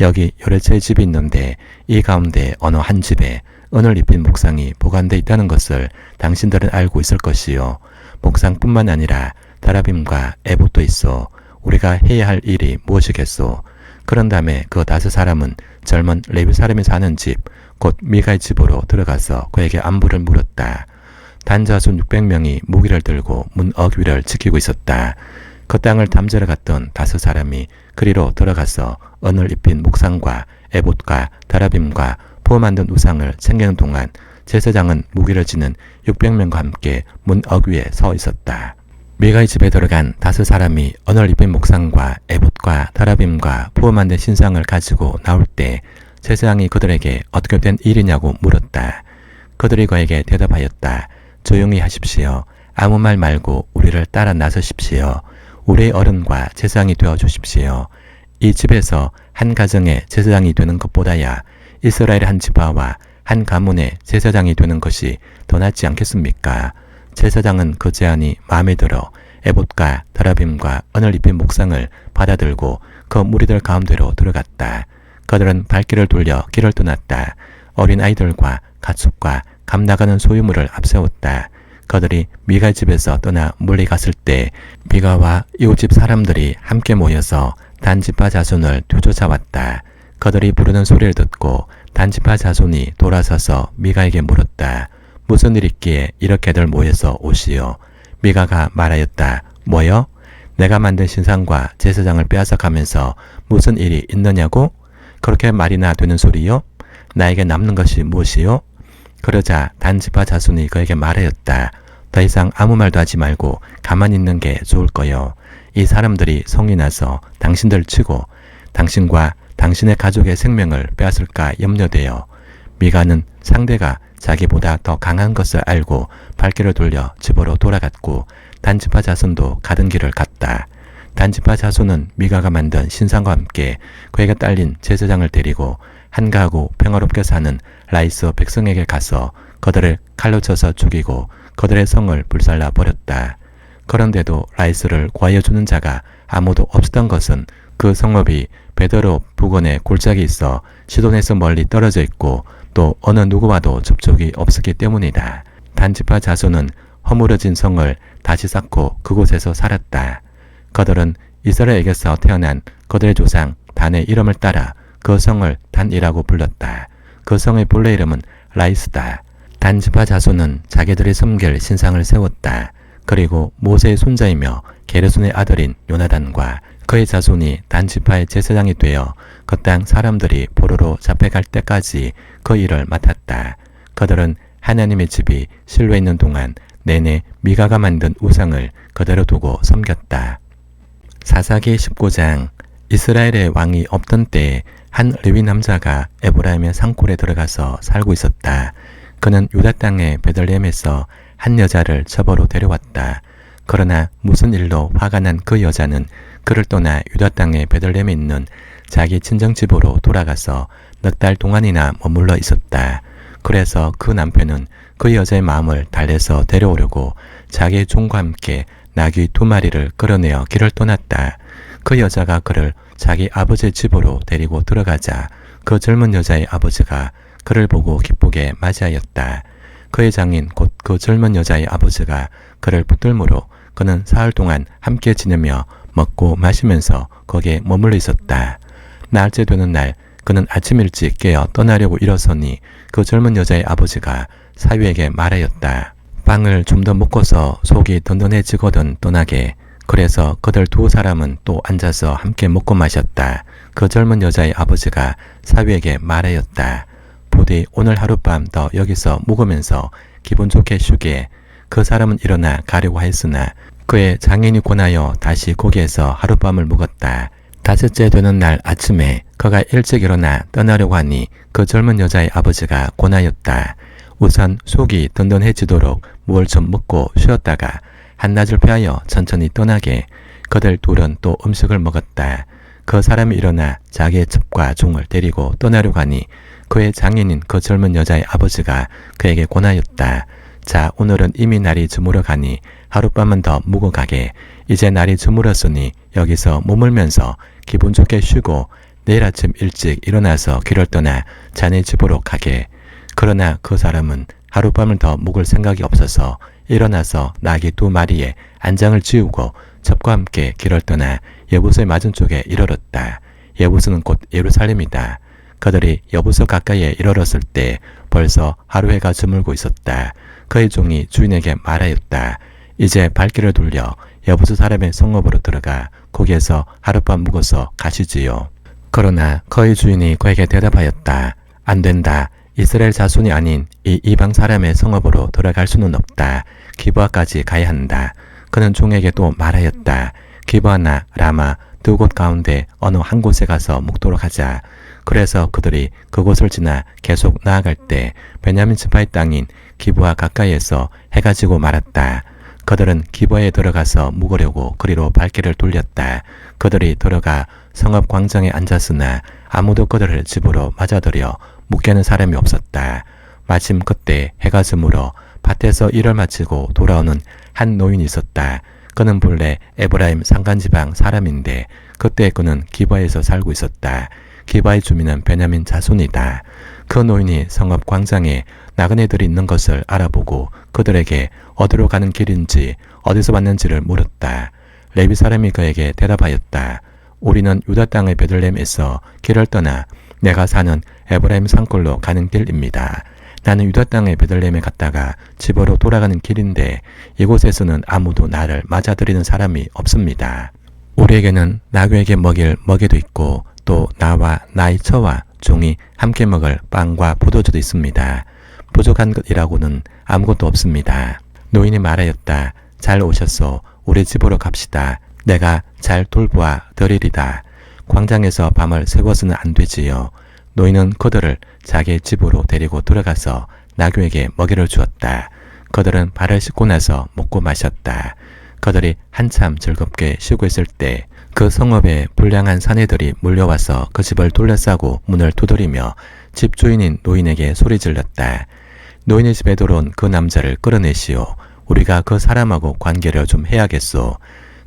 여기 요레츠의 집이 있는데 이 가운데 어느 한 집에 은을 입힌 목상이 보관되어 있다는 것을 당신들은 알고 있을 것이요. 목상뿐만 아니라 다라빔과 에봇도 있어. 우리가 해야 할 일이 무엇이겠소? 그런 다음에 그 5사람은 젊은 레위 사람이 사는 집, 곧 미가의 집으로 들어가서 그에게 안부를 물었다. 단자손 600명이 무기를 들고 문 어귀를 지키고 있었다. 그 땅을 탐지하러 갔던 5사람이 그리로 들어가서 은을 입힌 목상과 에봇과 다라빔과 포 만든 우상을 챙기는 동안 제사장은 무기를 지는 600명과 함께 문 어귀에 서 있었다. 미가의 집에 들어간 5사람이 은을 입힌 목상과 에봇과 다라빔과 포 만든 신상을 가지고 나올 때 제사장이 그들에게 어떻게 된 일이냐고 물었다. 그들이 그에게 대답하였다. 조용히 하십시오. 아무 말 말고 우리를 따라 나서십시오. 우리의 어른과 제사장이 되어 주십시오. 이 집에서 한 가정의 제사장이 되는 것보다야 이스라엘 한 지파와 한 가문의 제사장이 되는 것이 더 낫지 않겠습니까? 제사장은 그 제안이 마음에 들어 에봇과 다라빔과 은을 입힌 목상을 받아들고 그 무리들 가운데로 들어갔다. 그들은 발길을 돌려 길을 떠났다. 어린 아이들과 가축과 감 나가는 소유물을 앞세웠다. 그들이 미가의 집에서 떠나 멀리 갔을 때 미가와 이웃집 사람들이 함께 모여서 단지파 자손을 뒤쫓아왔다. 그들이 부르는 소리를 듣고 단지파 자손이 돌아서서 미가에게 물었다. 무슨 일 있기에 이렇게들 모여서 오시오? 미가가 말하였다. 뭐요? 내가 만든 신상과 제사장을 빼앗아가면서 무슨 일이 있느냐고? 그렇게 말이나 되는 소리요? 나에게 남는 것이 무엇이요? 그러자 단지파 자손이 그에게 말하였다. 더 이상 아무 말도 하지 말고 가만히 있는 게 좋을 거요. 이 사람들이 성이 나서 당신들 치고 당신과 당신의 가족의 생명을 빼앗을까 염려되어 미가는 상대가 자기보다 더 강한 것을 알고 발길을 돌려 집으로 돌아갔고 단지파 자손도 가던 길을 갔다. 단지파 자손은 미가가 만든 신상과 함께 그에게 딸린 제사장을 데리고 한가하고 평화롭게 사는 라이스 백성에게 가서 그들을 칼로 쳐서 죽이고 그들의 성을 불살라 버렸다. 그런데도 라이스를 구하여주는 자가 아무도 없었던 것은 그 성읍이 베드로 부근에 골짜기 있어 시돈에서 멀리 떨어져 있고 또 어느 누구와도 접촉이 없었기 때문이다. 단지파 자손은 허물어진 성을 다시 쌓고 그곳에서 살았다. 그들은 이스라엘에게서 태어난 그들의 조상 단의 이름을 따라 그 성을 단이라고 불렀다. 그 성의 본래 이름은 라이스다. 단지파 자손은 자기들이 섬길 신상을 세웠다. 그리고 모세의 손자이며 게르손의 아들인 요나단과 그의 자손이 단지파의 제사장이 되어 그 땅 사람들이 포로로 잡혀갈 때까지 그 일을 맡았다. 그들은 하나님의 집이 실로에 있는 동안 내내 미가가 만든 우상을 그대로 두고 섬겼다. 사사기 19장. 이스라엘의 왕이 없던 때에 한 레위 남자가 에브라임의 산골에 들어가서 살고 있었다. 그는 유다 땅의 베들레헴에서 한 여자를 첩으로 데려왔다. 그러나 무슨 일로 화가 난 그 여자는 그를 떠나 유다 땅의 베들레헴에 있는 자기 친정집으로 돌아가서 넉 달 동안이나 머물러 있었다. 그래서 그 남편은 그 여자의 마음을 달래서 데려오려고 자기의 종과 함께 나귀 2마리를 끌어내어 길을 떠났다. 그 여자가 그를 자기 아버지의 집으로 데리고 들어가자 그 젊은 여자의 아버지가 그를 보고 기쁘게 맞이하였다. 그의 장인 곧 그 젊은 여자의 아버지가 그를 붙들므로 그는 사흘 동안 함께 지내며 먹고 마시면서 거기에 머물러 있었다. 나흘째 되는 날 그는 아침 일찍 깨어 떠나려고 일어서니 그 젊은 여자의 아버지가 사위에게 말하였다. 빵을 좀 더 먹고서 속이 든든해지거든 떠나게. 그래서 그들 두 사람은 또 앉아서 함께 먹고 마셨다. 그 젊은 여자의 아버지가 사위에게 말하였다. 부디 오늘 하룻밤 더 여기서 묵으면서 기분 좋게 쉬게. 그 사람은 일어나 가려고 했으나 그의 장인이 권하여 다시 거기에서 하룻밤을 묵었다. 다섯째 되는 날 아침에 그가 일찍 일어나 떠나려고 하니 그 젊은 여자의 아버지가 권하였다. 우선 속이 든든해지도록 무엇을 좀 먹고 쉬었다가 한낮을 피하여 천천히 떠나게. 그들 둘은 또 음식을 먹었다. 그 사람이 일어나 자기의 첩과 종을 데리고 떠나려고 하니 그의 장인인 그 젊은 여자의 아버지가 그에게 권하였다. 자, 오늘은 이미 날이 저물어 가니 하룻밤은 더 묵어 가게. 이제 날이 저물었으니 여기서 머물면서 기분 좋게 쉬고 내일 아침 일찍 일어나서 길을 떠나 자네 집으로 가게. 그러나 그 사람은 하룻밤을 더 묵을 생각이 없어서 일어나서 나귀 두 마리에 안장을 지우고 첩과 함께 길을 떠나 여부서의 맞은쪽에 이르렀다. 여부서는 곧 예루살렘이다. 그들이 여부서 가까이에 이르렀을 때 벌써 하루해가 저물고 있었다. 그의 종이 주인에게 말하였다. 이제 발길을 돌려 여부서 사람의 성읍으로 들어가 거기에서 하룻밤 묵어서 가시지요. 그러나 그의 주인이 그에게 대답하였다. 안 된다. 이스라엘 자손이 아닌 이 이방 사람의 성읍으로 들어갈 수는 없다. 기브아까지 가야 한다. 그는 종에게 또 말하였다. 기브아나 라마 두 곳 가운데 어느 한 곳에 가서 묵도록 하자. 그래서 그들이 그곳을 지나 계속 나아갈 때 베냐민 지파의 땅인 기브아 가까이에서 해가 지고 말았다. 그들은 기브아에 들어가서 묵으려고 그리로 발길을 돌렸다. 그들이 들어가 성읍 광장에 앉았으나 아무도 그들을 집으로 맞아들여 묵게는 사람이 없었다. 마침 그때 해가 저물어 밭에서 일을 마치고 돌아오는 한 노인이 있었다. 그는 본래 에브라임 산간지방 사람인데 그때 그는 기브아에서 살고 있었다. 기브아의 주민은 베냐민 자손이다. 그 노인이 성읍 광장에 나그네들이 있는 것을 알아보고 그들에게 어디로 가는 길인지 어디서 왔는지를 물었다. 레위 사람이 그에게 대답하였다. 우리는 유다 땅의 베들레헴에서 길을 떠나 내가 사는 에브라임 산골로 가는 길입니다. 나는 유다 땅의 베들레헴에 갔다가 집으로 돌아가는 길인데 이곳에서는 아무도 나를 맞아들이는 사람이 없습니다. 우리에게는 나귀에게 먹일 먹이도 있고 또 나와 나의 처와 종이 함께 먹을 빵과 포도주도 있습니다. 부족한 것이라고는 아무것도 없습니다. 노인이 말하였다. 잘 오셨소. 우리 집으로 갑시다. 내가 잘 돌보아 드리리다. 광장에서 밤을 새워서는 안 되지요. 노인은 그들을 자기 집으로 데리고 들어가서 나귀에게 먹이를 주었다. 그들은 발을 씻고 나서 먹고 마셨다. 그들이 한참 즐겁게 쉬고 있을 때 그 성읍에 불량한 사내들이 몰려와서 그 집을 둘러싸고 문을 두드리며 집주인인 노인에게 소리질렀다. 노인의 집에 들어온 그 남자를 끌어내시오. 우리가 그 사람하고 관계를 좀 해야겠소.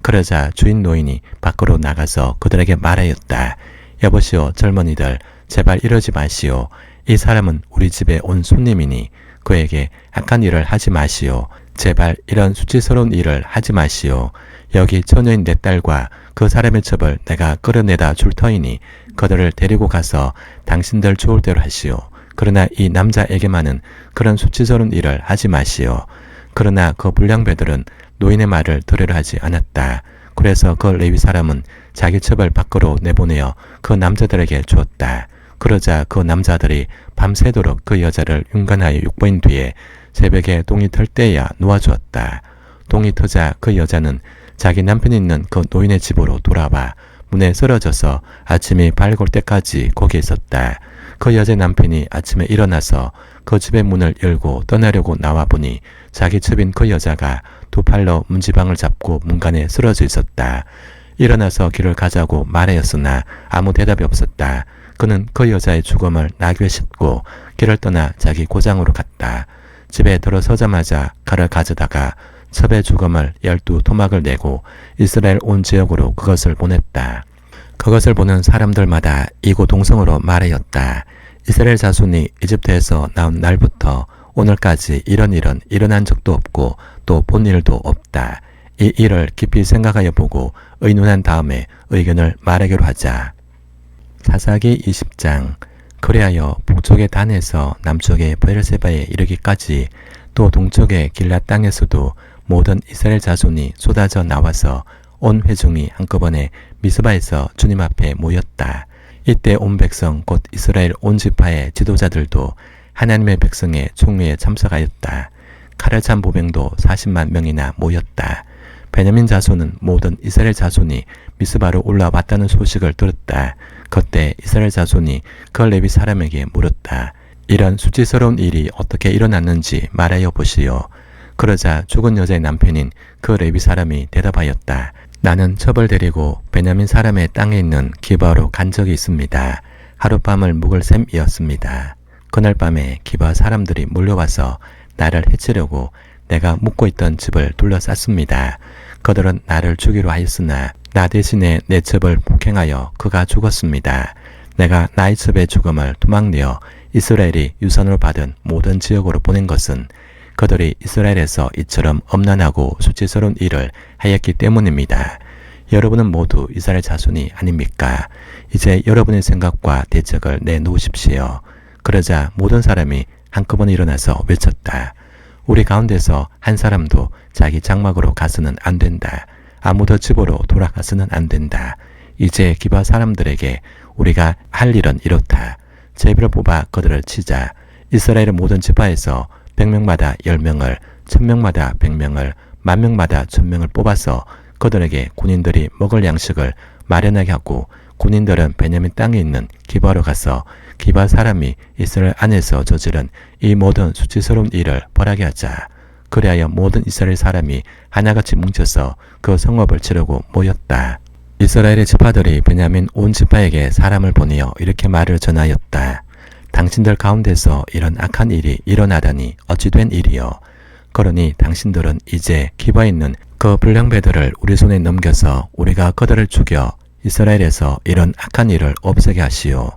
그러자 주인 노인이 밖으로 나가서 그들에게 말하였다. 여보시오 젊은이들 제발 이러지 마시오. 이 사람은 우리 집에 온 손님이니 그에게 악한 일을 하지 마시오. 제발 이런 수치스러운 일을 하지 마시오. 여기 처녀인 내 딸과 그 사람의 첩을 내가 끌어내다 줄 터이니 그들을 데리고 가서 당신들 좋을 대로 하시오. 그러나 이 남자에게만은 그런 수치스러운 일을 하지 마시오. 그러나 그 불량배들은 노인의 말을 들으려 하지 않았다. 그래서 그 레위 사람은 자기 첩을 밖으로 내보내어 그 남자들에게 주었다. 그러자 그 남자들이 밤새도록 그 여자를 윤관하여 육보인 뒤에 새벽에 동이 틀 때야 놓아주었다. 동이 트자 그 여자는 자기 남편이 있는 그 노인의 집으로 돌아와 문에 쓰러져서 아침이 밝을 때까지 거기에 있었다. 그 여자의 남편이 아침에 일어나서 그 집의 문을 열고 떠나려고 나와보니 자기 첩인 그 여자가 두 팔로 문지방을 잡고 문간에 쓰러져 있었다. 일어나서 길을 가자고 말하였으나 아무 대답이 없었다. 그는 그 여자의 죽음을 나귀에 싣고 길을 떠나 자기 고장으로 갔다. 집에 들어서자마자 칼을 가져다가 첩의 죽음을 12토막을 내고 이스라엘 온 지역으로 그것을 보냈다. 그것을 보는 사람들마다 이곳 동성으로 말하였다. 이스라엘 자손이 이집트에서 나온 날부터 오늘까지 이런 일은 일어난 적도 없고 또 본 일도 없다. 이 일을 깊이 생각하여 보고 의논한 다음에 의견을 말하기로 하자. 사사기 20장. 그리하여 북쪽의 단에서 남쪽의 베르세바에 이르기까지 또 동쪽의 길랏 땅에서도 모든 이스라엘 자손이 쏟아져 나와서 온 회중이 한꺼번에 미스바에서 주님 앞에 모였다. 이때 온 백성 곧 이스라엘 온 지파의 지도자들도 하나님의 백성의 총회에 참석하였다. 칼을 찬 보병도 40만 명이나 모였다. 베냐민 자손은 모든 이스라엘 자손이 미스바로 올라왔다는 소식을 들었다. 그때 이스라엘 자손이 그 레위 사람에게 물었다. 이런 수치스러운 일이 어떻게 일어났는지 말하여 보시오. 그러자 죽은 여자의 남편인 그 레위 사람이 대답하였다. 나는 첩을 데리고 베냐민 사람의 땅에 있는 기바로 간 적이 있습니다. 하룻밤을 묵을 셈이었습니다. 그날 밤에 기바 사람들이 몰려와서 나를 해치려고 내가 묵고 있던 집을 둘러쌌습니다. 그들은 나를 죽이려 하였으나 나 대신에 내 첩을 폭행하여 그가 죽었습니다. 내가 나의 첩의 죽음을 도망내어 이스라엘이 유산으로 받은 모든 지역으로 보낸 것은 그들이 이스라엘에서 이처럼 엄난하고 수치스러운 일을 하였기 때문입니다. 여러분은 모두 이스라엘 자손이 아닙니까? 이제 여러분의 생각과 대책을 내놓으십시오. 그러자 모든 사람이 한꺼번에 일어나서 외쳤다. 우리 가운데서 한 사람도 자기 장막으로 가서는 안 된다. 아무도 집으로 돌아가서는 안 된다. 이제 기바 사람들에게 우리가 할 일은 이렇다. 제비를 뽑아 그들을 치자. 이스라엘의 모든 지파에서 100명마다 10명을, 1000명마다 100명을, 10,000명마다 1000명을 뽑아서 그들에게 군인들이 먹을 양식을 마련하게 하고 군인들은 베냐민 땅에 있는 기바로 가서 기바 사람이 이스라엘 안에서 저지른 이 모든 수치스러운 일을 벌하게 하자. 그리하여 모든 이스라엘 사람이 하나같이 뭉쳐서 그 성읍을 치려고 모였다. 이스라엘의 지파들이 베냐민 온 지파에게 사람을 보내어 이렇게 말을 전하였다. 당신들 가운데서 이런 악한 일이 일어나다니 어찌 된 일이요. 그러니 당신들은 이제 기바에 있는 그 불량배들을 우리 손에 넘겨서 우리가 그들을 죽여 이스라엘에서 이런 악한 일을 없애게 하시오.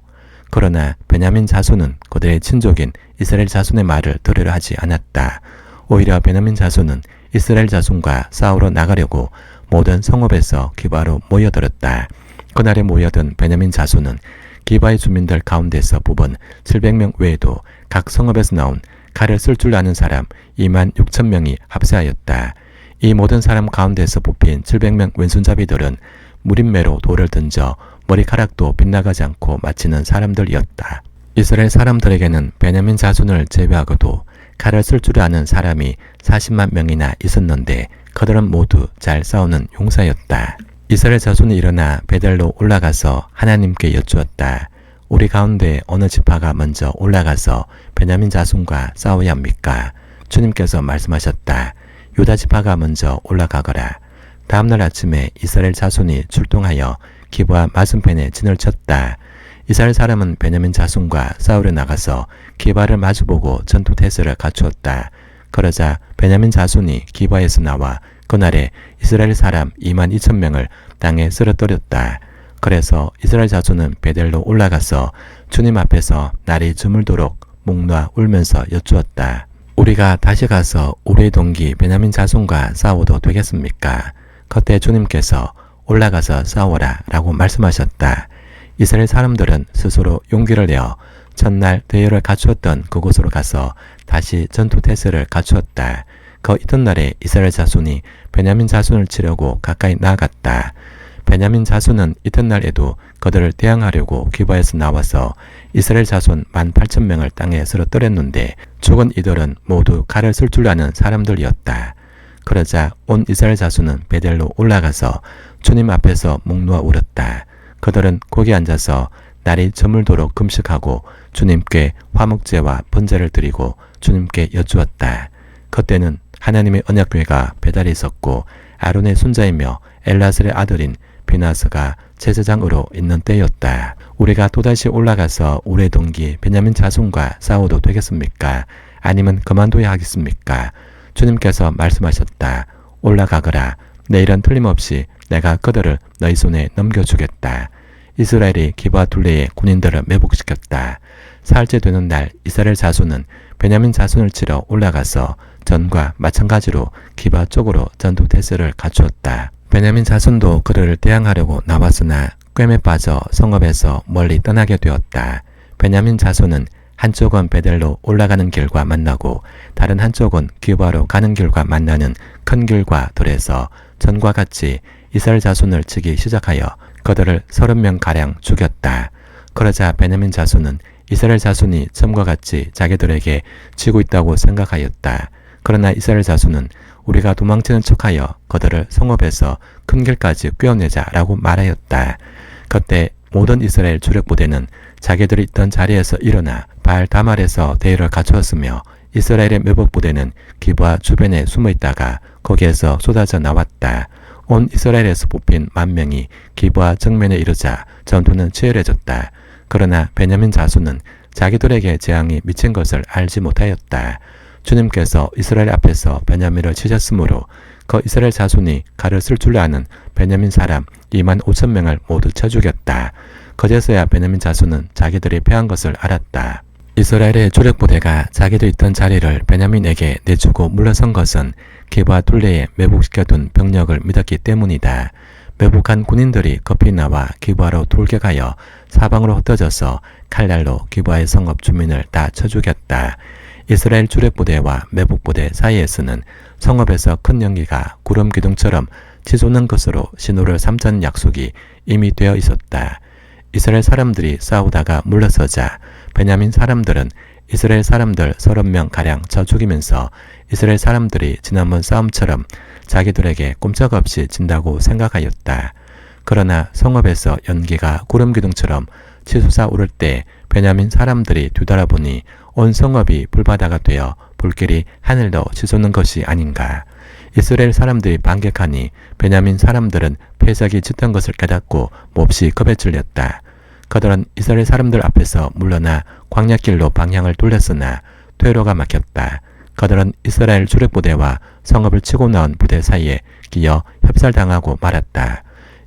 그러나 베냐민 자손은 그들의 친족인 이스라엘 자손의 말을 들으려 하지 않았다. 오히려 베냐민 자손은 이스라엘 자손과 싸우러 나가려고 모든 성읍에서 기바로 모여들었다. 그날에 모여든 베냐민 자손은 기바의 주민들 가운데서 뽑은 700명 외에도 각 성읍에서 나온 칼을 쓸 줄 아는 사람 26,000명이 합세하였다. 이 모든 사람 가운데서 뽑힌 700명 왼손잡이들은 무림매로 돌을 던져 머리카락도 빗나가지 않고 마치는 사람들이었다. 이스라엘 사람들에게는 베냐민 자손을 제외하고도 칼을 쓸 줄 아는 사람이 40만 명이나 있었는데 그들은 모두 잘 싸우는 용사였다. 이스라엘 자손이 일어나 베델로 올라가서 하나님께 여쭈었다. 우리 가운데 어느 지파가 먼저 올라가서 베냐민 자손과 싸워야 합니까? 주님께서 말씀하셨다. 유다 지파가 먼저 올라가거라. 다음날 아침에 이스라엘 자손이 출동하여 기브아 맞은편에 진을 쳤다. 이스라엘 사람은 베냐민 자손과 싸우려 나가서 기브아를 마주보고 전투 태세를 갖추었다. 그러자 베냐민 자손이 기브아에서 나와 그날에 이스라엘 사람 22,000명을 땅에 쓰러뜨렸다. 그래서 이스라엘 자손은 베델로 올라가서 주님 앞에서 날이 저물도록 목 놓아 울면서 여쭈었다. 우리가 다시 가서 우리의 동기 베냐민 자손과 싸워도 되겠습니까? 그때 주님께서 올라가서 싸워라 라고 말씀하셨다. 이스라엘 사람들은 스스로 용기를 내어 첫날 대열을 갖추었던 그곳으로 가서 다시 전투 태세를 갖추었다. 그 이튿날에 이스라엘 자손이 베냐민 자손을 치려고 가까이 나아갔다. 베냐민 자손은 이튿날에도 그들을 대항하려고 기바에서 나와서 이스라엘 자손 18,000명을 땅에 쓰러뜨렸는데 죽은 이들은 모두 칼을 쓸 줄 아는 사람들이었다. 그러자 온 이스라엘 자손은 베델로 올라가서 주님 앞에서 목 놓아 울었다. 그들은 거기 앉아서 날이 저물도록 금식하고 주님께 화목제와 번제를 드리고 주님께 여쭈었다. 그때는 하나님의 언약궤가 베달에 있었고 아론의 손자이며 엘라셀의 아들인 비나스가 제사장으로 있는 때였다. 우리가 또다시 올라가서 우리의 동기 베냐민 자손과 싸워도 되겠습니까? 아니면 그만둬야 하겠습니까? 주님께서 말씀하셨다. 올라가거라. 내일은 틀림없이 내가 그들을 너희 손에 넘겨주겠다. 이스라엘이 기브아 둘레에 군인들을 매복시켰다. 사흘째 되는 날 이스라엘 자손은 베냐민 자손을 치러 올라가서 전과 마찬가지로 기브아 쪽으로 전투 태세를 갖추었다. 베냐민 자손도 그들을 대항하려고 나왔으나 꿰매 빠져 성읍에서 멀리 떠나게 되었다. 베냐민 자손은 한쪽은 베델로 올라가는 길과 만나고 다른 한쪽은 기브아로 가는 길과 만나는 큰 길과 들에서 전과 같이 이스라엘 자손을 치기 시작하여 그들을 30명가량 죽였다. 그러자 베냐민 자손은 이스라엘 자손이 처음과 같이 자기들에게 지고 있다고 생각하였다. 그러나 이스라엘 자손은 우리가 도망치는 척하여 그들을 성읍에서 큰 길까지 꿰어내자라고 말하였다. 그때 모든 이스라엘 주력부대는 자기들이 있던 자리에서 일어나 바알 다말에서 대열을 갖추었으며 이스라엘의 매복부대는 기브아 주변에 숨어있다가 거기에서 쏟아져 나왔다. 온 이스라엘에서 뽑힌 10,000명이 기브아 정면에 이르자 전투는 치열해졌다. 그러나 베냐민 자손은 자기들에게 재앙이 미친 것을 알지 못하였다. 주님께서 이스라엘 앞에서 베냐민을 치셨으므로 그 이스라엘 자손이 칼을 쓸 줄 아는 베냐민 사람 25,000명을 모두 쳐 죽였다. 그제서야 베냐민 자손은 자기들이 패한 것을 알았다. 이스라엘의 주력부대가 자기들 있던 자리를 베냐민에게 내주고 물러선 것은 기브아 둘레에 매복시켜둔 병력을 믿었기 때문이다. 매복한 군인들이 급히 나와 기브아로 돌격하여 사방으로 흩어져서 칼날로 기브아의 성읍 주민을 다 쳐 죽였다. 이스라엘 주력부대와 매복부대 사이에서는 성읍에서 큰 연기가 구름 기둥처럼 치솟는 것으로 신호를 삼자는 약속이 이미 되어 있었다. 이스라엘 사람들이 싸우다가 물러서자 베냐민 사람들은 이스라엘 사람들 30명가량 쳐 죽이면서 이스라엘 사람들이 지난번 싸움처럼 자기들에게 꼼짝없이 진다고 생각하였다. 그러나 성읍에서 연기가 구름 기둥처럼 치솟아 오를 때 베냐민 사람들이 뒤돌아보니 온 성읍이 불바다가 되어 불길이 하늘로 치솟는 것이 아닌가. 이스라엘 사람들이 반격하니 베냐민 사람들은 패색이 짙은 것을 깨닫고 몹시 겁에 질렸다. 그들은 이스라엘 사람들 앞에서 물러나 광야길로 방향을 돌렸으나 퇴로가 막혔다. 그들은 이스라엘 주력부대와 성읍을 치고 나온 부대 사이에 끼어 협살당하고 말았다.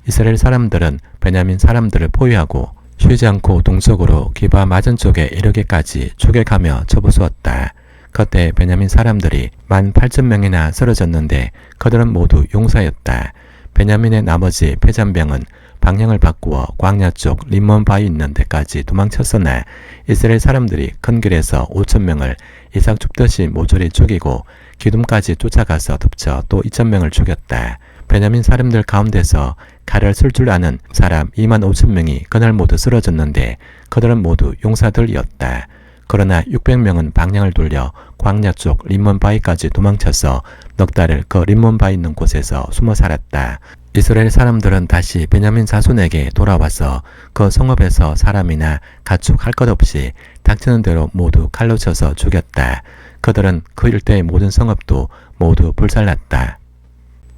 이스라엘 사람들은 베냐민 사람들을 포위하고 쉬지 않고 동쪽으로 기브아 맞은쪽에 이르기까지 추격하며 쳐부수었다. 그때 베냐민 사람들이 18,000명이나 쓰러졌는데 그들은 모두 용사였다. 베냐민의 나머지 패잔병은 방향을 바꾸어 광야 쪽 림몬 바위 있는 데까지 도망쳤으나 이스라엘 사람들이 큰 길에서 5,000명을 이삭 줍듯이 모조리 죽이고 기둠까지 쫓아가서 덮쳐 또 2,000명을 죽였다. 베냐민 사람들 가운데서 칼을 쓸 줄 아는 사람 25,000명이 그날 모두 쓰러졌는데 그들은 모두 용사들이었다. 그러나 600명은 방향을 돌려 광야 쪽 림몬 바위까지 도망쳐서 넉 달을 그 림몬 바위 있는 곳에서 숨어 살았다. 이스라엘 사람들은 다시 베냐민 자손에게 돌아와서 그 성읍에서 사람이나 가축 할 것 없이 닥치는 대로 모두 칼로 쳐서 죽였다. 그들은 그 일대의 모든 성읍도 모두 불살랐다.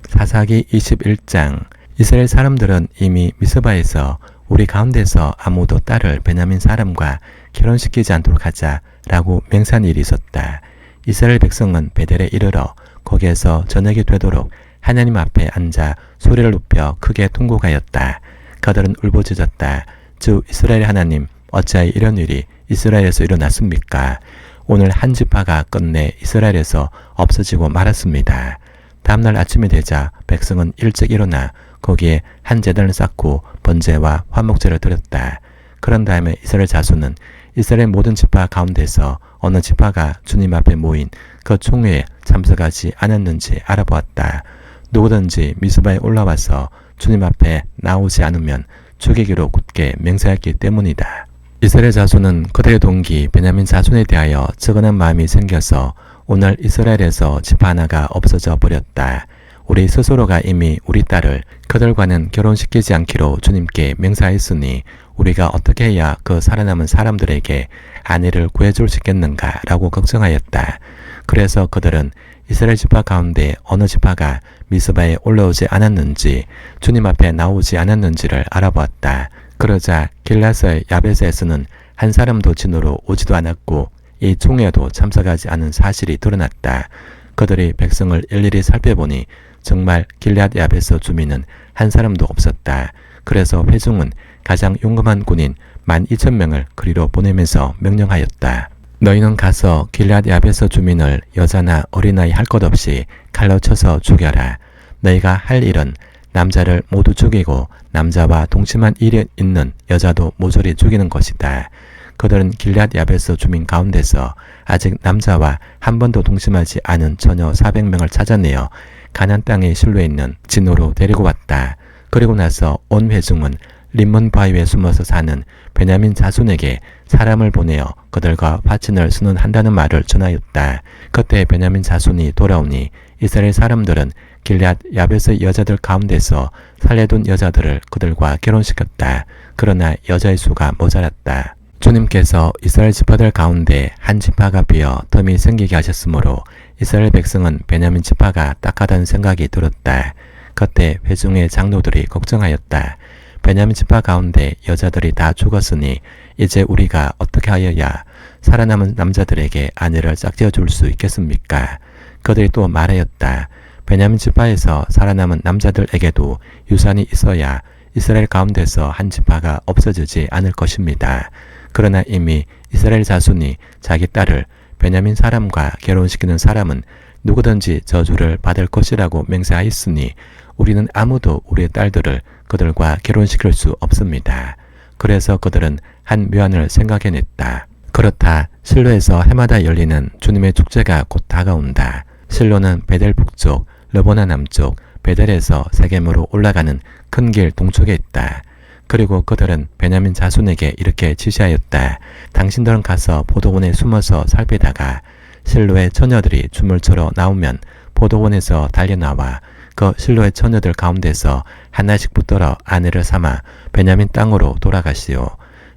사사기 21장. 이스라엘 사람들은 이미 미스바에서 우리 가운데서 아무도 딸을 베냐민 사람과 결혼시키지 않도록 하자라고 맹세한 일이 있었다. 이스라엘 백성은 베델에 이르러 거기에서 저녁이 되도록 하나님 앞에 앉아 소리를 높여 크게 통곡하였다. 그들은 울부짖었다. 주 이스라엘 하나님, 어찌하여 이런 일이 이스라엘에서 일어났습니까? 오늘 한 지파가 끝내 이스라엘에서 없어지고 말았습니다. 다음날 아침이 되자 백성은 일찍 일어나 거기에 한 제단을 쌓고 번제와 화목제를 드렸다. 그런 다음에 이스라엘 자손은 이스라엘 모든 지파 가운데서 어느 지파가 주님 앞에 모인 그 총회에 참석하지 않았는지 알아보았다. 누구든지 미스바에 올라와서 주님 앞에 나오지 않으면 죽이기로 굳게 맹세했기 때문이다. 이스라엘 자손은 그들의 동기 베냐민 자손에 대하여 측은한 마음이 생겨서 오늘 이스라엘에서 지파 하나가 없어져 버렸다. 우리 스스로가 이미 우리 딸을 그들과는 결혼시키지 않기로 주님께 맹세하였으니 우리가 어떻게 해야 그 살아남은 사람들에게 아내를 구해줄 수 있겠는가 라고 걱정하였다. 그래서 그들은 이스라엘 지파 가운데 어느 지파가 미스바에 올라오지 않았는지 주님 앞에 나오지 않았는지를 알아보았다. 그러자 길라스의 야베스에서는 한 사람도 진으로 오지도 않았고 이 총회에도 참석하지 않은 사실이 드러났다. 그들이 백성을 일일이 살펴보니 정말 길앗 야베스 주민은 한 사람도 없었다. 그래서 회중은 가장 용감한 군인 12,000명을 그리로 보내면서 명령하였다. 너희는 가서 길앗 야베스 주민을 여자나 어린아이 할 것 없이 칼로 쳐서 죽여라. 너희가 할 일은 남자를 모두 죽이고 남자와 동침한 일이 있는 여자도 모조리 죽이는 것이다. 그들은 길앗 야베스 주민 가운데서 아직 남자와 한 번도 동침하지 않은 처녀 400명을 찾아내어 가나안 땅의 실로에 있는 진으로 데리고 왔다. 그리고 나서 온 회중은 림몬 바위에 숨어서 사는 베냐민 자손에게 사람을 보내어 그들과 화친을 수는한다는 말을 전하였다. 그때 베냐민 자손이 돌아오니 이스라엘 사람들은 길앗 야베스 여자들 가운데서 살려둔 여자들을 그들과 결혼시켰다. 그러나 여자의 수가 모자랐다. 주님께서 이스라엘 지파들 가운데 한 지파가 비어 틈이 생기게 하셨으므로 이스라엘 백성은 베냐민 지파가 딱하다는 생각이 들었다. 그때 회중의 장로들이 걱정하였다. 베냐민 지파 가운데 여자들이 다 죽었으니 이제 우리가 어떻게 하여야 살아남은 남자들에게 아내를 짝지어 줄 수 있겠습니까? 그들이 또 말하였다. 베냐민 지파에서 살아남은 남자들에게도 유산이 있어야 이스라엘 가운데서 한 지파가 없어지지 않을 것입니다. 그러나 이미 이스라엘 자손이 자기 딸을 베냐민 사람과 결혼시키는 사람은 누구든지 저주를 받을 것이라고 맹세하였으니 우리는 아무도 우리의 딸들을 그들과 결혼시킬 수 없습니다. 그래서 그들은 한 묘안을 생각해냈다. 그렇다. 실로에서 해마다 열리는 주님의 축제가 곧 다가온다. 실로는 베델 북쪽, 르보나 남쪽, 베델에서 세겜으로 올라가는 큰 길 동쪽에 있다. 그리고 그들은 베냐민 자손에게 이렇게 지시하였다. 당신들은 가서 포도원에 숨어서 살피다가 실로의 처녀들이 춤을 추러 나오면 포도원에서 달려나와 그 실로의 처녀들 가운데서 하나씩 붙들어 아내를 삼아 베냐민 땅으로 돌아가시오.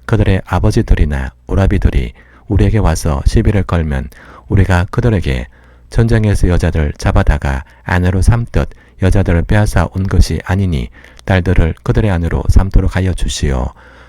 그들의 아버지들이나 오라비들이 우리에게 와서 시비를 걸면 우리가 그들에게 전쟁에서 여자들 잡아다가 아내로 삼듯 여자들을 빼앗아 온 것이 아니니 딸들을 그들의 아내로 삼도록 하여 주시오.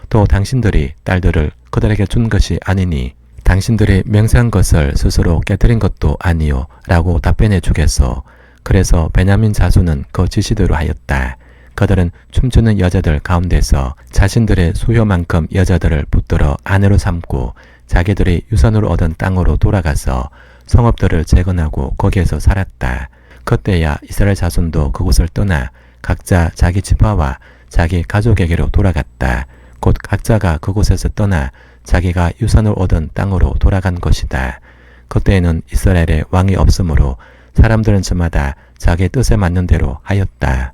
또 당신들이 딸들을 그들에게 준 것이 아니니 당신들이 맹세한 것을 스스로 깨뜨린 것도 아니오 라고 답변해 주겠소. 그래서 베냐민 자손은 그 지시대로 하였다. 그들은 춤추는 여자들 가운데서 자신들의 수요만큼 여자들을 붙들어 아내로 삼고 자기들이 유산으로 얻은 땅으로 돌아가서 성읍들을 재건하고 거기에서 살았다. 그때야 이스라엘 자손도 그곳을 떠나 각자 자기 지파와 자기 가족에게로 돌아갔다. 곧 각자가 그곳에서 떠나 자기가 유산을 얻은 땅으로 돌아간 것이다. 그때에는 이스라엘에 왕이 없으므로 사람들은 저마다 자기 뜻에 맞는 대로 하였다.